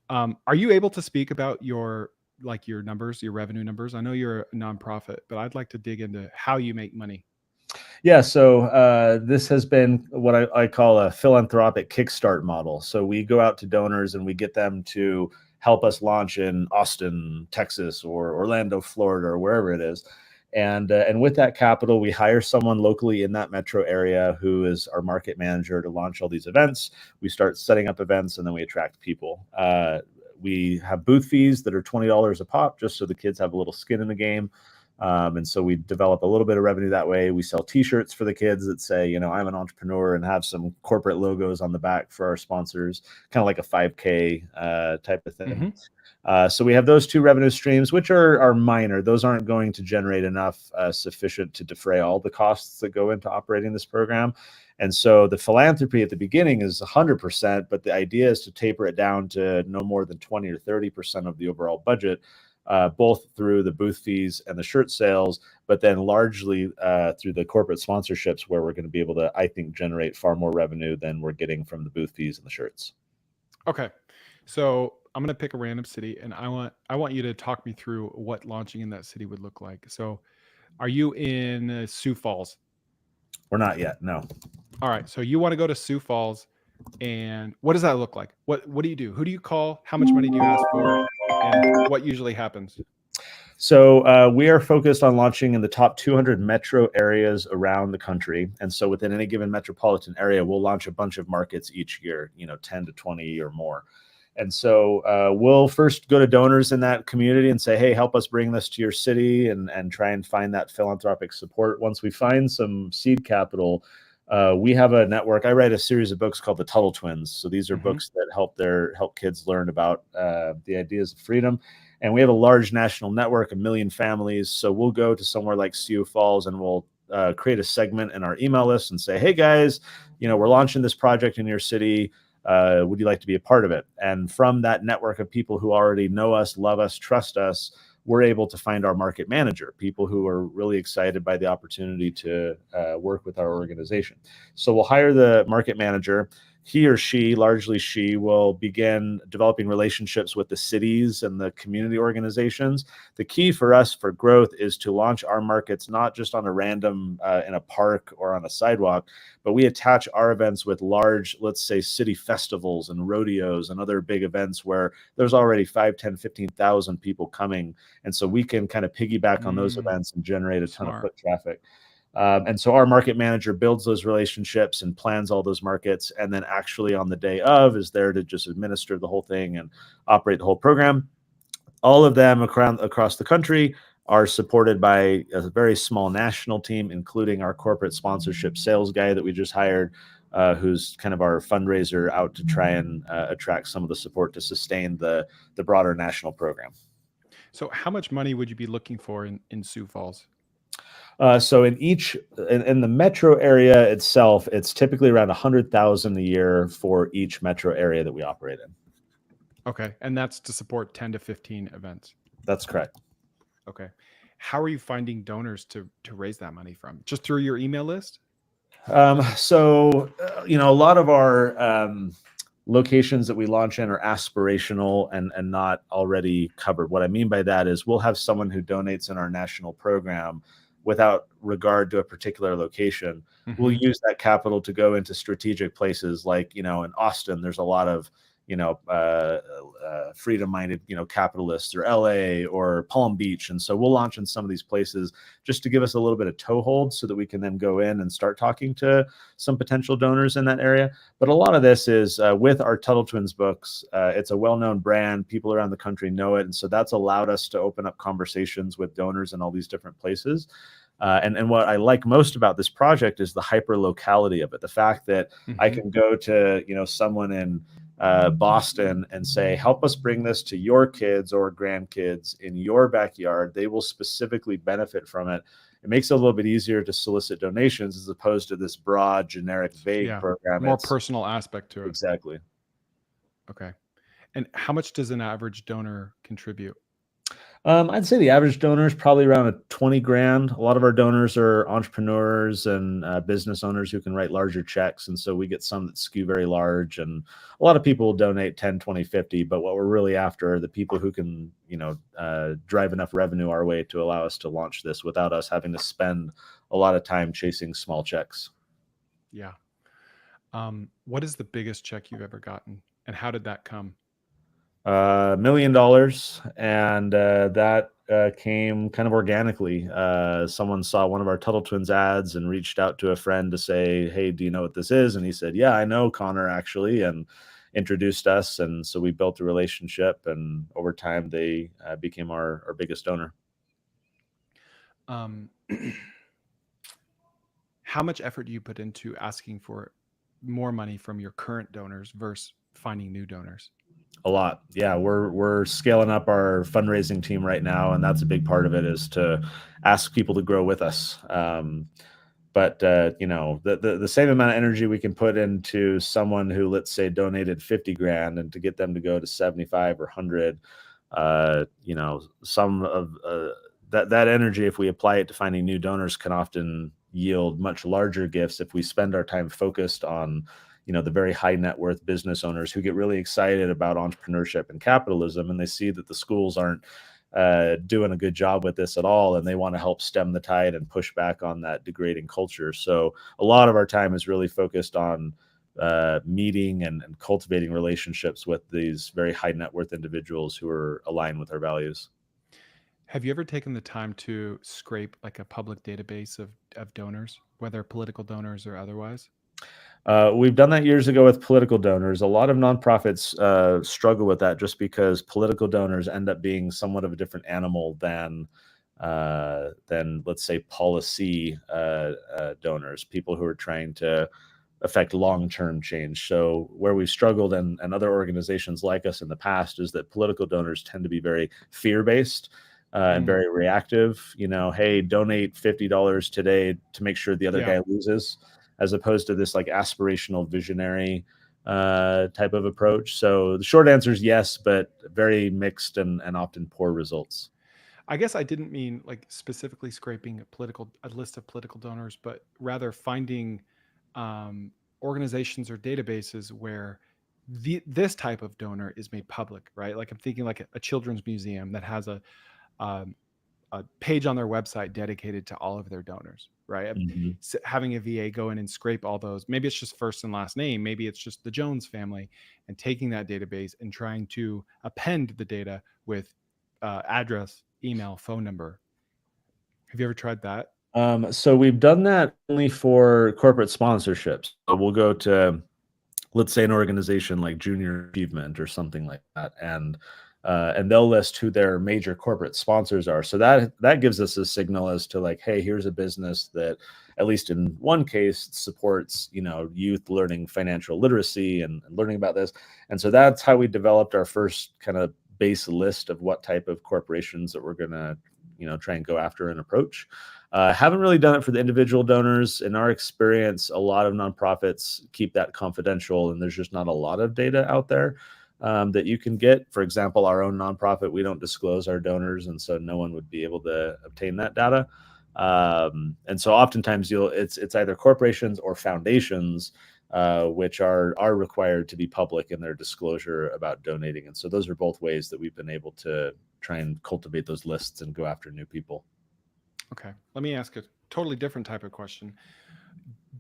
Are you able to speak about your numbers, your revenue numbers? I know you're a nonprofit, but I'd like to dig into how you make money. Yeah, so this has been what I call a philanthropic kickstart model. So we go out to donors and we get them to help us launch in Austin, Texas, or Orlando, Florida, or wherever it is. And with that capital, we hire someone locally in that metro area who is our market manager to launch all these events. We start setting up events and then we attract people. We have booth fees that are $20 a pop, just so the kids have a little skin in the game. And so we develop a little bit of revenue that way. We sell t-shirts for the kids that say, I'm an entrepreneur, and have some corporate logos on the back for our sponsors, kind of like a 5K type of thing. So we have those two revenue streams, which are minor. Those aren't going to generate enough sufficient to defray all the costs that go into operating this program. And so the philanthropy at the beginning is 100%, but the idea is to taper it down to no more than 20 or 30% of the overall budget. both through the booth fees and the shirt sales, but then largely through the corporate sponsorships, where we're going to be able to, I think, generate far more revenue than we're getting from the booth fees and the shirts. Okay. So I'm going to pick a random city, and I want you to talk me through what launching in that city would look like. So are you in Sioux Falls? We're not yet, no. All right. So you want to go to Sioux Falls, and what does that look like? What do you do? Who do you call? How much money do you ask for? And what usually happens? So we are focused on launching in the top 200 metro areas around the country. And so within any given metropolitan area, we'll launch a bunch of markets each year, 10 to 20 or more. And so we'll first go to donors in that community and say, hey, help us bring this to your city, and try and find that philanthropic support. Once we find some seed capital, we have a network. I write a series of books called the Tuttle Twins. So these are books that help kids learn about the ideas of freedom. And we have a large national network, 1 million families. So we'll go to somewhere like Sioux Falls, and we'll create a segment in our email list and say, hey guys, we're launching this project in your city. Would you like to be a part of it? And from that network of people who already know us, love us, trust us, we're able to find our market manager, people who are really excited by the opportunity to work with our organization. So we'll hire the market manager. He or she, largely she, will begin developing relationships with the cities and the community organizations. The key for us for growth is to launch our markets not just on a random in a park or on a sidewalk, but we attach our events with large, let's say, city festivals and rodeos and other big events where there's already 5, 10, 15,000 people coming. And so we can kind of piggyback on those events and generate a ton of foot traffic. And so our market manager builds those relationships and plans all those markets, and then actually on the day of is there to just administer the whole thing and operate the whole program. All of them across the country are supported by a very small national team, including our corporate sponsorship sales guy that we just hired, who's kind of our fundraiser out to try and attract some of the support to sustain the broader national program. So how much money would you be looking for in Sioux Falls? So in the metro area itself, it's typically around 100,000 a year for each metro area that we operate in. Okay. And that's to support 10 to 15 events. That's correct. Okay. How are you finding donors to raise that money from? Just through your email list? So a lot of our locations that we launch in are aspirational and not already covered. What I mean by that is we'll have someone who donates in our national program without regard to a particular location. We'll use that capital to go into strategic places like, in Austin, there's a lot of, freedom-minded, capitalists, or LA or Palm Beach. And so we'll launch in some of these places just to give us a little bit of toehold so that we can then go in and start talking to some potential donors in that area. But a lot of this is with our Tuttle Twins books. It's a well-known brand. People around the country know it. And so that's allowed us to open up conversations with donors in all these different places. And what I like most about this project is the hyper locality of it. The fact that I can go to, someone in Boston and say, help us bring this to your kids or grandkids in your backyard. They will specifically benefit from it. It makes it a little bit easier to solicit donations as opposed to this broad, generic, vague program. More personal aspect to it. Exactly. Okay. And how much does an average donor contribute? I'd say the average donor is probably around $20,000. A lot of our donors are entrepreneurs and business owners who can write larger checks. And so we get some that skew very large, and a lot of people will donate 10, 20, 50. But what we're really after are the people who can, drive enough revenue our way to allow us to launch this without us having to spend a lot of time chasing small checks. Yeah. What is the biggest check you've ever gotten, and how did that come? $1 million, and that came kind of organically. Someone saw one of our Tuttle Twins ads and reached out to a friend to say, hey, do you know what this is? And he said, yeah, I know Koerner, actually, and introduced us. And so we built a relationship, and over time they became our biggest donor. How much effort do you put into asking for more money from your current donors versus finding new donors? A lot. Yeah, we're scaling up our fundraising team right now, and that's a big part of it, is to ask people to grow with us. But the same amount of energy we can put into someone who, let's say, donated $50,000, and to get them to go to 75 or 100, you know, some of that energy, if we apply it to finding new donors, can often yield much larger gifts if we spend our time focused on, you know, the very high net worth business owners who get really excited about entrepreneurship and capitalism, and they see that the schools aren't doing a good job with this at all, and they want to help stem the tide and push back on that degrading culture. So a lot of our time is really focused on meeting and cultivating relationships with these very high net worth individuals who are aligned with our values. Have you ever taken the time to scrape like a public database of donors, whether political donors or otherwise? We've done that years ago with political donors. A lot of nonprofits struggle with that just because political donors end up being somewhat of a different animal than let's say policy donors, people who are trying to affect long-term change. So where we've struggled, and other organizations like us in the past, is that political donors tend to be very fear-based and very reactive. You know, hey, donate $50 today to make sure the other guy loses, as opposed to this like aspirational visionary type of approach. So the short answer is yes, but very mixed and often poor results. I guess I didn't mean like specifically scraping a list of political donors, but rather finding organizations or databases where this type of donor is made public, right? Like I'm thinking like a children's museum that has a page on their website dedicated to all of their donors, right? So having a VA go in and scrape all those, maybe it's just first and last name, maybe it's just the Jones family, and taking that database and trying to append the data with address, email, phone number. Have you ever tried that? So we've done that only for corporate sponsorships. So we'll go to, let's say, an organization like Junior Achievement or something like that, and they'll list who their major corporate sponsors are. So that gives us a signal as to like, hey, here's a business that, at least in one case, supports, you know, youth learning financial literacy and learning about this. And so that's how we developed our first kind of base list of what type of corporations that we're going to, you know, try and go after and approach. Haven't really done it for the individual donors. In our experience, a lot of nonprofits keep that confidential, and there's just not a lot of data out there that you can get. For example, our own nonprofit, we don't disclose our donors, and so no one would be able to obtain that data. And so oftentimes it's either corporations or foundations which are required to be public in their disclosure about donating. And so those are both ways that we've been able to try and cultivate those lists and go after new people. Okay. Let me ask a totally different type of question.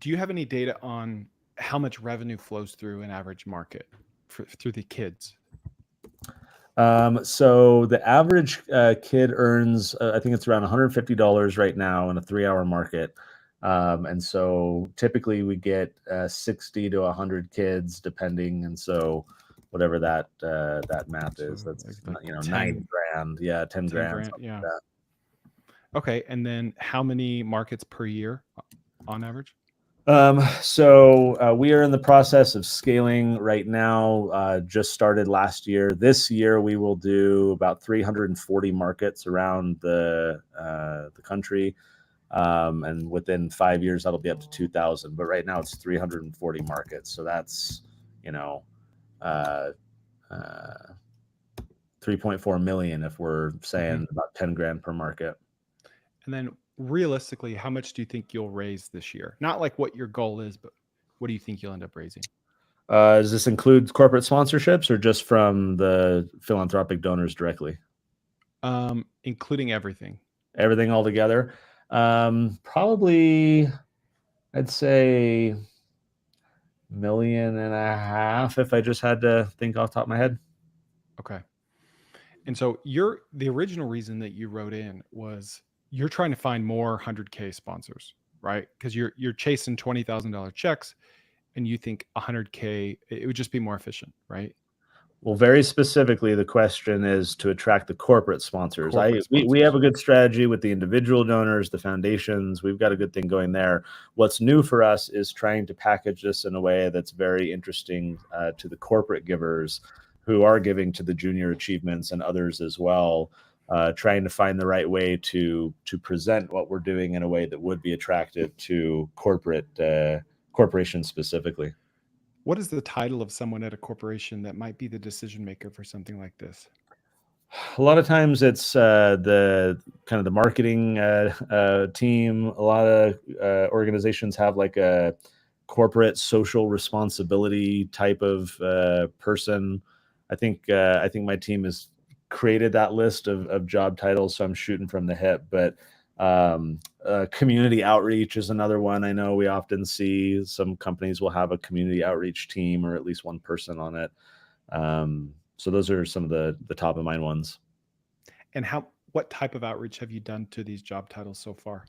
Do you have any data on how much revenue flows through an average market through the kids? So the average kid earns, I think it's around $150 right now in a 3-hour market. And so typically we get 60 to 100 kids depending. And so whatever that math is, that's, like, you know, 10 $9,000. Yeah. 10 grand. Yeah. Like that. Okay. And then how many markets per year on average? So we are in the process of scaling right now, just started last year. This year, we will do about 340 markets around the country. And within 5 years, that'll be up to 2,000. But right now it's 340 markets. So that's, you know, 3.4 million if we're saying about 10 grand per market. And then realistically, how much do you think you'll raise this year? Not like what your goal is, but what do you think you'll end up raising? Does this include corporate sponsorships or just from the philanthropic donors directly? Including everything. Everything all together? Probably, I'd say $1.5 million if I just had to think off the top of my head. Okay. And so the original reason that you wrote in was you're trying to find more 100K sponsors, right? Because you're chasing $20,000 checks, and you think 100K, it would just be more efficient, right? Well, very specifically, the question is to attract the corporate sponsors. We have a good strategy with the individual donors, the foundations. We've got a good thing going there. What's new for us is trying to package this in a way that's very interesting to the corporate givers who are giving to the junior achievements and others as well. Trying to find the right way to present what we're doing in a way that would be attractive to corporations specifically. What is the title of someone at a corporation that might be the decision maker for something like this? A lot of times it's the kind of the marketing team. A lot of organizations have like a corporate social responsibility type of person. I think my team has created that list of job titles, so I'm shooting from the hip. But community outreach is another one. I know we often see some companies will have a community outreach team or at least one person on it. So those are some of the top of mind ones. And what type of outreach have you done to these job titles so far?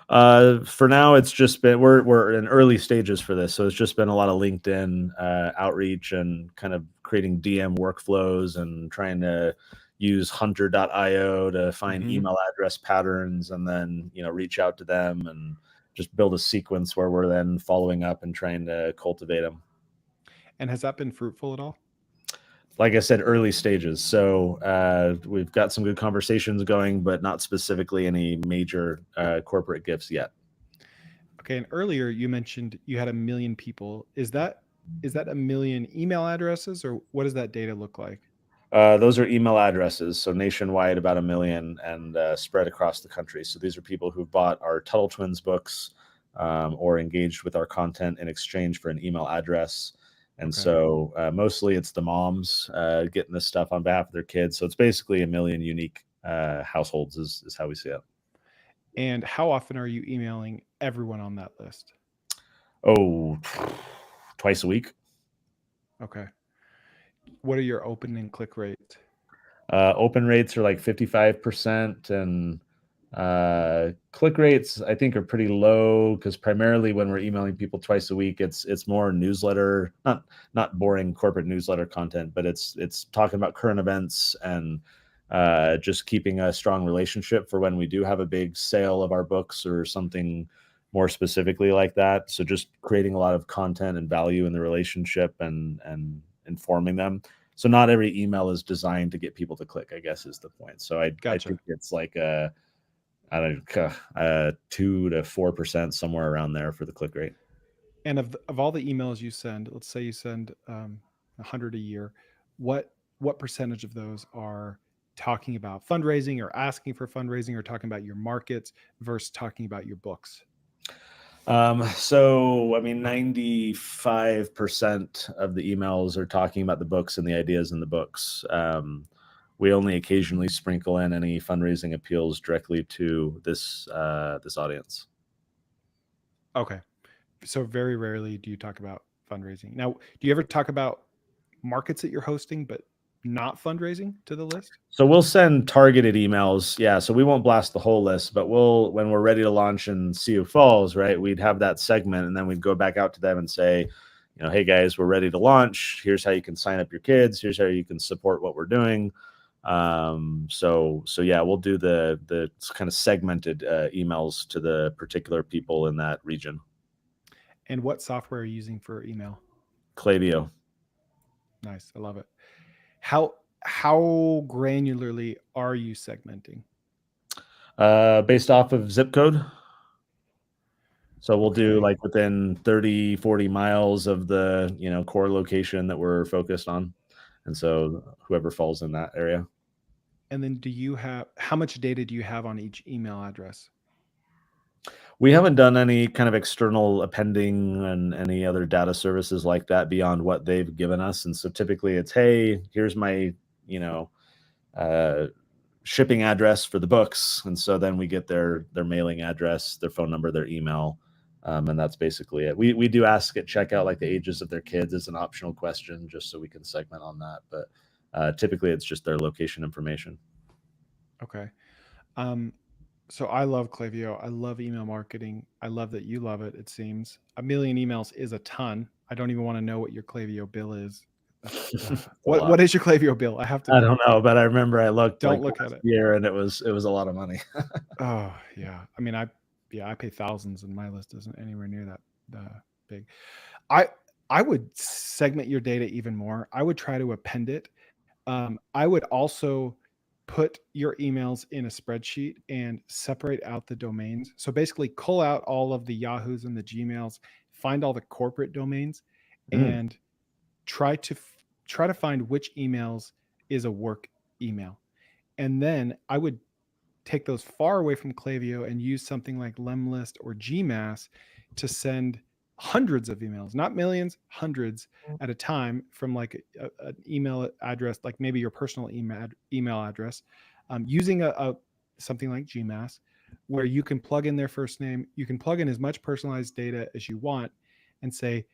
For now, it's just been we're in early stages for this, so it's just been a lot of LinkedIn outreach and kind of creating DM workflows and trying to use Hunter.io to find email address patterns and then reach out to them and just build a sequence where we're then following up and trying to cultivate them. And has that been fruitful at all? Like I said, early stages. So we've got some good conversations going, but not specifically any major corporate gifts yet. Okay. And earlier you mentioned you had 1 million people. Is that 1 million email addresses, or what does that data look like? Those are email addresses. So nationwide, about 1 million and spread across the country. So these are people who've bought our Tuttle Twins books or engaged with our content in exchange for an email address. And so mostly it's the moms getting this stuff on behalf of their kids. So it's basically 1 million unique households is how we see it. And how often are you emailing everyone on that list? Oh, twice a week. Okay. What are your open and click rates? Open rates are like 55%, and click rates I think are pretty low because primarily when we're emailing people twice a week, it's more newsletter, not boring corporate newsletter content, but it's talking about current events and just keeping a strong relationship for when we do have a big sale of our books or something more specifically like that. So just creating a lot of content and value in the relationship and informing them. So not every email is designed to get people to click, I guess is the point. So I think it's like I don't know, 2 to 4% somewhere around there for the click rate. And of all the emails you send, let's say you send 100 a year, what percentage of those are talking about fundraising or asking for fundraising or talking about your markets versus talking about your books? So I mean, 95% of the emails are talking about the books and the ideas in the books. We only occasionally sprinkle in any fundraising appeals directly to this audience. Okay. So very rarely do you talk about fundraising. Now, do you ever talk about markets that you're hosting, but not fundraising to the list? So we'll send targeted emails. Yeah. So we won't blast the whole list, but when we're ready to launch in Sioux Falls, right, we'd have that segment and then we'd go back out to them and say, hey guys, we're ready to launch. Here's how you can sign up your kids. Here's how you can support what we're doing. So yeah, we'll do the kind of segmented emails to the particular people in that region. And what software are you using for email? Klaviyo. Nice. I love it. How granularly are you segmenting? Based off of zip code. So we'll do like within 30, 40 miles of the, core location that we're focused on. And so whoever falls in that area. And then how much data do you have on each email address? We haven't done any kind of external appending and any other data services like that beyond what they've given us. And so typically it's, hey, here's my, shipping address for the books. And so then we get their mailing address, their phone number, their email. And that's basically it. We do ask at checkout, like the ages of their kids is an optional question just so we can segment on that. But typically it's just their location information. Okay. So I love Klaviyo. I love email marketing. I love that you love it. It seems 1 million emails is a ton. I don't even want to know what your Klaviyo bill is. What is your Klaviyo bill? I don't know, but I remember I looked. Don't look at it. Year, and it was a lot of money. Oh yeah. I mean, I pay thousands, and my list isn't anywhere near that big. I would segment your data even more. I would try to append it. I would also put your emails in a spreadsheet and separate out the domains. So basically cull out all of the Yahoos and the Gmails, find all the corporate domains and try to find which emails is a work email. And then I would take those far away from Klaviyo and use something like Lemlist or Gmass to send hundreds of emails, not millions, hundreds at a time from like an email address, like maybe your personal email address, using something like Gmass, where you can plug in their first name. You can plug in as much personalized data as you want and say,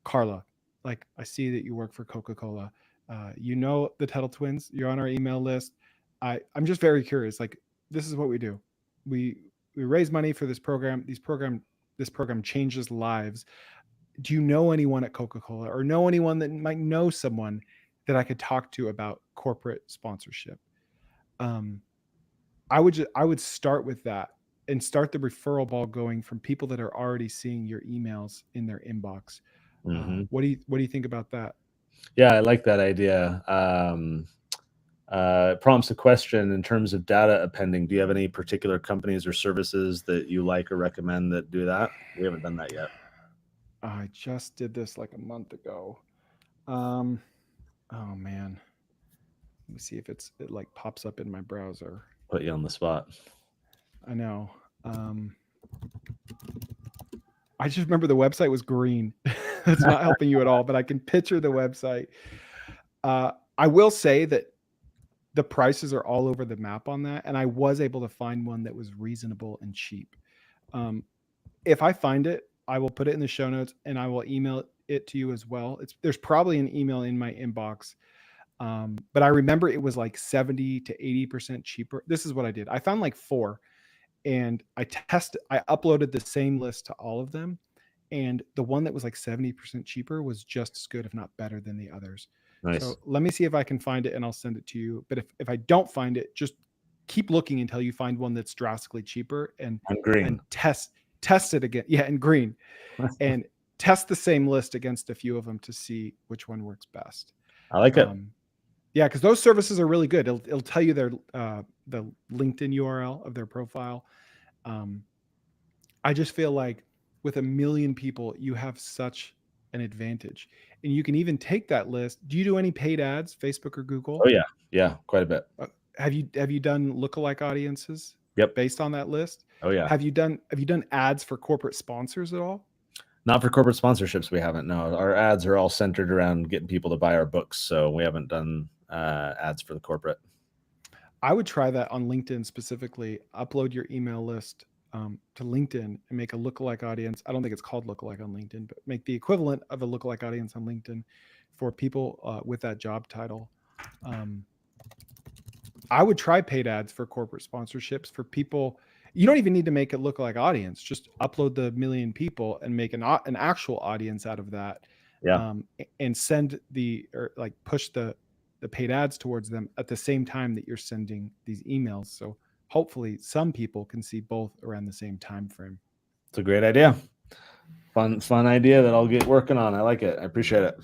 Carla, like, I see that you work for Coca-Cola. You know the Tuttle twins. You're on our email list. I'm just very curious. Like, this is what we do. We raise money for this program. This program changes lives. Do you know anyone at Coca-Cola, or know anyone that might know someone that I could talk to about corporate sponsorship? I would start with that and start the referral ball going from people that are already seeing your emails in their inbox. What do you think about that? Yeah, I like that idea. It prompts a question in terms of data appending. Do you have any particular companies or services that you like or recommend that do that? We haven't done that yet. I just did this like a month ago. Oh man, let me see if it like pops up in my browser. Put you on the spot. I know. I just remember the website was green. That's not helping you at all, but I can picture the website. I will say that the prices are all over the map on that, and I was able to find one that was reasonable and cheap. If I find it, I will put it in the show notes, and I will email it to you as well. There's probably an email in my inbox, but I remember it was like 70 to 80% cheaper. This is what I did. I found like 4, and I uploaded the same list to all of them, and the one that was like 70% cheaper was just as good, if not better, than the others. Nice. So let me see if I can find it, and I'll send it to you. But if I don't find it, just keep looking until you find one that's drastically cheaper, and green. And test it again. Yeah, and green. And test the same list against a few of them to see which one works best. I like it. Yeah, because those services are really good. It'll tell you their the LinkedIn URL of their profile. I just feel like with 1 million people, you have such an advantage, and you can even take that list. Do you do any paid ads, Facebook or Google? Oh yeah, quite a bit. Have you done lookalike audiences? Yep. Based on that list. Oh yeah. Have you done ads for corporate sponsors at all? Not for corporate sponsorships, we haven't. No, our ads are all centered around getting people to buy our books, so we haven't done ads for the corporate. I would try that on LinkedIn specifically. Upload your email list to LinkedIn and make a lookalike audience. I don't think it's called lookalike on LinkedIn, but make the equivalent of a lookalike audience on LinkedIn for people with that job title. I would try paid ads for corporate sponsorships for people. You don't even need to make it look like audience. Just upload the 1 million people and make an actual audience out of that. Yeah. And send push the paid ads towards them at the same time that you're sending these emails. So hopefully some people can see both around the same time frame. It's a great idea. Fun idea that I'll get working on. I like it. I appreciate it.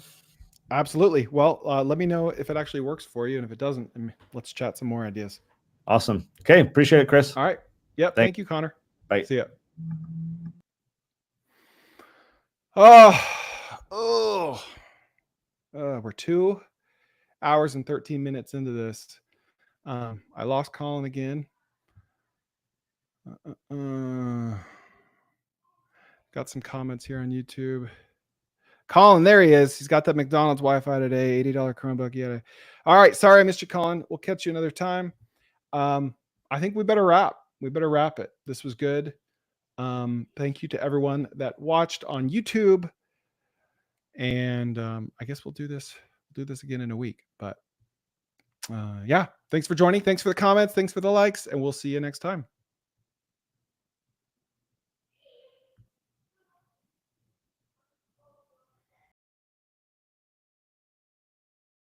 Absolutely. Well, let me know if it actually works for you. And if it doesn't, let's chat some more ideas. Awesome. Okay. Appreciate it, Chris. All right. Yep. Thank you, Connor. Bye. See ya. We're 2 hours and 13 minutes into this. I lost Colin again. Got some comments here on YouTube. Colin, there he is. He's got that McDonald's Wi-Fi today. $80 Chromebook. All right. Sorry, Mr. Colin. We'll catch you another time. I think we better wrap. We better wrap it. This was good. Thank you to everyone that watched on YouTube. And I guess we'll do this again in a week. But yeah, thanks for joining. Thanks for the comments. Thanks for the likes. And we'll see you next time.